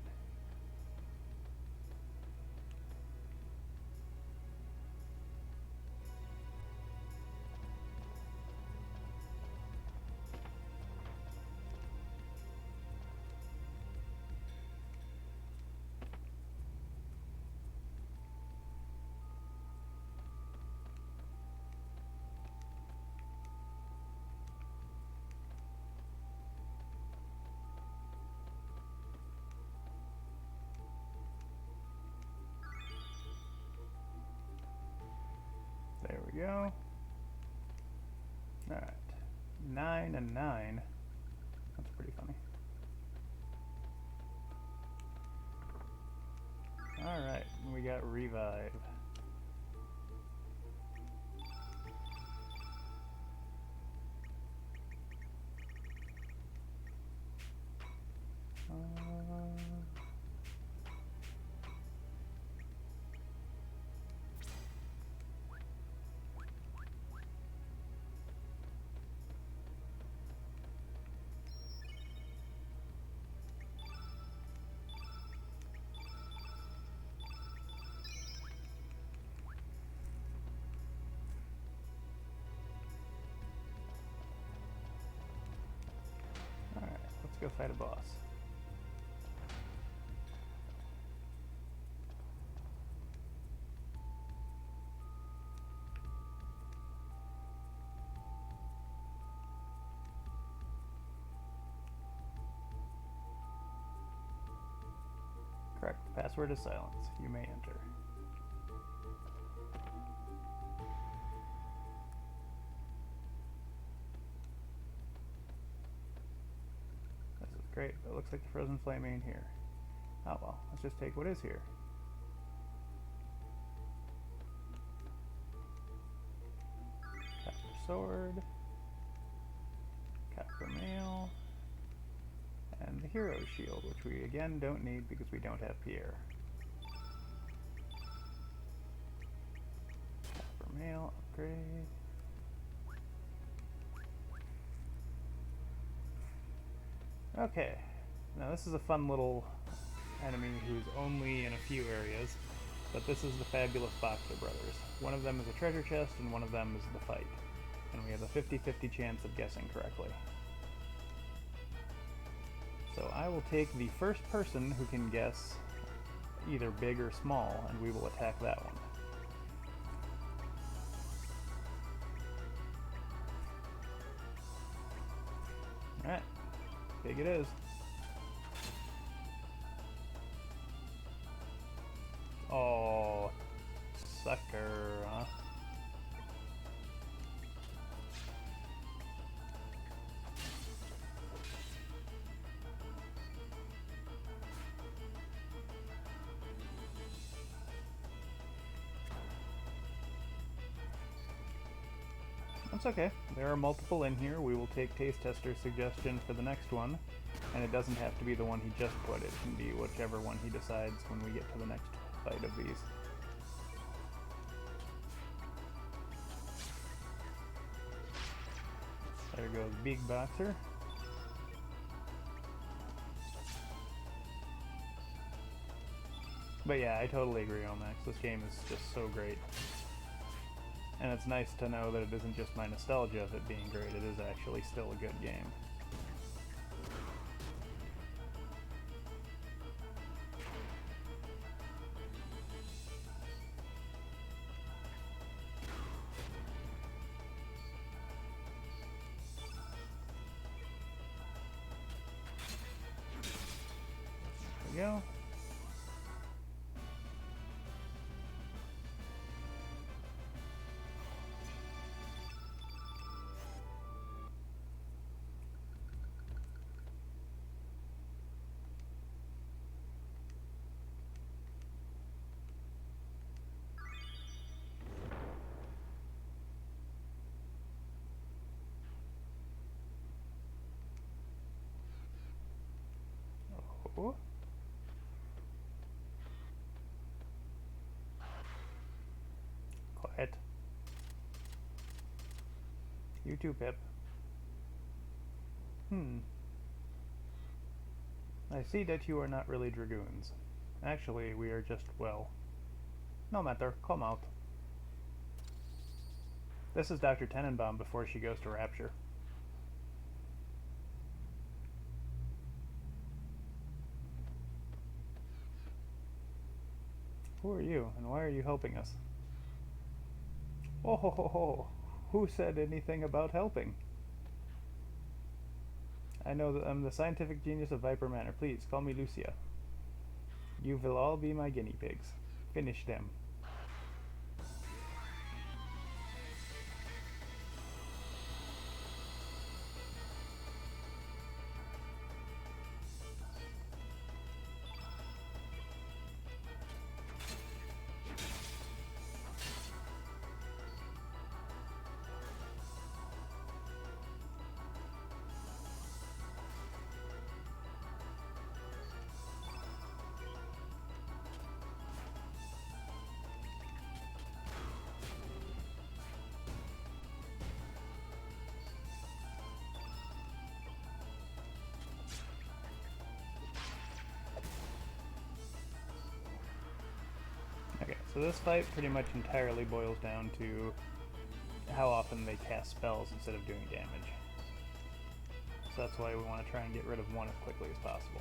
There we go. Alright. 9 and 9. That's pretty funny. Alright, we got revive. go fight a boss. Correct. Password is silence. You may enter. This is great, but it looks like the frozen flame ain't here. Oh well, let's just take what is here. Copper sword, copper mail, and the hero's shield, which we again don't need because we don't have Pierre. Copper mail, upgrade. Okay, now this is a fun little enemy who's only in a few areas, but this is the fabulous Boxer Brothers. One of them is a treasure chest and one of them is the fight. And we have a 50-50 chance of guessing correctly. So I will take the first person who can guess either big or small, and we will attack that one. Alright, big it is. Oh, sucker, huh? That's okay. There are multiple in here. We will take Taste Tester's suggestion for the next one, and it doesn't have to be the one he just put. It can be whichever one he decides when we get to the next fight of these. There goes Big Boxer. But yeah, I totally agree, Omax. This game is just so great. And it's nice to know that it isn't just my nostalgia of it being great, it is actually still a good game. There we go. Oh. Quiet. You too, Pip. I see that you are not really dragoons. Actually, we are just, well... No matter, come out. This is Dr. Tenenbaum before she goes to Rapture. Who are you, and why are you helping us? Oh ho ho ho! Who said anything about helping? I know that I'm the scientific genius of Viper Manor. Please, call me Lucia. You will all be my guinea pigs. Finish them. Okay, so this fight pretty much entirely boils down to how often they cast spells instead of doing damage. So that's why we want to try and get rid of one as quickly as possible.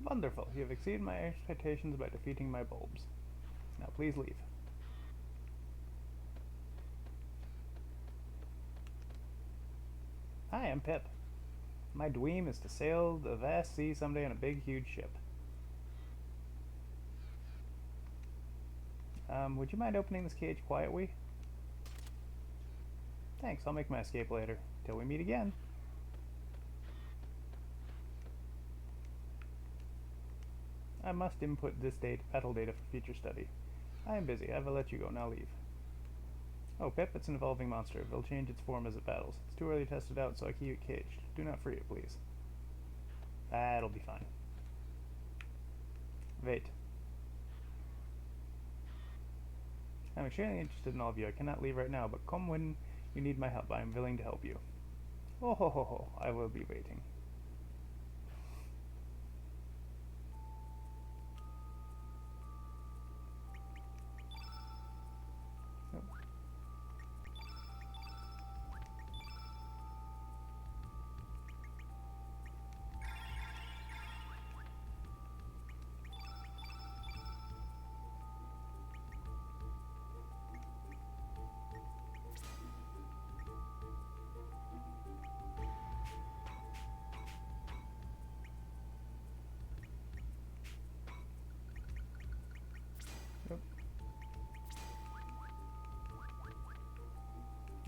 Wonderful. You have exceeded my expectations by defeating my bulbs. Now please leave. Hi, I'm Pip. My dream is to sail the vast sea someday on a big, huge ship. Would you mind opening this cage quietly? Thanks, I'll make my escape later. Till we meet again. I must input this battle data for future study. I am busy. I will let you go. Now leave. Oh, Pip, it's an evolving monster. It will change its form as it battles. It's too early to test it out, so I keep it caged. Do not free it, please. That'll be fine. Wait. I'm extremely interested in all of you. I cannot leave right now, but come when you need my help. I am willing to help you. Oh ho ho ho. I will be waiting.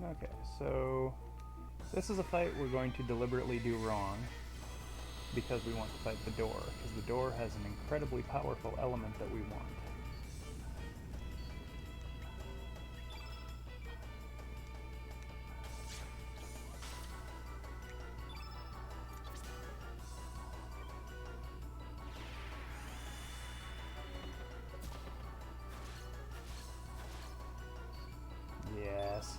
Okay, so this is a fight we're going to deliberately do wrong because we want to fight the door, because the door has an incredibly powerful element that we want. Yes.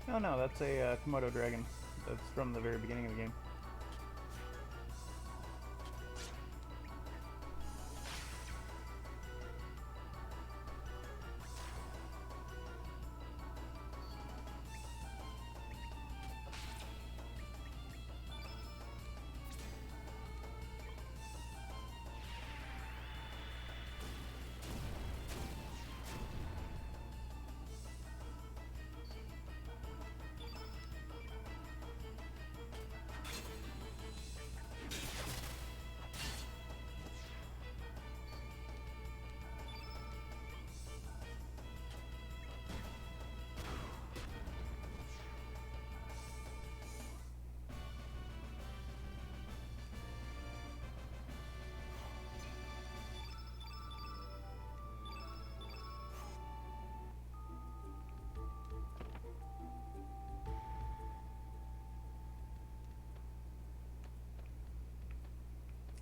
Oh no, that's a Komodo dragon. That's from the very beginning of the game.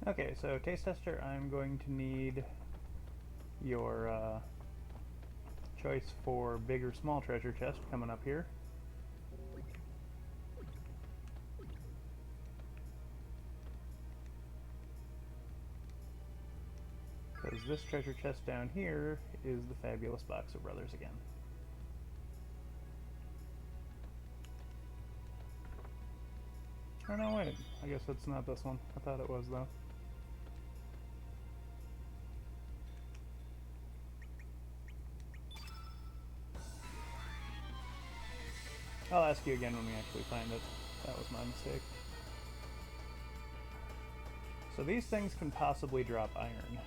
Okay, so taste tester, I'm going to need your choice for big or small treasure chest coming up here. Because this treasure chest down here is the fabulous box of brothers again. Oh no, wait, I guess it's not this one. I thought it was though. I'll ask you again when we actually find it. That was my mistake. So these things can possibly drop iron.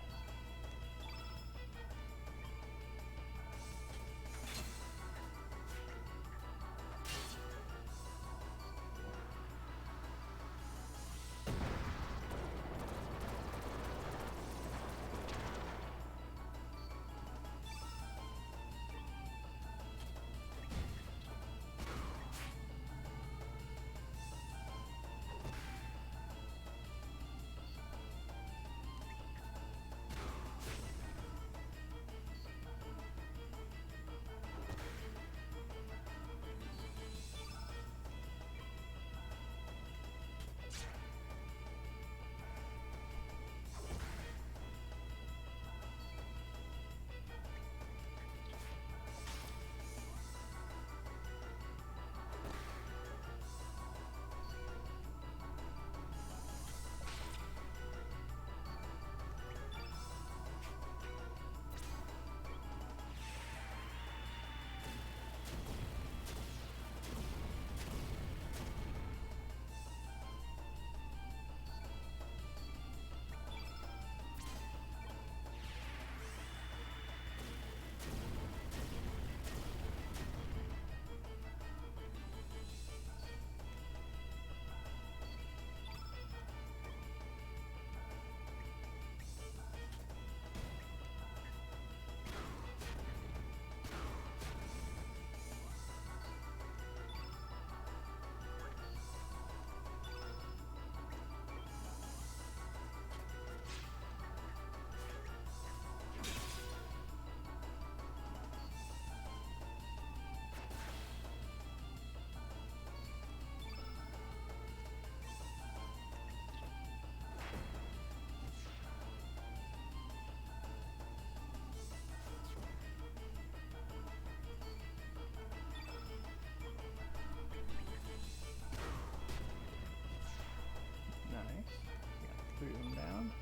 Nice. Got 3 of them down.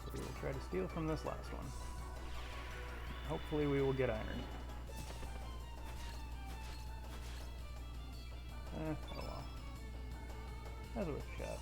So we will try to steal from this last one. Hopefully we will get iron. Oh well. That was worth a shot.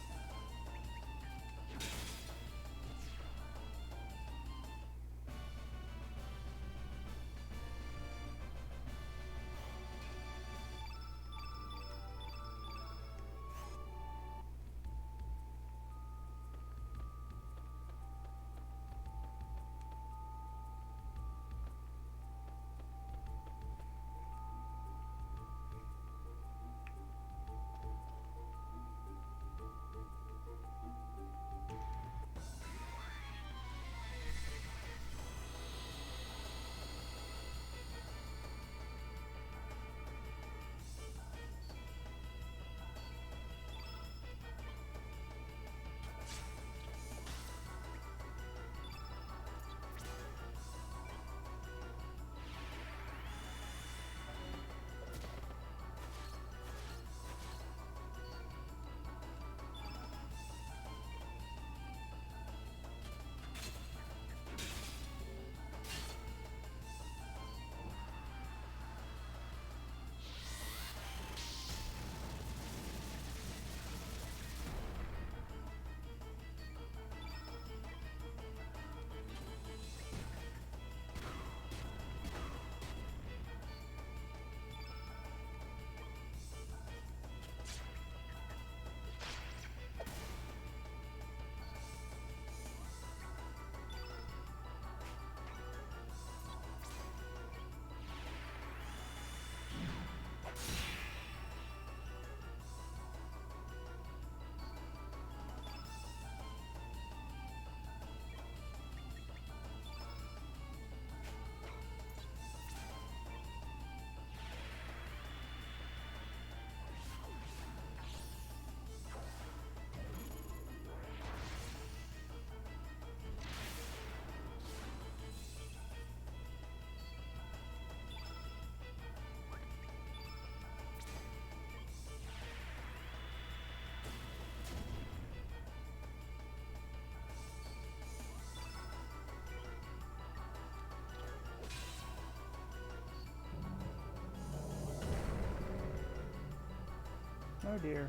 Oh dear.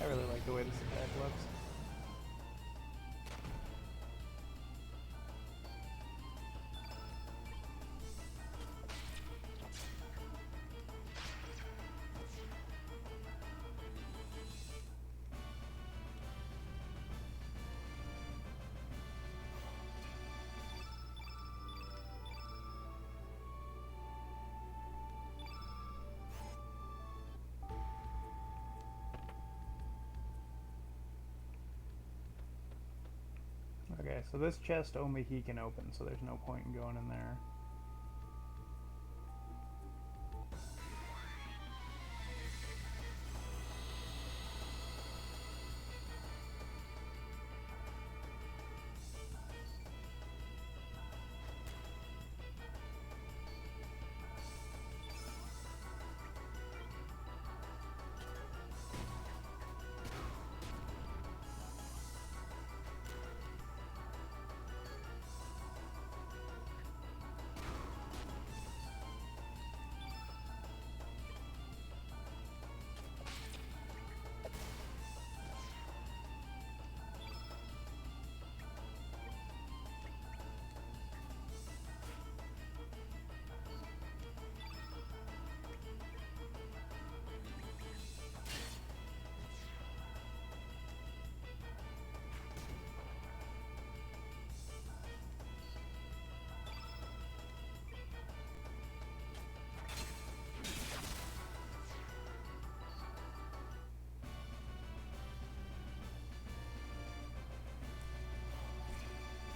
I really like the way this attack looks. Okay, so this chest only he can open, so there's no point in going in there.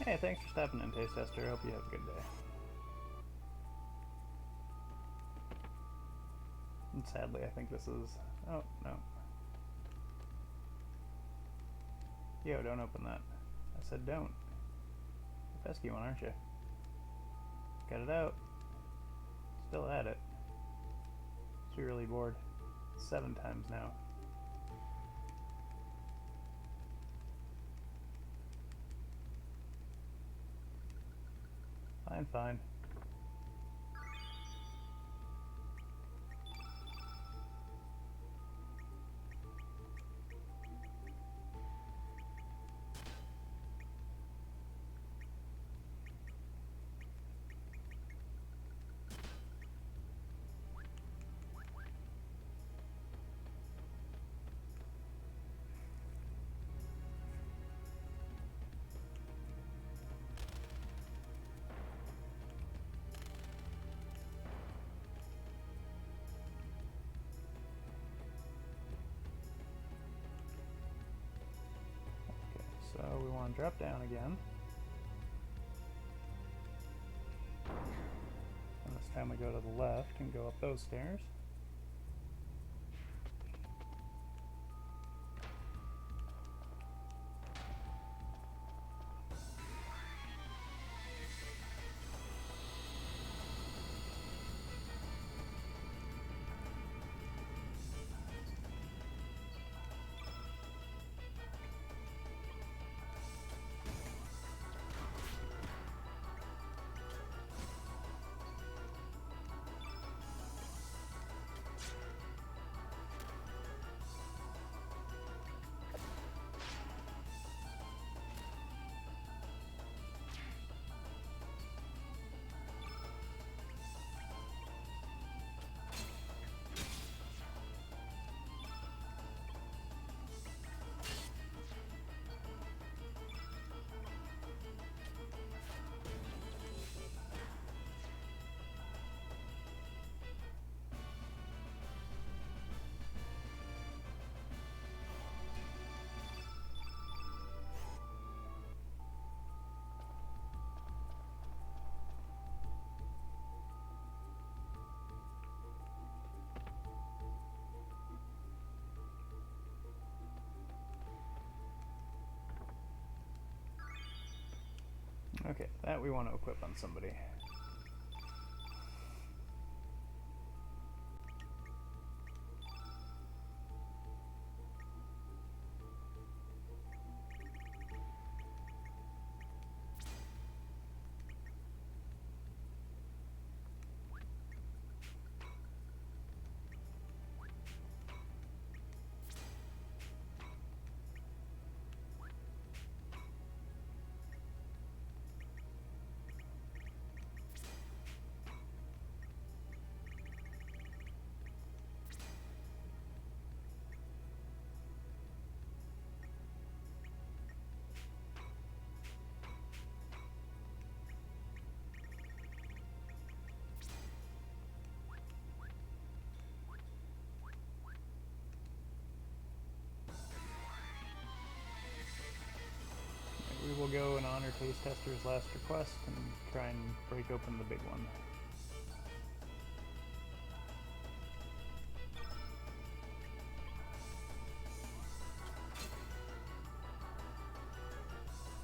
Hey, thanks for stopping in, Taste Tester. Hope you have a good day. And sadly, I think this is... Oh, no. Yo, don't open that. I said don't. You're a pesky one, aren't you? Got it out. Still at it. It's really bored. 7 times now. Fine, fine. So we want to drop down again. And this time we go to the left and go up those stairs. Okay, that we want to equip on somebody. We will go and honor Taste Tester's last request and try and break open the big one.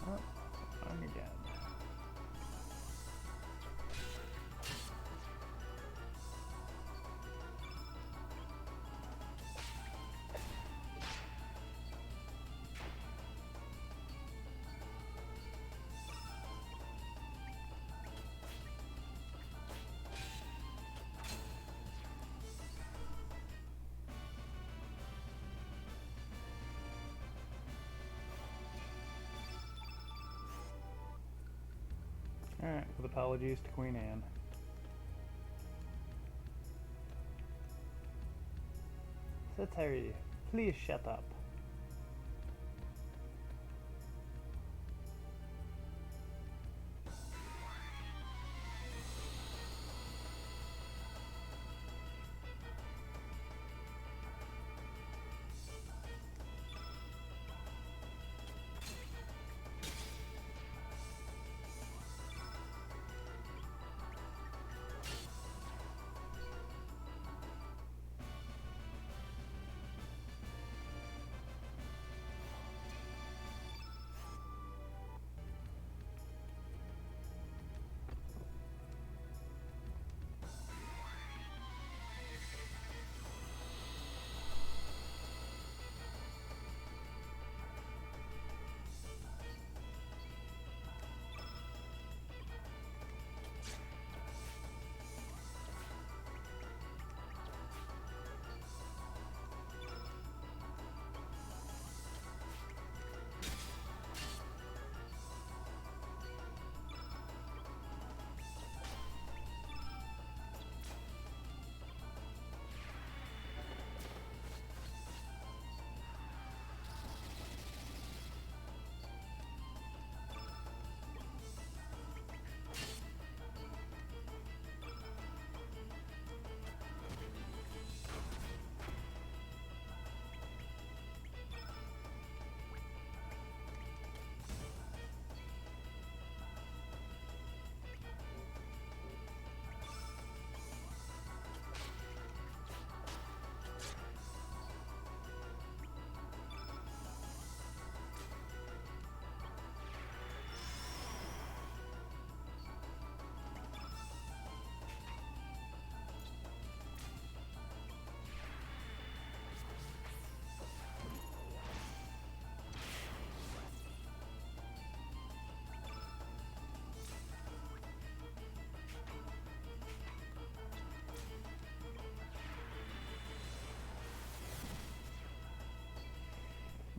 Oh, wrong again. Alright, with apologies to Queen Anne. Satari, please shut up.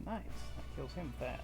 Nice, that kills him fast.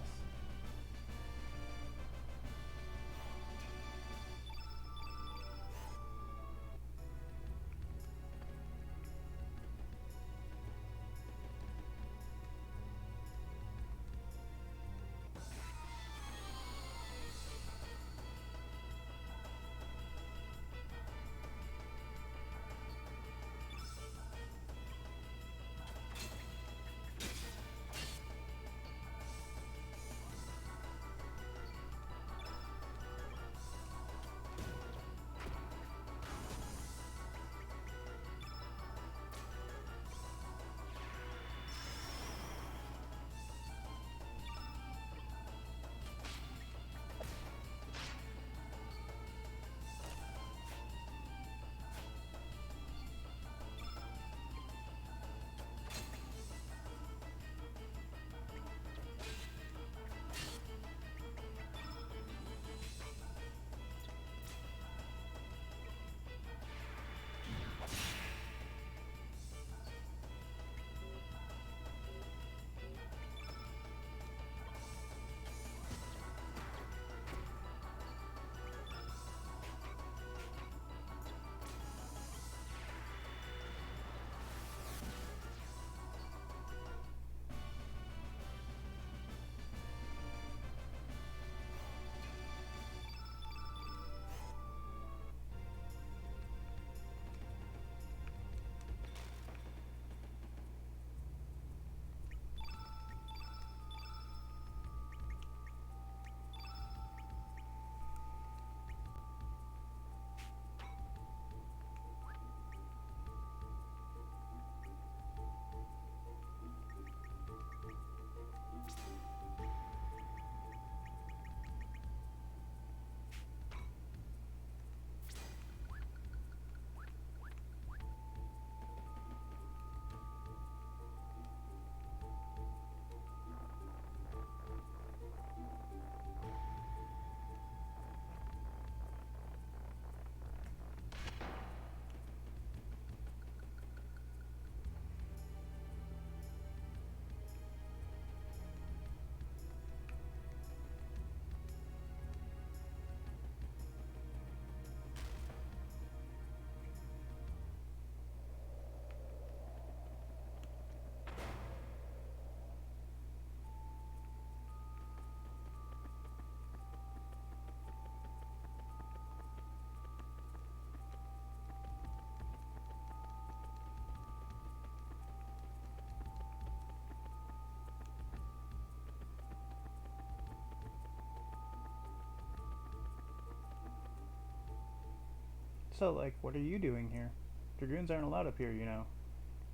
So, like, what are you doing here? Dragoons aren't allowed up here, you know.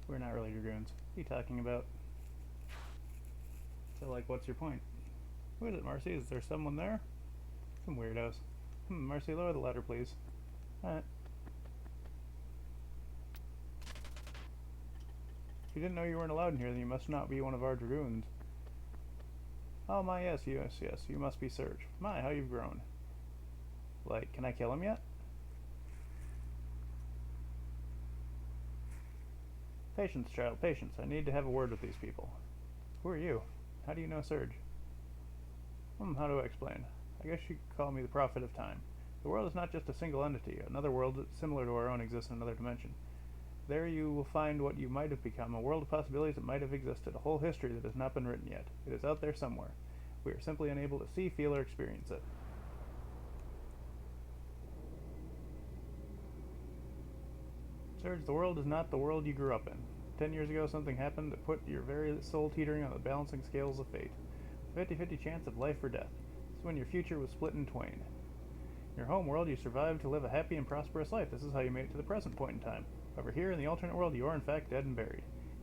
We're not really Dragoons. What are you talking about? So, like, what's your point? Who is it, Marcy? Is there someone there? Some weirdos. Marcy, lower the ladder, please. Alright. If you didn't know you weren't allowed in here, then you must not be one of our Dragoons. Oh my, yes, you must be Surge. My, how you've grown. Like, can I kill him yet? Patience, child, patience. I need to have a word with these people. Who are you? How do you know Surge? How do I explain? I guess you could call me the Prophet of Time. The world is not just a single entity. Another world similar to our own exists in another dimension. There you will find what you might have become, a world of possibilities that might have existed, a whole history that has not been written yet. It is out there somewhere. We are simply unable to see, feel, or experience it. Surge, the world is not the world you grew up in. 10 years ago, something happened that put your very soul teetering on the balancing scales of fate. A 50-50 chance of life or death. This is when your future was split in twain. In your home world, you survived to live a happy and prosperous life. This is how you made it to the present point in time. Over here in the alternate world, you are in fact dead and buried.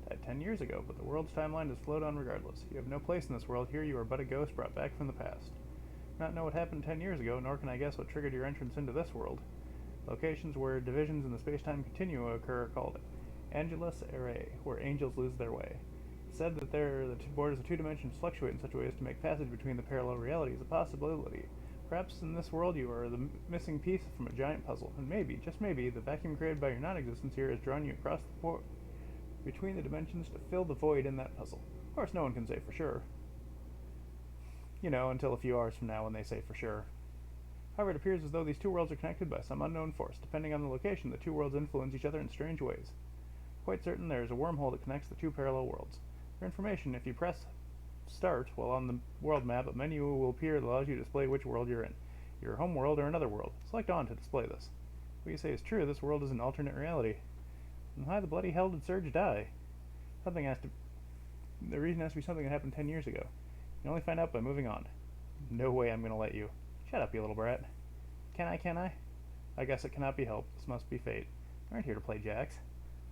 Died 10 years ago, but the world's timeline has flowed on regardless. You have no place in this world. Here you are but a ghost brought back from the past. I do not know what happened 10 years ago, nor can I guess what triggered your entrance into this world. Locations where divisions in the space-time continuum occur are called Angelus Array, where angels lose their way. It's said that the borders of two dimensions fluctuate in such ways to make passage between the parallel realities a possibility. Perhaps in this world you are the missing piece from a giant puzzle, and maybe, just maybe, the vacuum created by your non-existence here has drawn you across the between the dimensions to fill the void in that puzzle. Of course, no one can say for sure. You know, until a few hours from now when they say for sure. However, it appears as though these two worlds are connected by some unknown force. Depending on the location, the two worlds influence each other in strange ways. Quite certain there is a wormhole that connects the two parallel worlds. For information, if you press Start while on the world map, a menu will appear that allows you to display which world you're in. Your home world or another world. Select on to display this. What you say is true, this world is an alternate reality. And why the bloody hell did Surge die? The reason has to be something that happened 10 years ago. You can only find out by moving on. No way I'm gonna let you. Shut up, you little brat. Can I? I guess it cannot be helped. This must be fate. We aren't here to play jacks.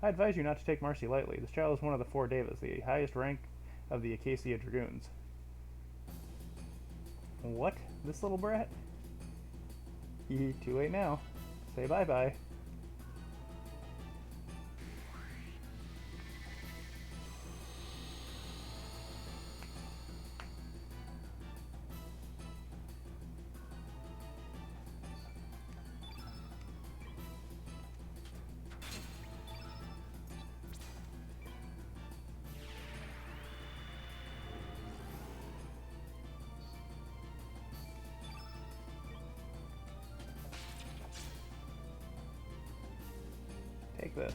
I advise you not to take Marcy lightly. This child is one of the 4 Devas, the highest rank of the Acacia Dragoons. What? This little brat? Too late now. Say bye-bye. Take this.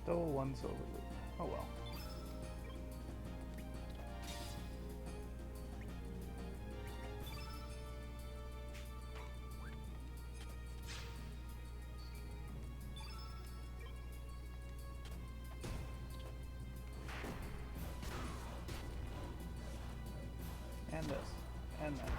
Stole 1 silver loop. Oh well. And this. And that.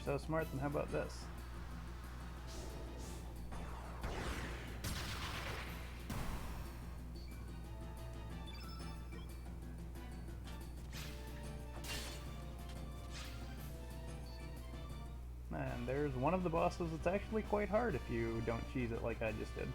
so smart, then how about this? And there's one of the bosses that's actually quite hard if you don't cheese it like I just did.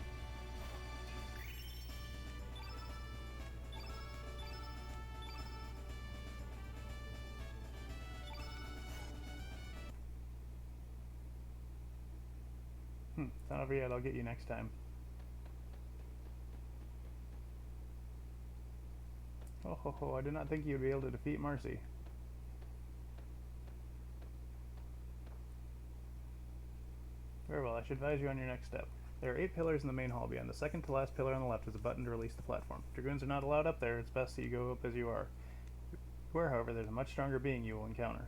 It's not over yet, I'll get you next time. Oh ho ho, I did not think you'd be able to defeat Marcy. Very well, I should advise you on your next step. There are 8 pillars in the main hall. Beyond the second to last pillar on the left is a button to release the platform. Dragoons are not allowed up there, it's best that you go up as you are. Beware, however, there's a much stronger being you will encounter.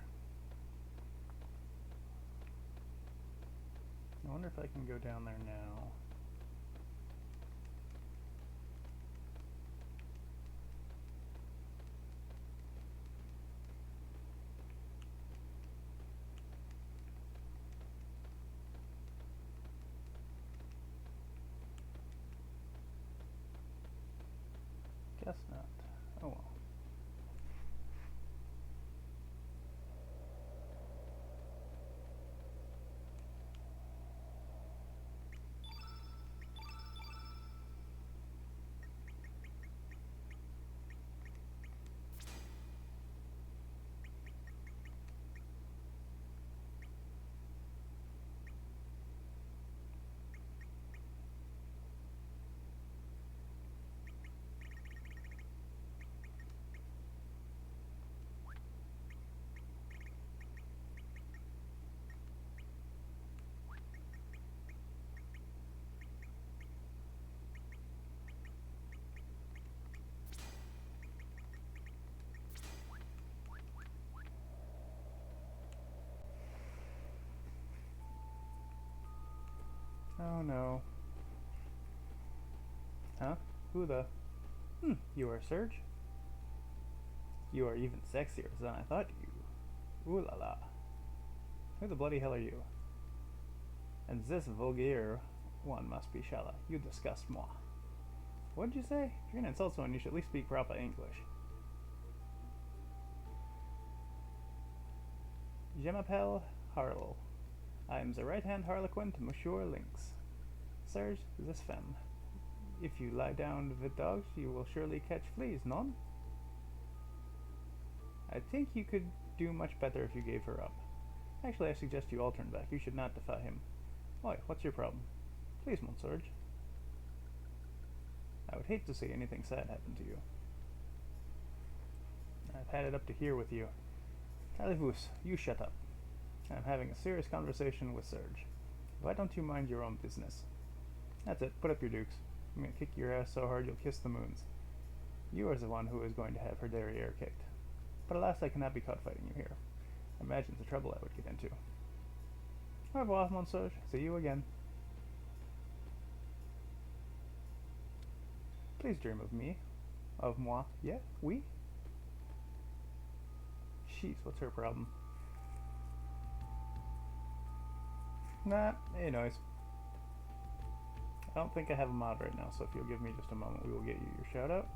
I wonder if I can go down there now. Guess not. Oh well. Oh no. Huh? Who the? You are Serge? You are even sexier than I thought you. Ooh la la. Who the bloody hell are you? And this vulgaire one must be Shala. You disgust moi. What did you say? If you're gonna insult someone, you should at least speak proper English. Je m'appelle Harlow. I am the right-hand harlequin to Monsieur Lynx. Serge, this femme. If you lie down with dogs, you will surely catch fleas, non? I think you could do much better if you gave her up. Actually, I suggest you all turn back. You should not defy him. Why, what's your problem? Please, mon Serge. I would hate to see anything sad happen to you. I've had it up to here with you. Allez-vous, you shut up. I'm having a serious conversation with Serge. Why don't you mind your own business? That's it, put up your dukes. I'm gonna kick your ass so hard you'll kiss the moons. You are the one who is going to have her derriere kicked. But alas, I cannot be caught fighting you here. Imagine the trouble I would get into. Au revoir, mon Serge. See you again. Please dream of me. Of moi. Yeah? Oui? Jeez, what's her problem? Nah, hey noise. I don't think I have a mod right now, so if you'll give me just a moment, we will get you your shout out.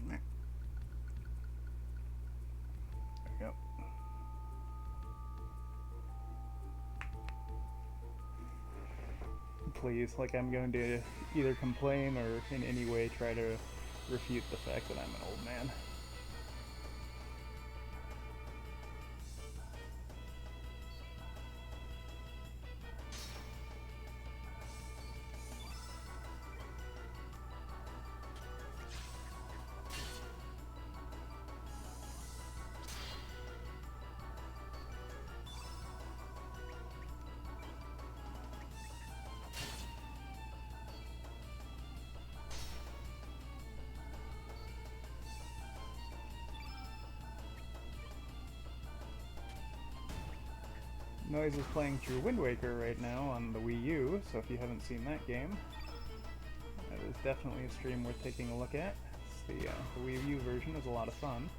There we go. Please, like I'm going to either complain or in any way try to refute the fact that I'm an old man. Noise is playing through Wind Waker right now on the Wii U, so if you haven't seen that game, that is definitely a stream worth taking a look at. It's the Wii U version is a lot of fun.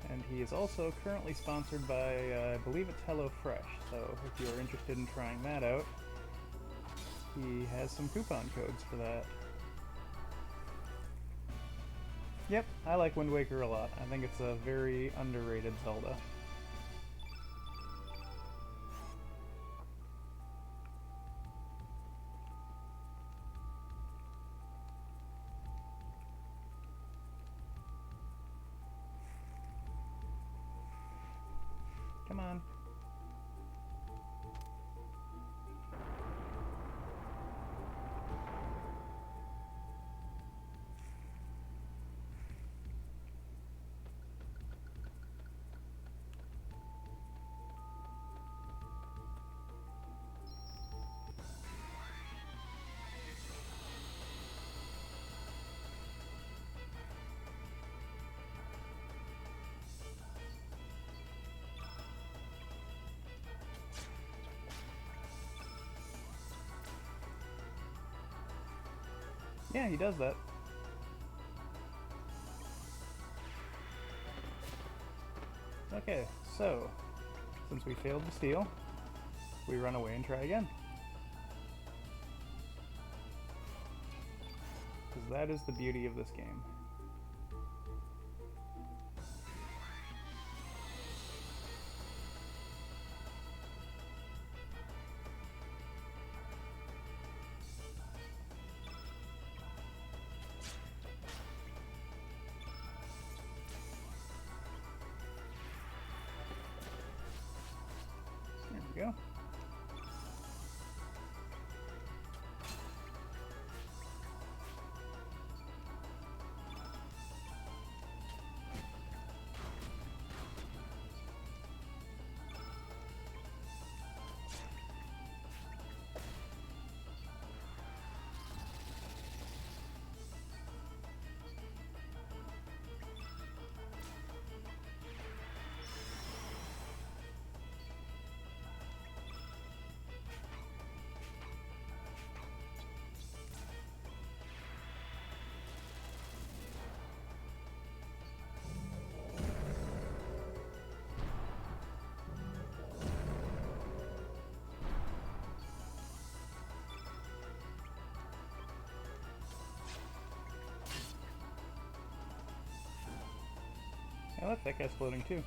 And he is also currently sponsored by, I believe it's HelloFresh, so if you're interested in trying that out, he has some coupon codes for that. Yep, I like Wind Waker a lot. I think it's a very underrated Zelda. Come on. Yeah, he does that. Okay, so, since we failed to steal, we run away and try again. Because that is the beauty of this game. There we go. Oh, look, that guy's floating too.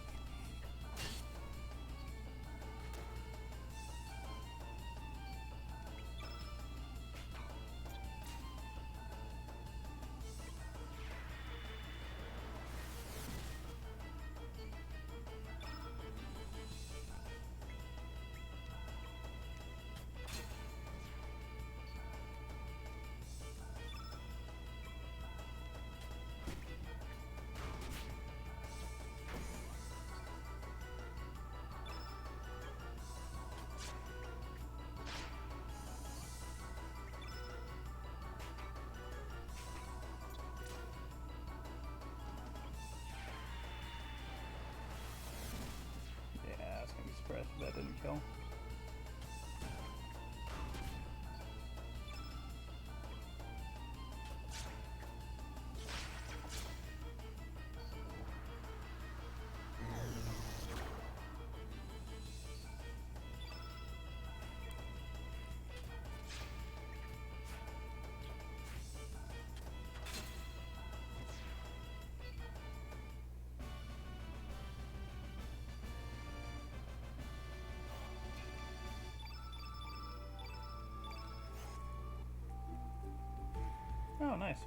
Yeah, I was gonna be surprised if that didn't kill. Oh, nice.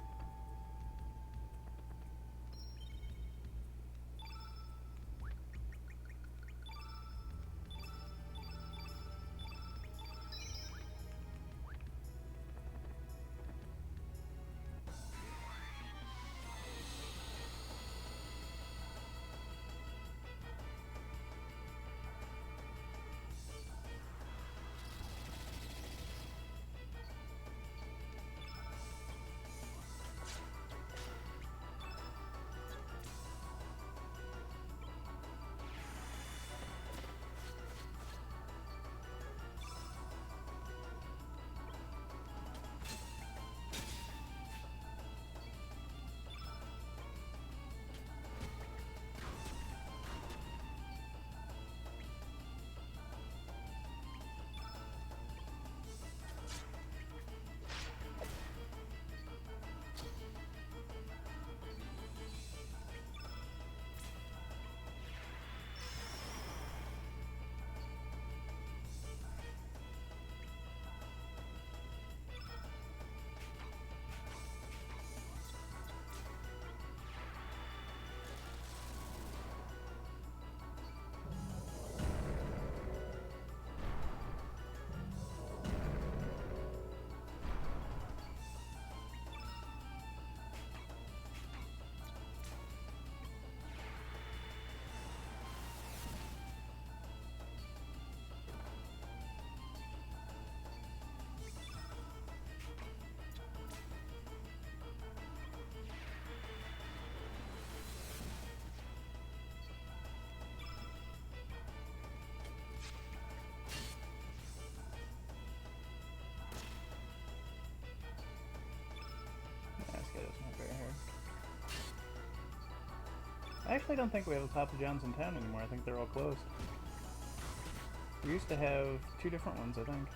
I actually don't think we have a Papa John's in town anymore. I think they're all closed. We used to have 2 different ones, I think.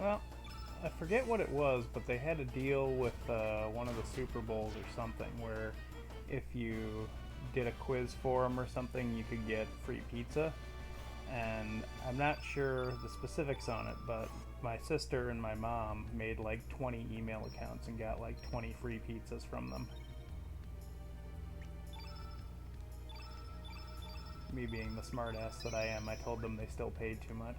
Well, I forget what it was, but they had a deal with one of the Super Bowls or something where if you did a quiz for them or something, you could get free pizza. And I'm not sure the specifics on it, but my sister and my mom made like 20 email accounts and got like 20 free pizzas from them. Me being the smartass that I am, I told them they still paid too much.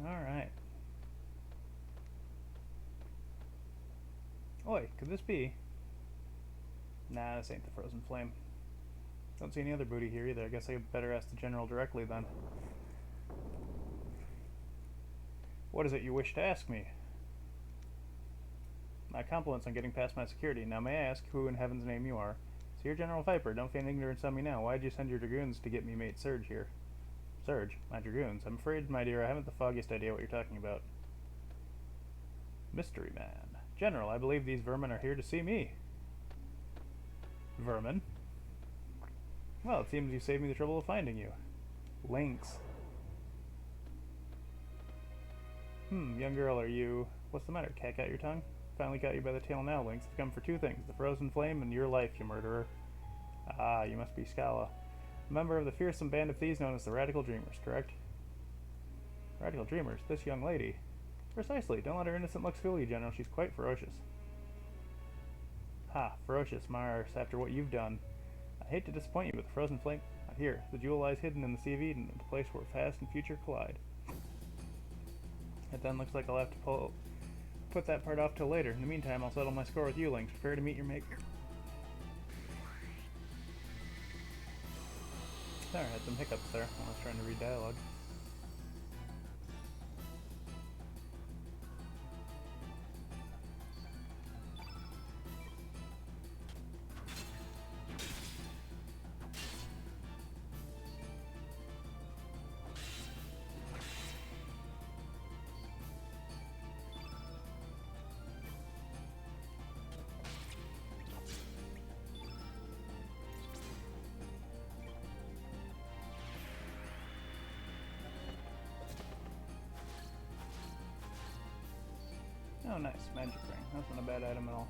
Alright. Oi, could this be? Nah, this ain't the Frozen Flame. Don't see any other booty here either. I guess I better ask the General directly then. What is it you wish to ask me? My compliments on getting past my security. Now may I ask who in heaven's name you are? So you're General Viper. Don't feign ignorance on me now. Why'd you send your dragoons to get me mate Surge here? Surge? My dragoons? I'm afraid, my dear, I haven't the foggiest idea what you're talking about. Mystery Man. General, I believe these vermin are here to see me. Vermin? Well, it seems you saved me the trouble of finding you. Lynx. Young girl, are you... What's the matter? Cat got your tongue? Finally got you by the tail now, Lynx. I've come for 2 things. The Frozen Flame and your life, you murderer. Ah, you must be Scala. A member of the fearsome band of thieves known as the Radical Dreamers, correct? Radical Dreamers? This young lady? Precisely. Don't let her innocent looks fool you, General. She's quite ferocious. Ha, ferocious, Mars, after what you've done. I hate to disappoint you, but the Frozen Flame... Not here. The jewel lies hidden in the Sea of Eden, the place where past and future collide. It then looks like I'll have to put that part off till later. In the meantime, I'll settle my score with you, Lynx. Prepare to meet your maker. Sorry, I had some hiccups there when I was trying to read dialogue. Oh, nice. Magic ring. That's not a bad item at all.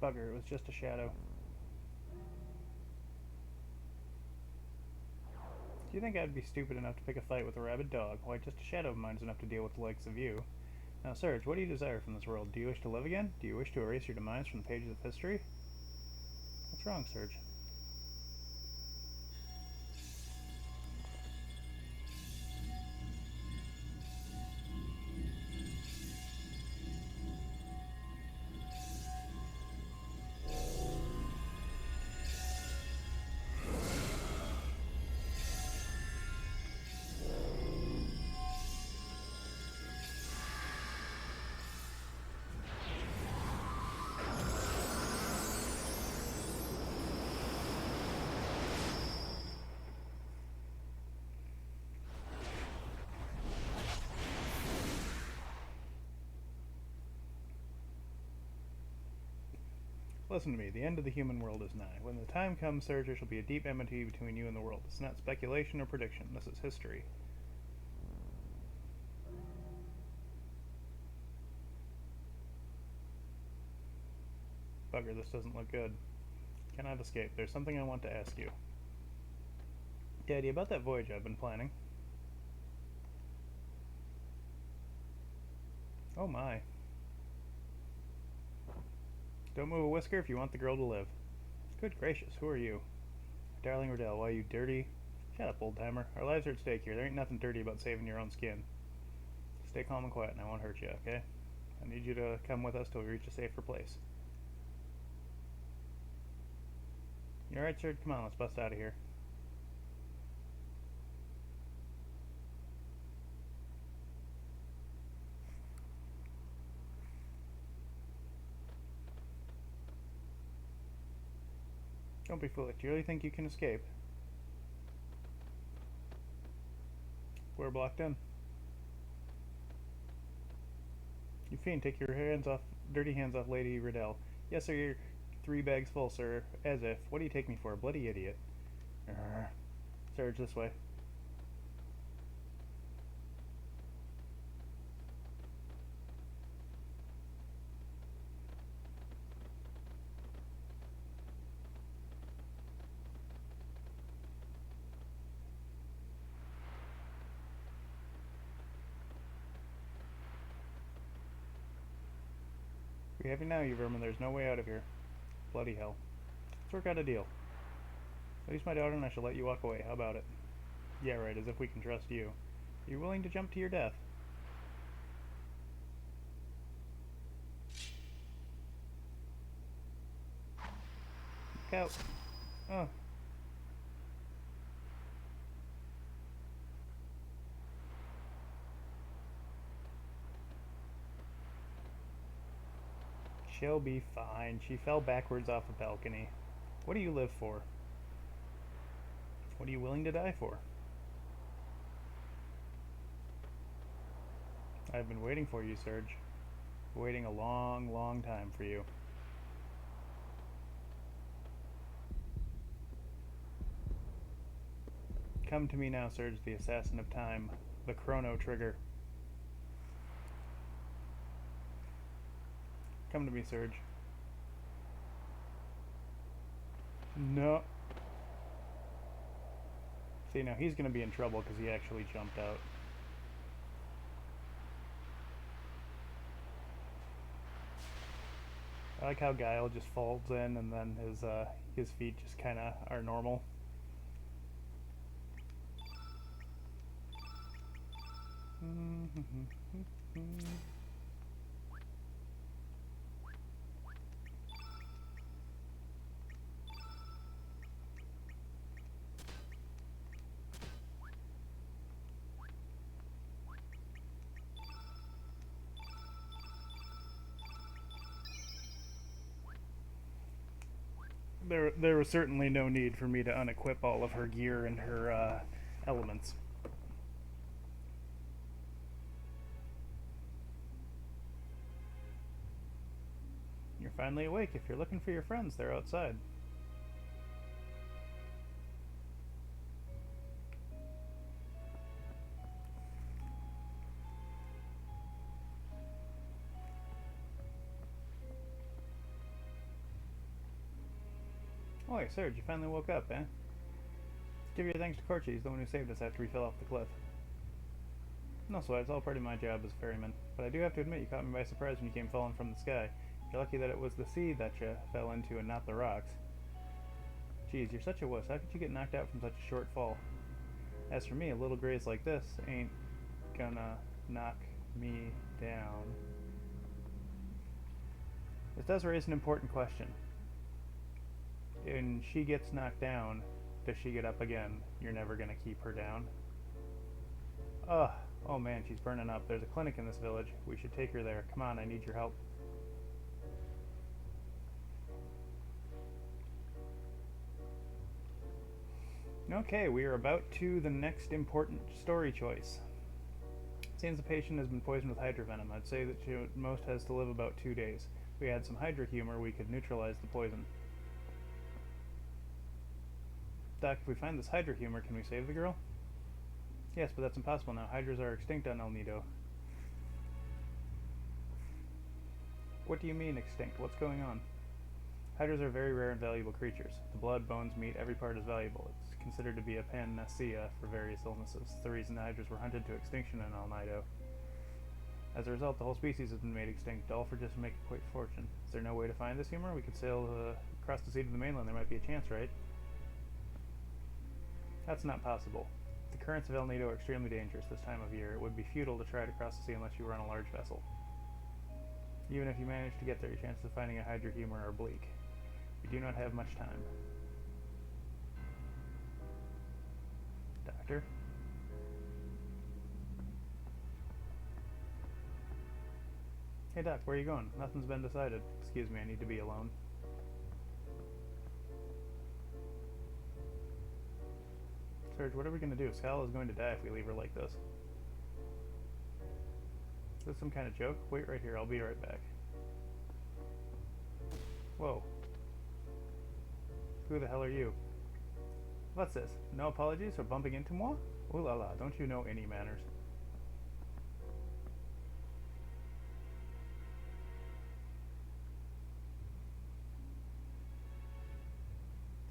Bugger, it was just a shadow. Do you think I'd be stupid enough to pick a fight with a rabid dog? Why, just a shadow of mine's enough to deal with the likes of you. Now, Serge, what do you desire from this world? Do you wish to live again? Do you wish to erase your demise from the pages of history? What's wrong, Serge? Listen to me, the end of the human world is nigh. When the time comes, Serge, there shall be a deep enmity between you and the world. It's not speculation or prediction, this is history. Bugger, this doesn't look good. Can I have escaped? There's something I want to ask you. Daddy, about that voyage I've been planning. Oh my. Don't move a whisker if you want the girl to live. Good gracious, who are you? Darling Riddell, why you dirty? Shut up, old timer. Our lives are at stake here. There ain't nothing dirty about saving your own skin. Stay calm and quiet and I won't hurt you, okay? I need you to come with us till we reach a safer place. You alright, sir? Come on, let's bust out of here. Don't be foolish. Do you really think you can escape? We're blocked in. You fiend, take your dirty hands off Lady Riddell. Yes, sir, you're 3 bags full, sir. As if. What do you take me for? A bloody idiot. Surge this way. We have you now, you vermin. There's no way out of here. Bloody hell. Let's work out a deal. Release my daughter and I shall let you walk away. How about it? Yeah, right, as if we can trust you. Are you willing to jump to your death? Look out. Oh. She'll be fine. She fell backwards off a balcony. What do you live for? What are you willing to die for? I've been waiting for you, Serge. Waiting a long, long time for you. Come to me now, Serge, the assassin of time. The Chrono Trigger. Come to me, Serge. No. See, now he's gonna be in trouble because he actually jumped out. I like how Guile just folds in and then his feet just kind of are normal. There was certainly no need for me to unequip all of her gear and her elements. You're finally awake. If you're looking for your friends, they're outside. Oi, Serge, you finally woke up, eh? Give your thanks to Corchi, he's the one who saved us after we fell off the cliff. No sweat, it's all part of my job as a ferryman. But I do have to admit you caught me by surprise when you came falling from the sky. You're lucky that it was the sea that you fell into and not the rocks. Geez, you're such a wuss. How could you get knocked out from such a short fall? As for me, a little graze like this ain't gonna knock me down. This does raise an important question. When she gets knocked down, does she get up again? You're never gonna keep her down? Ugh. Oh man, she's burning up. There's a clinic in this village. We should take her there. Come on, I need your help. Okay, we are about to the next important story choice. Seems the patient has been poisoned with hydra venom. I'd say that she at most has to live about 2 days. If we had some hydra humor, we could neutralize the poison. Doc, if we find this hydra humor, can we save the girl? Yes, but that's impossible now. Hydras are extinct on El Nido. What do you mean, extinct? What's going on? Hydras are very rare and valuable creatures. The blood, bones, meat, every part is valuable. It's considered to be a panacea for various illnesses. It's the reason the hydras were hunted to extinction in El Nido. As a result, the whole species has been made extinct, all for just to make a quick fortune. Is there no way to find this humor? We could sail across the sea to the mainland. There might be a chance, right? That's not possible. The currents of El Nido are extremely dangerous this time of year. It would be futile to try to cross the sea unless you were on a large vessel. Even if you manage to get there, your chances of finding a hydra humor are bleak. We do not have much time. Doctor? Hey Doc, where are you going? Nothing's been decided. Excuse me, I need to be alone. Serge, what are we going to do? Scal is going to die if we leave her like this. Is this some kind of joke? Wait right here, I'll be right back. Whoa. Who the hell are you? What's this? No apologies for bumping into moi? Ooh la la, don't you know any manners?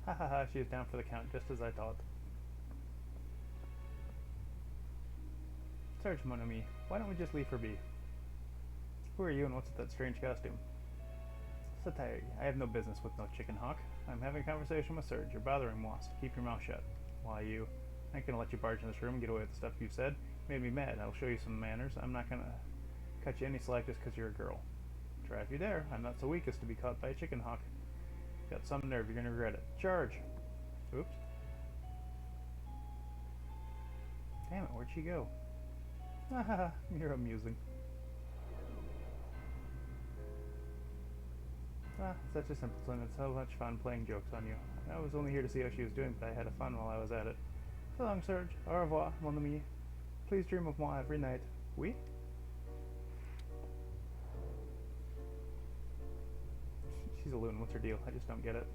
Ha ha ha, she is down for the count, just as I thought. Serge, mon ami, why don't we just leave her be? Who are you and what's with that strange costume? Satire, I have no business with no chicken hawk. I'm having a conversation with Serge. You're bothering moi, so keep your mouth shut. Why you? I ain't gonna let you barge in this room and get away with the stuff you said. You made me mad. I'll show you some manners. I'm not gonna cut you any slack just because you're a girl. Try if you dare. I'm not so weak as to be caught by a chicken hawk. Got some nerve. You're gonna regret it. Charge! Oops. Damn it, where'd she go? Haha, you're amusing. Ah, such a simpleton. It's so much fun playing jokes on you. I was only here to see how she was doing, but I had fun while I was at it. So long, Serge. Au revoir, mon ami. Please dream of moi every night. Oui? She's a loon. What's her deal? I just don't get it.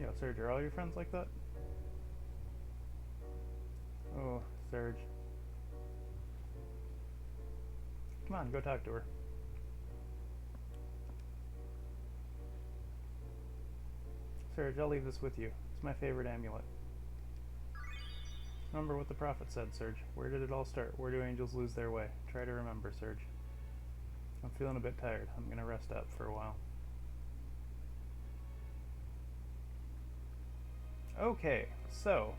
Yo, Serge, are all your friends like that? Oh, Serge. Come on, go talk to her. Serge, I'll leave this with you. It's my favorite amulet. Remember what the prophet said, Serge. Where did it all start? Where do angels lose their way? Try to remember, Serge. I'm feeling a bit tired. I'm gonna rest up for a while. Okay, so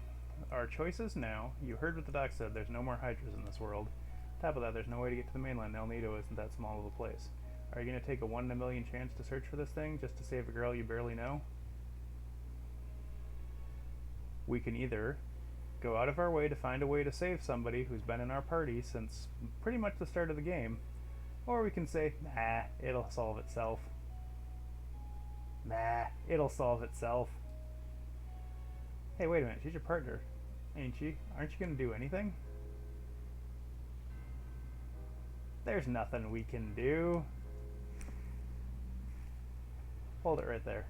our choices now. You heard what the doc said. There's no more hydras in this world. On top of that, there's no way to get to the mainland. El Nido isn't that small of a place. Are you gonna take a 1 in a million chance to search for this thing just to save a girl you barely know? We can either go out of our way to find a way to save somebody who's been in our party since pretty much the start of the game, or we can say, nah, it'll solve itself. Nah, it'll solve itself. Hey, wait a minute, she's your partner, ain't she? Aren't you gonna do anything? There's nothing we can do. Hold it right there.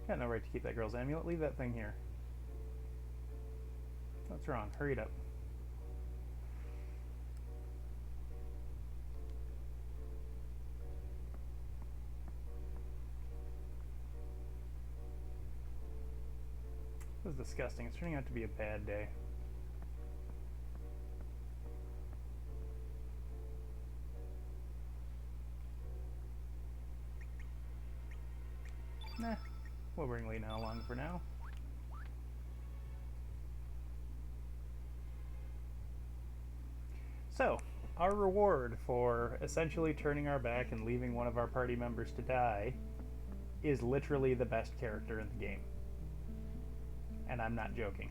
Got no right to keep that girl's amulet. Leave that thing here. What's wrong? Hurry it up. This is disgusting. It's turning out to be a bad day. Nah, we'll bring Lena along for now. So, our reward for essentially turning our back and leaving one of our party members to die is literally the best character in the game. And I'm not joking.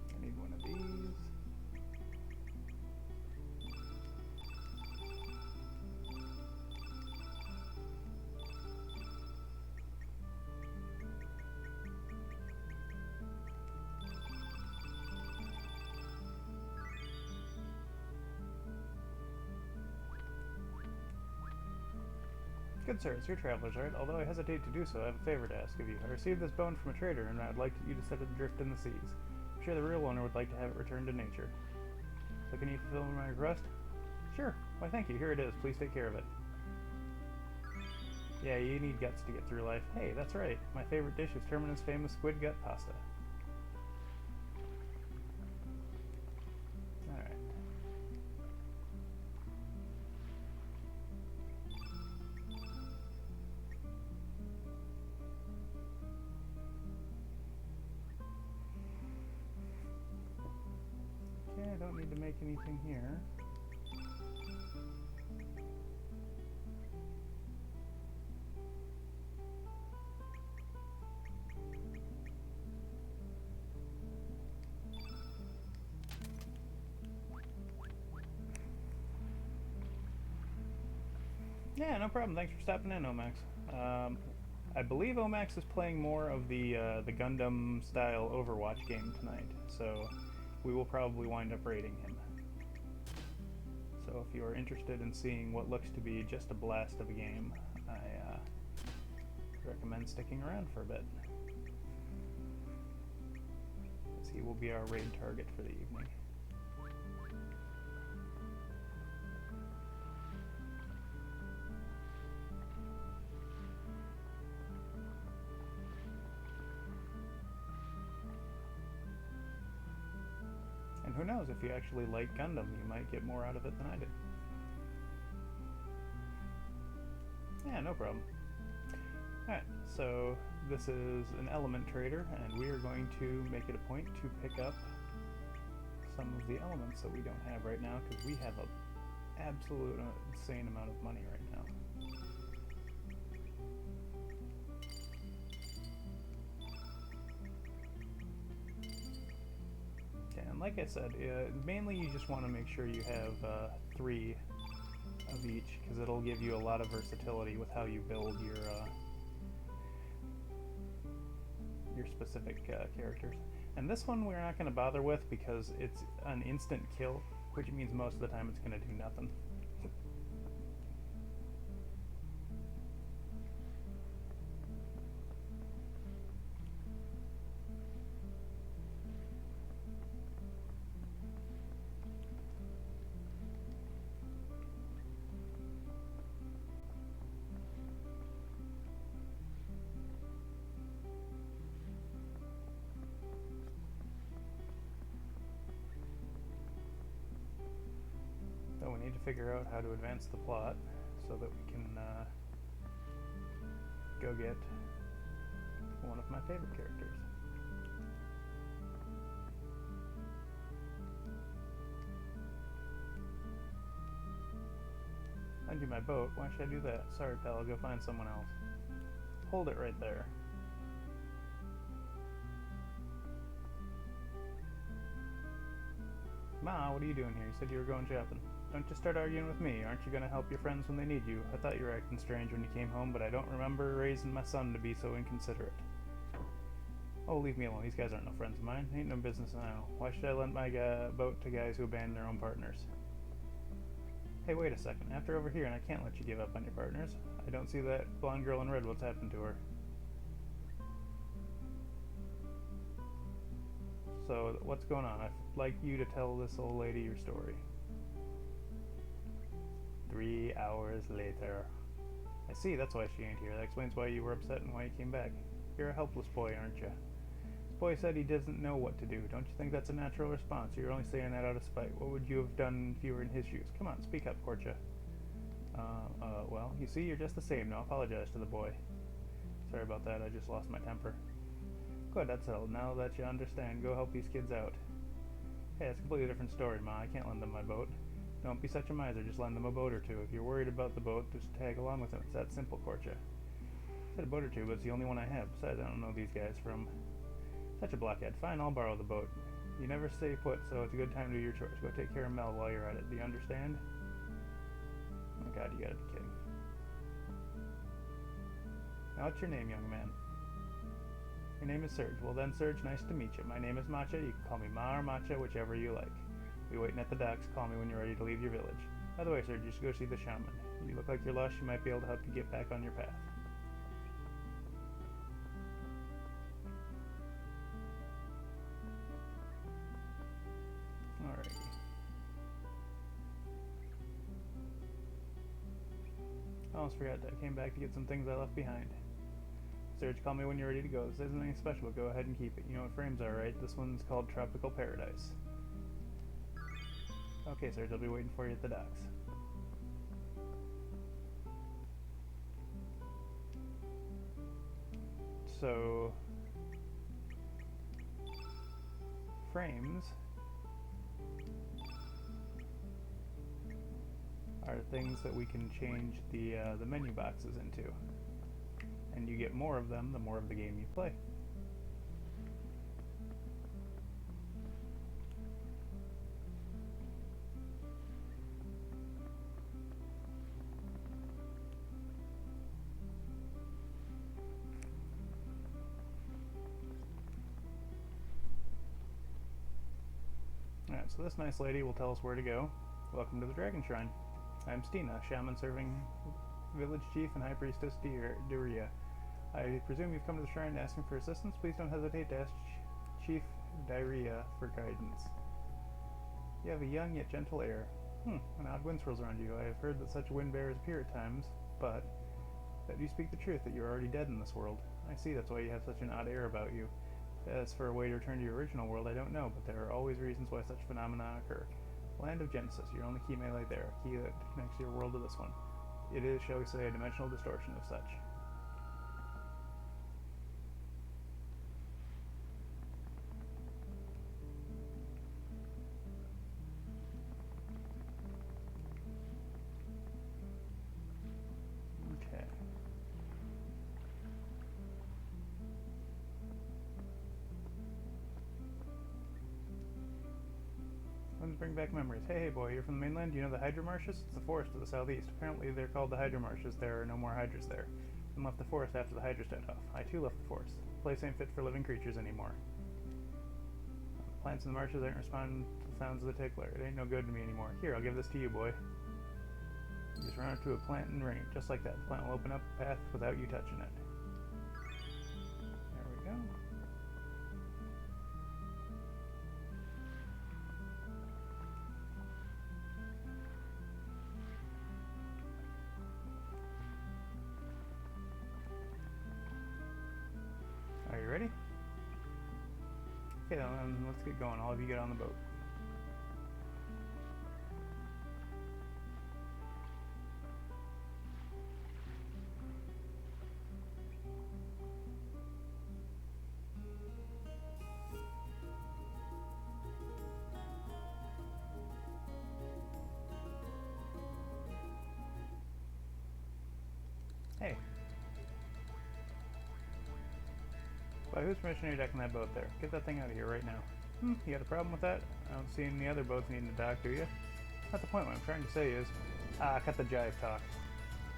I need one of these. Good sir, it's your traveler's right. Although I hesitate to do so, I have a favor to ask of you. I received this bone from a trader, and I'd like you to set it adrift in the seas. I'm sure the real owner would like to have it returned to nature. So can you fulfill my request? Sure. Why, thank you. Here it is. Please take care of it. Yeah, you need guts to get through life. Hey, that's right. My favorite dish is Terminus' famous squid gut pasta. Alright. Okay, I don't need to make anything here. Yeah, no problem. Thanks for stopping in, Omax. I believe Omax is playing more of the Gundam-style Overwatch game tonight, so we will probably wind up raiding him. So if you are interested in seeing what looks to be just a blast of a game, I recommend sticking around for a bit. As he will be our raid target for the evening. And who knows, if you actually like Gundam, you might get more out of it than I did. Yeah, no problem. Alright, so this is an element trader, and we are going to make it a point to pick up some of the elements that we don't have right now, because we have an absolute insane amount of money right now. And like I said, mainly you just want to make sure you have 3 of each, because it'll give you a lot of versatility with how you build your specific characters. And this one we're not going to bother with because it's an instant kill, which means most of the time it's going to do nothing. So we need to figure out how to advance the plot so that we can go get one of my favorite characters. Lend you my boat? Why should I do that? Sorry, pal, I'll go find someone else. Hold it right there. Ma, what are you doing here? You said you were going shopping. Don't just start arguing with me. Aren't you going to help your friends when they need you? I thought you were acting strange when you came home, but I don't remember raising my son to be so inconsiderate. Oh, leave me alone. These guys aren't no friends of mine. Ain't no business now. Why should I lend my boat to guys who abandon their own partners? Hey, wait a second. After over here, and I can't let you give up on your partners. I don't see that blonde girl in red. What's happened to her? So, what's going on? I'd like you to tell this old lady your story. 3 hours later. I see, that's why she ain't here. That explains why you were upset and why you came back. You're a helpless boy, aren't you? This boy said he doesn't know what to do. Don't you think that's a natural response? You're only saying that out of spite. What would you have done if you were in his shoes? Come on, speak up, Korcha. Well, you see, you're just the same. Now apologize to the boy. Sorry about that, I just lost my temper. Good, that's settled. Now that you understand, go help these kids out. Hey, it's a completely different story, Ma. I can't lend them my boat. Don't be such a miser, just lend them a boat or two. If you're worried about the boat, just tag along with them. It's that simple, Korcha. I said a boat or two, but it's the only one I have. Besides, I don't know these guys from... Such a blockhead. Fine, I'll borrow the boat. You never stay put, so it's a good time to do your chores. Go take care of Mel while you're at it. Do you understand? Oh my god, you gotta be kidding. Now what's your name, young man? Your name is Serge. Well then, Serge, nice to meet you. My name is Matcha. You can call me Ma or Matcha, whichever you like. Be waiting at the docks. Call me when you're ready to leave your village. By the way, Serge, you should go see the shaman. You look like you're lost. She might be able to help you get back on your path. Alrighty. I almost forgot that. I came back to get some things I left behind. Serge, call me when you're ready to go. This isn't anything special, but go ahead and keep it. You know what frames are, right? This one's called Tropical Paradise. Okay, Serge, I'll be waiting for you at the docks. So... frames are things that we can change the menu boxes into. And you get more of them, the more of the game you play. Alright, so this nice lady will tell us where to go. Welcome to the Dragon Shrine. I'm Stina, shaman serving village chief and high priestess Duria. I presume you've come to the shrine asking for assistance. Please don't hesitate to ask Chief Diarrhea for guidance. You have a young yet gentle air. An odd wind swirls around you. I have heard that such wind bearers appear at times, but that you speak the truth that you're already dead in this world. I see, that's why you have such an odd air about you. As for a way to return to your original world, I don't know, but there are always reasons why such phenomena occur. Land of Genesis, your only key may lay there, a key that connects your world to this one. It is, shall we say, a dimensional distortion of such. Okay. Let's bring back memories. Hey boy, you're from the mainland? Do you know the Hydra Marshes? It's the forest to the southeast. Apparently they're called the Hydra Marshes. There are no more Hydras there. And left the forest after the Hydras died off. I too left the forest. The place ain't fit for living creatures anymore. The plants in the marshes ain't responding to the sounds of the tickler. It ain't no good to me anymore. Here, I'll give this to you, boy. You just run up to a plant and ring it, just like that. The plant will open up a path without you touching it. There we go. Are you ready? Okay, then let's get going. All of you get on the boat. Hey. By whose permission are you decking that boat there? Get that thing out of here right now. You got a problem with that? I don't see any other boats needing to dock, do you? Not the point. What I'm trying to say is... cut the jive talk.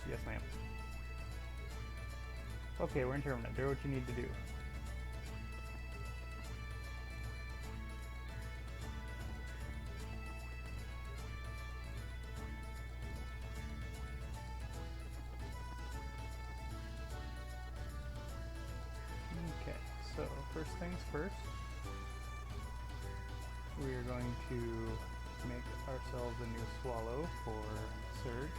Yes, ma'am. Okay, we're in Terminate. Do what you need to do. Okay, so first things first. We are going to make ourselves a new swallow for Surge.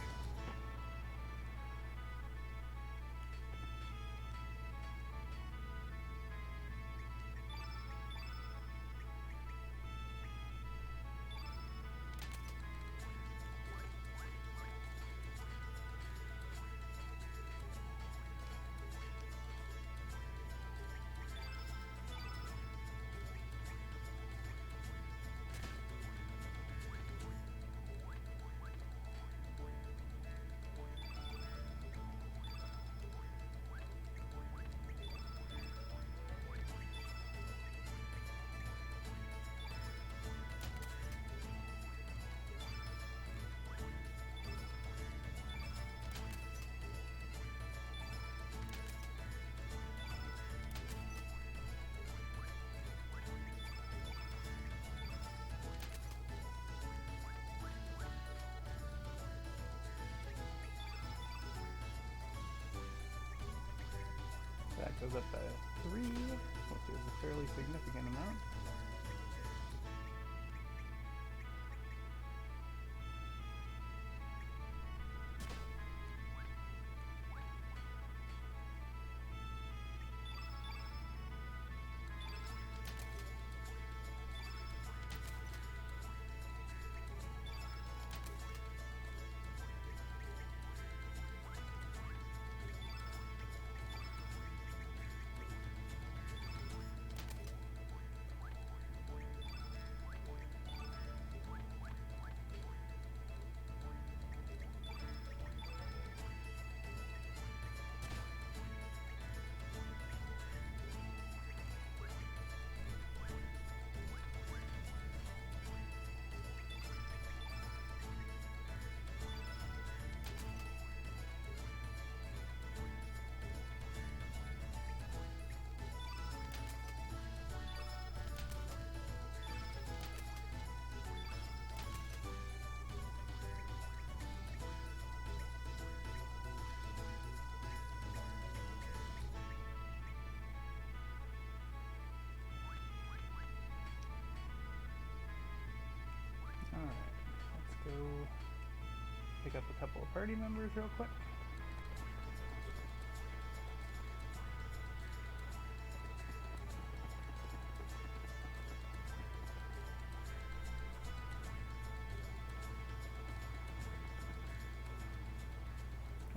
That goes up by 3, which is a fairly significant amount. Alright, let's go pick up a couple of party members real quick.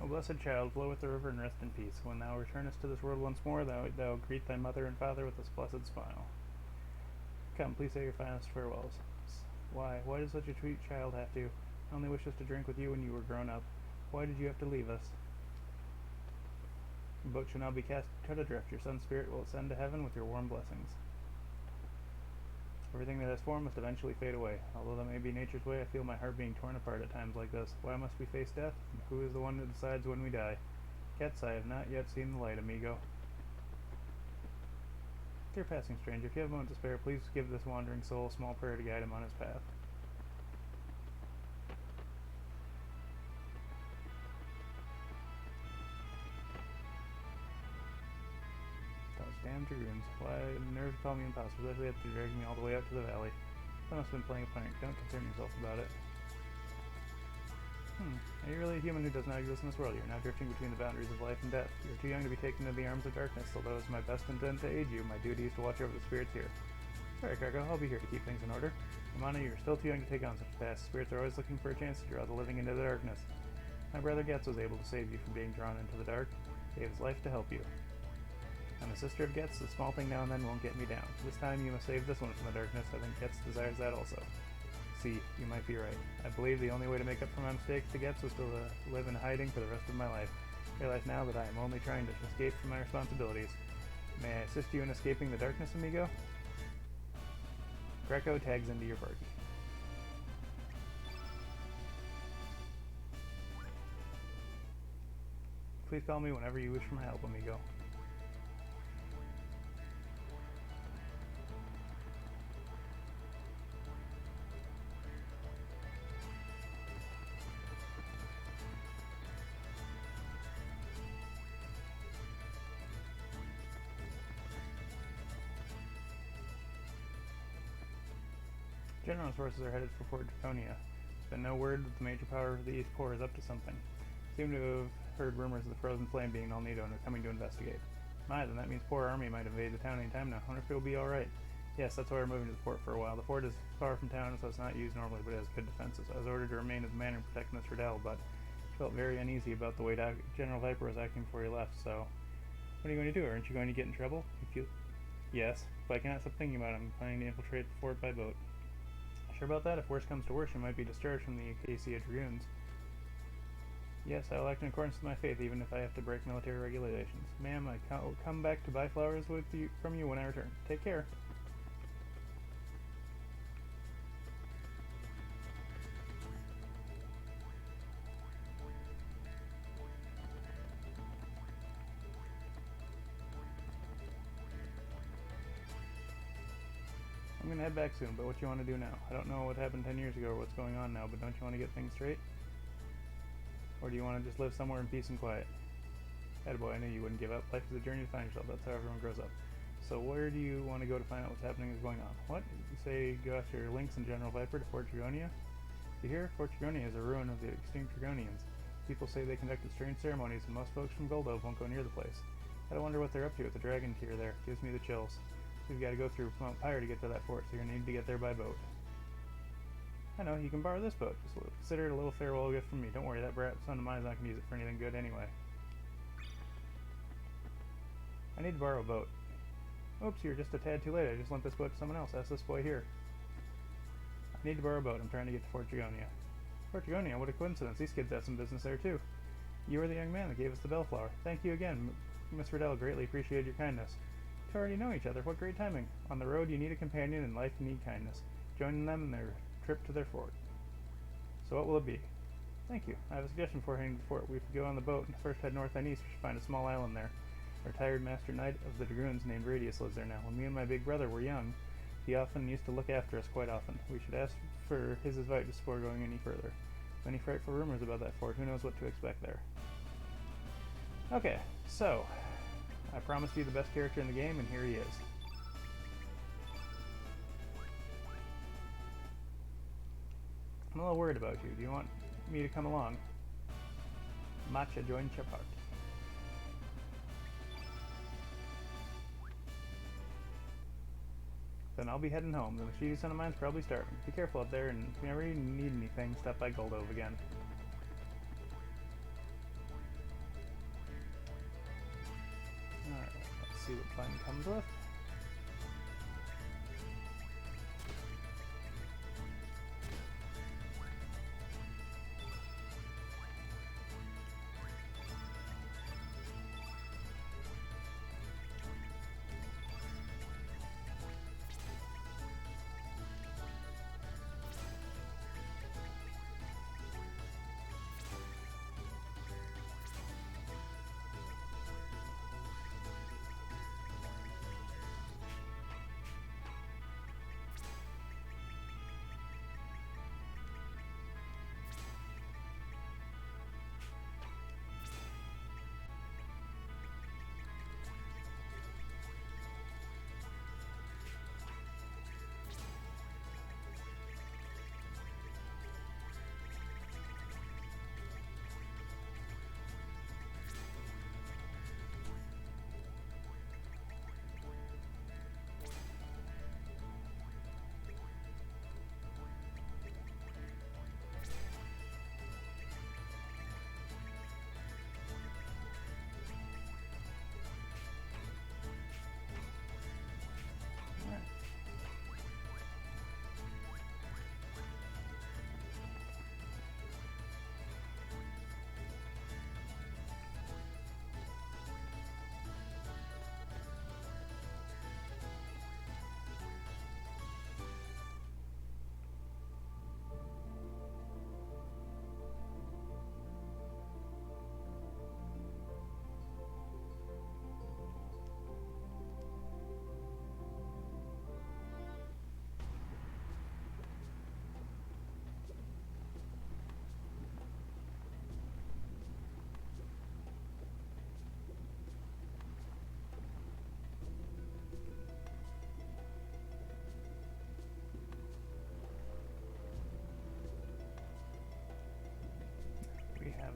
O blessed child, flow with the river and rest in peace. When thou returnest to this world once more, thou greet thy mother and father with this blessed smile. Come, please say your finest farewells. Why does such a sweet child have to? I only wished us to drink with you when you were grown up. Why did you have to leave us? The boat shall now be cast adrift. Your son's spirit will ascend to heaven with your warm blessings. Everything that has form must eventually fade away. Although that may be nature's way, I feel my heart being torn apart at times like this. Why must we face death? And who is the one who decides when we die? Getz, I have not yet seen the light, amigo. Dear passing stranger, if you have a moment to spare, please give this wandering soul a small prayer to guide him on his path. Those damn dragoons. Why, nerves call me impossible, especially after dragging me all the way out to the valley. I must have been playing a prank. Don't concern yourself about it. Are you really a human who does not exist in this world? You're now drifting between the boundaries of life and death. You're too young to be taken into the arms of darkness, although it is my best intent to aid you. My duty is to watch over the spirits here. Sorry, Cargo, I'll be here to keep things in order. Amana, you're still too young to take on such a task. Spirits are always looking for a chance to draw the living into the darkness. My brother Getz was able to save you from being drawn into the dark. He gave his life to help you. I'm a sister of Getz, a small thing now and then won't get me down. This time you must save this one from the darkness. I think Getz desires that also. See, you might be right. I believe the only way to make up for my mistakes to Getz was to live in hiding for the rest of my life. I realize now that I am only trying to escape from my responsibilities. May I assist you in escaping the darkness, amigo? Greco tags into your party. Please call me whenever you wish for my help, amigo. General's forces are headed for Fort Draconia. There's been no word that the major power of the East Corps is up to something. Seem to have heard rumors of the Frozen Flame being Alnido and are coming to investigate. My, then that means poor army might invade the town any time now. I wonder if it'll be alright. Yes, that's why we're moving to the fort for a while. The fort is far from town, so it's not used normally, but it has good defenses. I was ordered to remain at the manor and protect Miss Riddell, but felt very uneasy about the way General Viper was acting before he left, so... What are you going to do? Aren't you going to get in trouble? Yes, but I cannot stop thinking about it. I'm planning to infiltrate the fort by boat. Sure about that? If worse comes to worse, you might be discharged from the Acacia Dragoons. Yes, I will act in accordance with my faith, even if I have to break military regulations. Ma'am, I will come back to buy flowers from you when I return. Take care. I'm gonna head back soon, but what you want to do now? I don't know what happened 10 years ago or what's going on now, but don't you want to get things straight? Or do you want to just live somewhere in peace and quiet? Attaboy, I knew you wouldn't give up. Life is a journey to find yourself. That's how everyone grows up. So where do you want to go to find out what's happening is going on? What? You say go after Lynx and General Viper to Fort Dragonia? You hear? Fort Dragonia is a ruin of the extinct Dragonians. People say they conducted strange ceremonies, and most folks from Goldove won't go near the place. I don't wonder what they're up to with the dragon tier there. Gives me the chills. So you've got to go through Mount Pyre to get to that fort, so you're going to need to get there by boat. I know, you can borrow this boat. Just consider it a little farewell gift from me. Don't worry, that brat son of mine is not going to use it for anything good anyway. I need to borrow a boat. Oops, you're just a tad too late. I just lent this boat to someone else. Ask this boy here. I need to borrow a boat. I'm trying to get to Fort Dragonia. Fort Dragonia? What a coincidence. These kids have some business there, too. You were the young man that gave us the bellflower. Thank you again. Miss Riddell greatly appreciated your kindness. You already know each other. What great timing. On the road, you need a companion. In life, you need kindness. Join them in their trip to their fort. So what will it be? Thank you. I have a suggestion for heading to the fort. We could go on the boat and first head north and east. We should find a small island there. A retired master knight of the Dragoons named Radius lives there now. When me and my big brother were young, he often used to look after us quite often. We should ask for his advice before going any further. Many frightful rumors about that fort. Who knows what to expect there? Okay, so I promised you the best character in the game, and here he is. I'm a little worried about you. Do you want me to come along? Matcha join Chapart. Then I'll be heading home. The mischievous son of mine's probably starving. Be careful up there, and if you ever need anything, stop by Goldove again. Alright, let's see what plan comes with.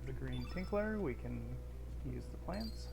the green tinkler, we can use the plants.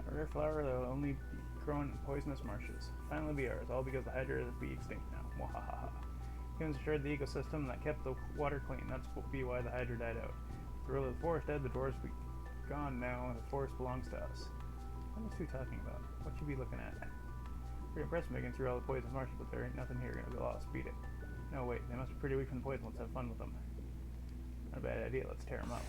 A rare flower that will only be grown in poisonous marshes. Finally be ours, all because the Hydra is be extinct now. Wahahaha. Humans destroyed the ecosystem that kept the water clean. That's be why the Hydra died out. The ruler of the forest dead, the dwarves be gone now, and the forest belongs to us. What are these two talking about? What you be looking at? Pretty impressed making through all the poisonous marshes, but there ain't nothing here gonna be lost. Beat it. No, wait, they must be pretty weak from the poison. Let's have fun with them. Not a bad idea, let's tear them up.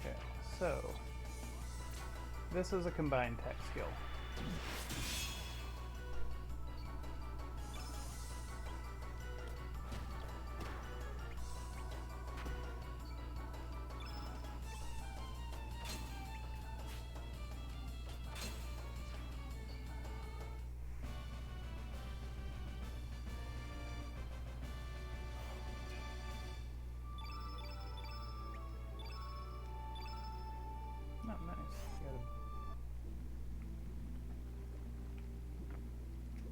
Okay, so this is a combined tech skill. Oh, nice.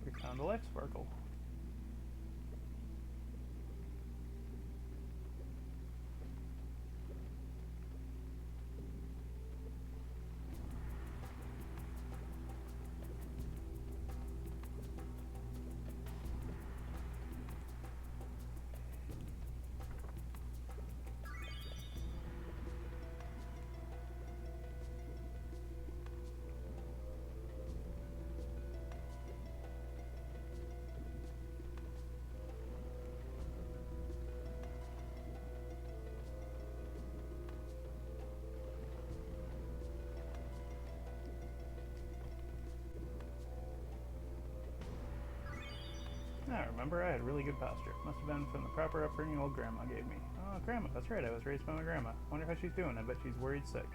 We found the life sparkle. I remember I had really good posture. Must have been from the proper upbringing old grandma gave me. Oh, grandma, that's right, I was raised by my grandma. Wonder how she's doing. I bet she's worried sick.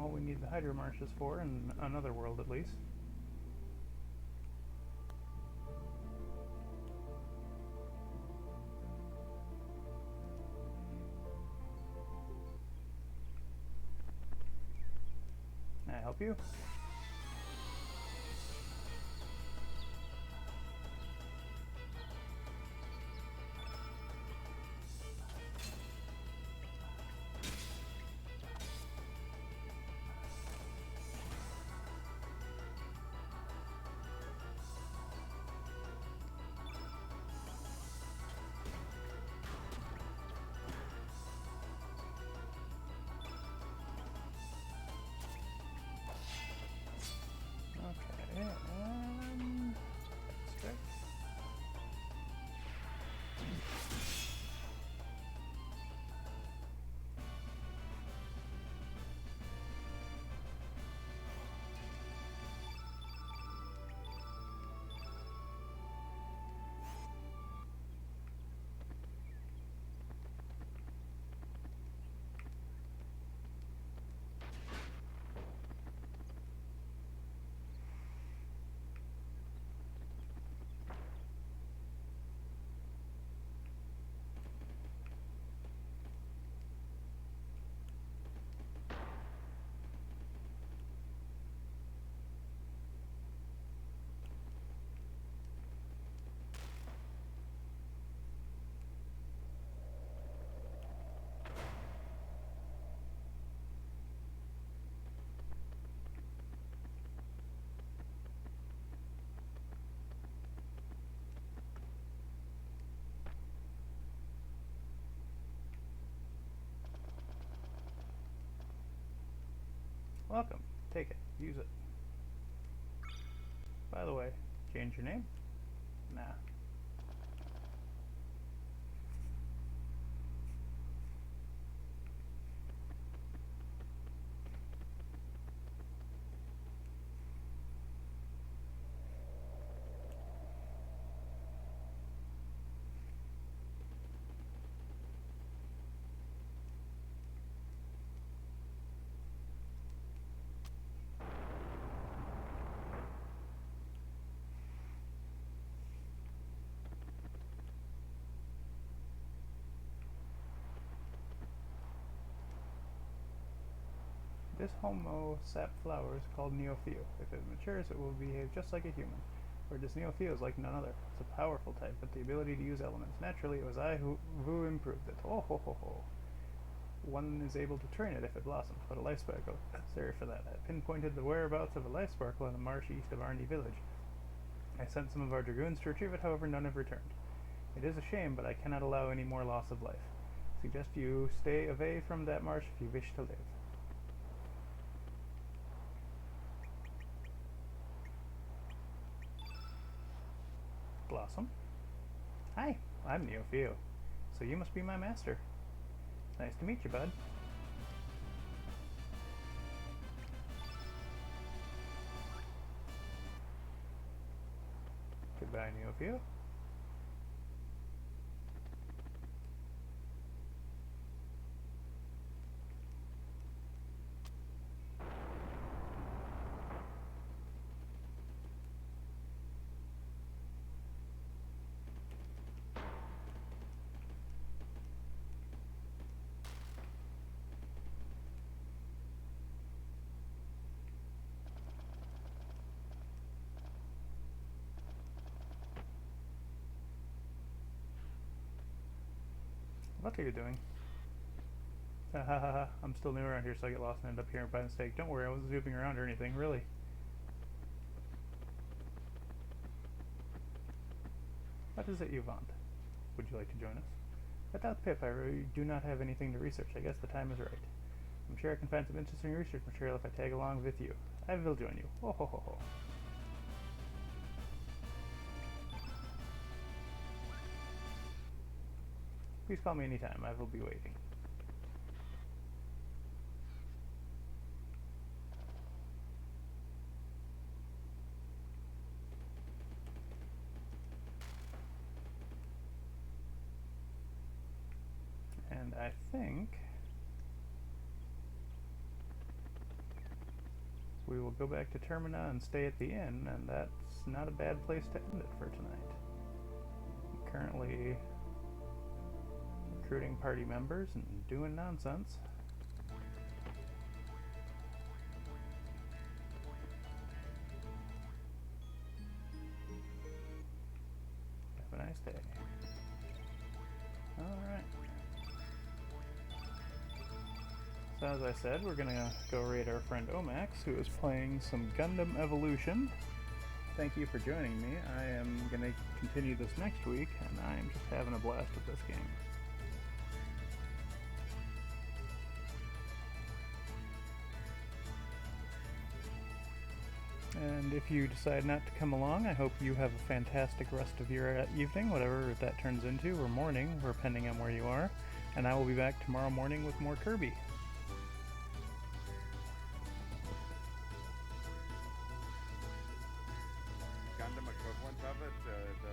all we need the Hydro Marshes for, in another world at least. Can I help you? Okay, extract. Welcome. Take it. Use it. By the way, change your name? Nah. This Homo sap flower is called Neopheo. If it matures, it will behave just like a human. Whereas Neopheo is like none other. It's a powerful type with the ability to use elements. Naturally, it was I who improved it. Oh ho ho ho. One is able to train it if it blossoms, but a life sparkle. Sorry for that. I pinpointed the whereabouts of a life sparkle in a marsh east of Arnie village. I sent some of our dragoons to retrieve it, however none have returned. It is a shame, but I cannot allow any more loss of life. Suggest you stay away from that marsh if you wish to live. Blossom. Hi, I'm Neopheo. So you must be my master. Nice to meet you, bud. Goodbye, Neopheo. What are you doing? Ha ha ha ha. I'm still new around here, so I get lost and end up here by mistake. Don't worry, I wasn't zooming around or anything, really. What is it you want? Would you like to join us? Without Pip, I really do not have anything to research. I guess the time is right. I'm sure I can find some interesting research material if I tag along with you. I will join you. Ho ho ho ho. Please call me anytime. I will be waiting. And I think we will go back to Termina and stay at the inn, and that's not a bad place to end it for tonight. I'm currently recruiting party members and doing nonsense. Have a nice day. Alright. So as I said, we're gonna go raid our friend Omax, who is playing some Gundam Evolution. Thank you for joining me. I am gonna continue this next week, and I am just having a blast with this game. And if you decide not to come along, I hope you have a fantastic rest of your evening, whatever that turns into, or morning, or depending on where you are. And I will be back tomorrow morning with more Kirby. Gundam equivalent of it, the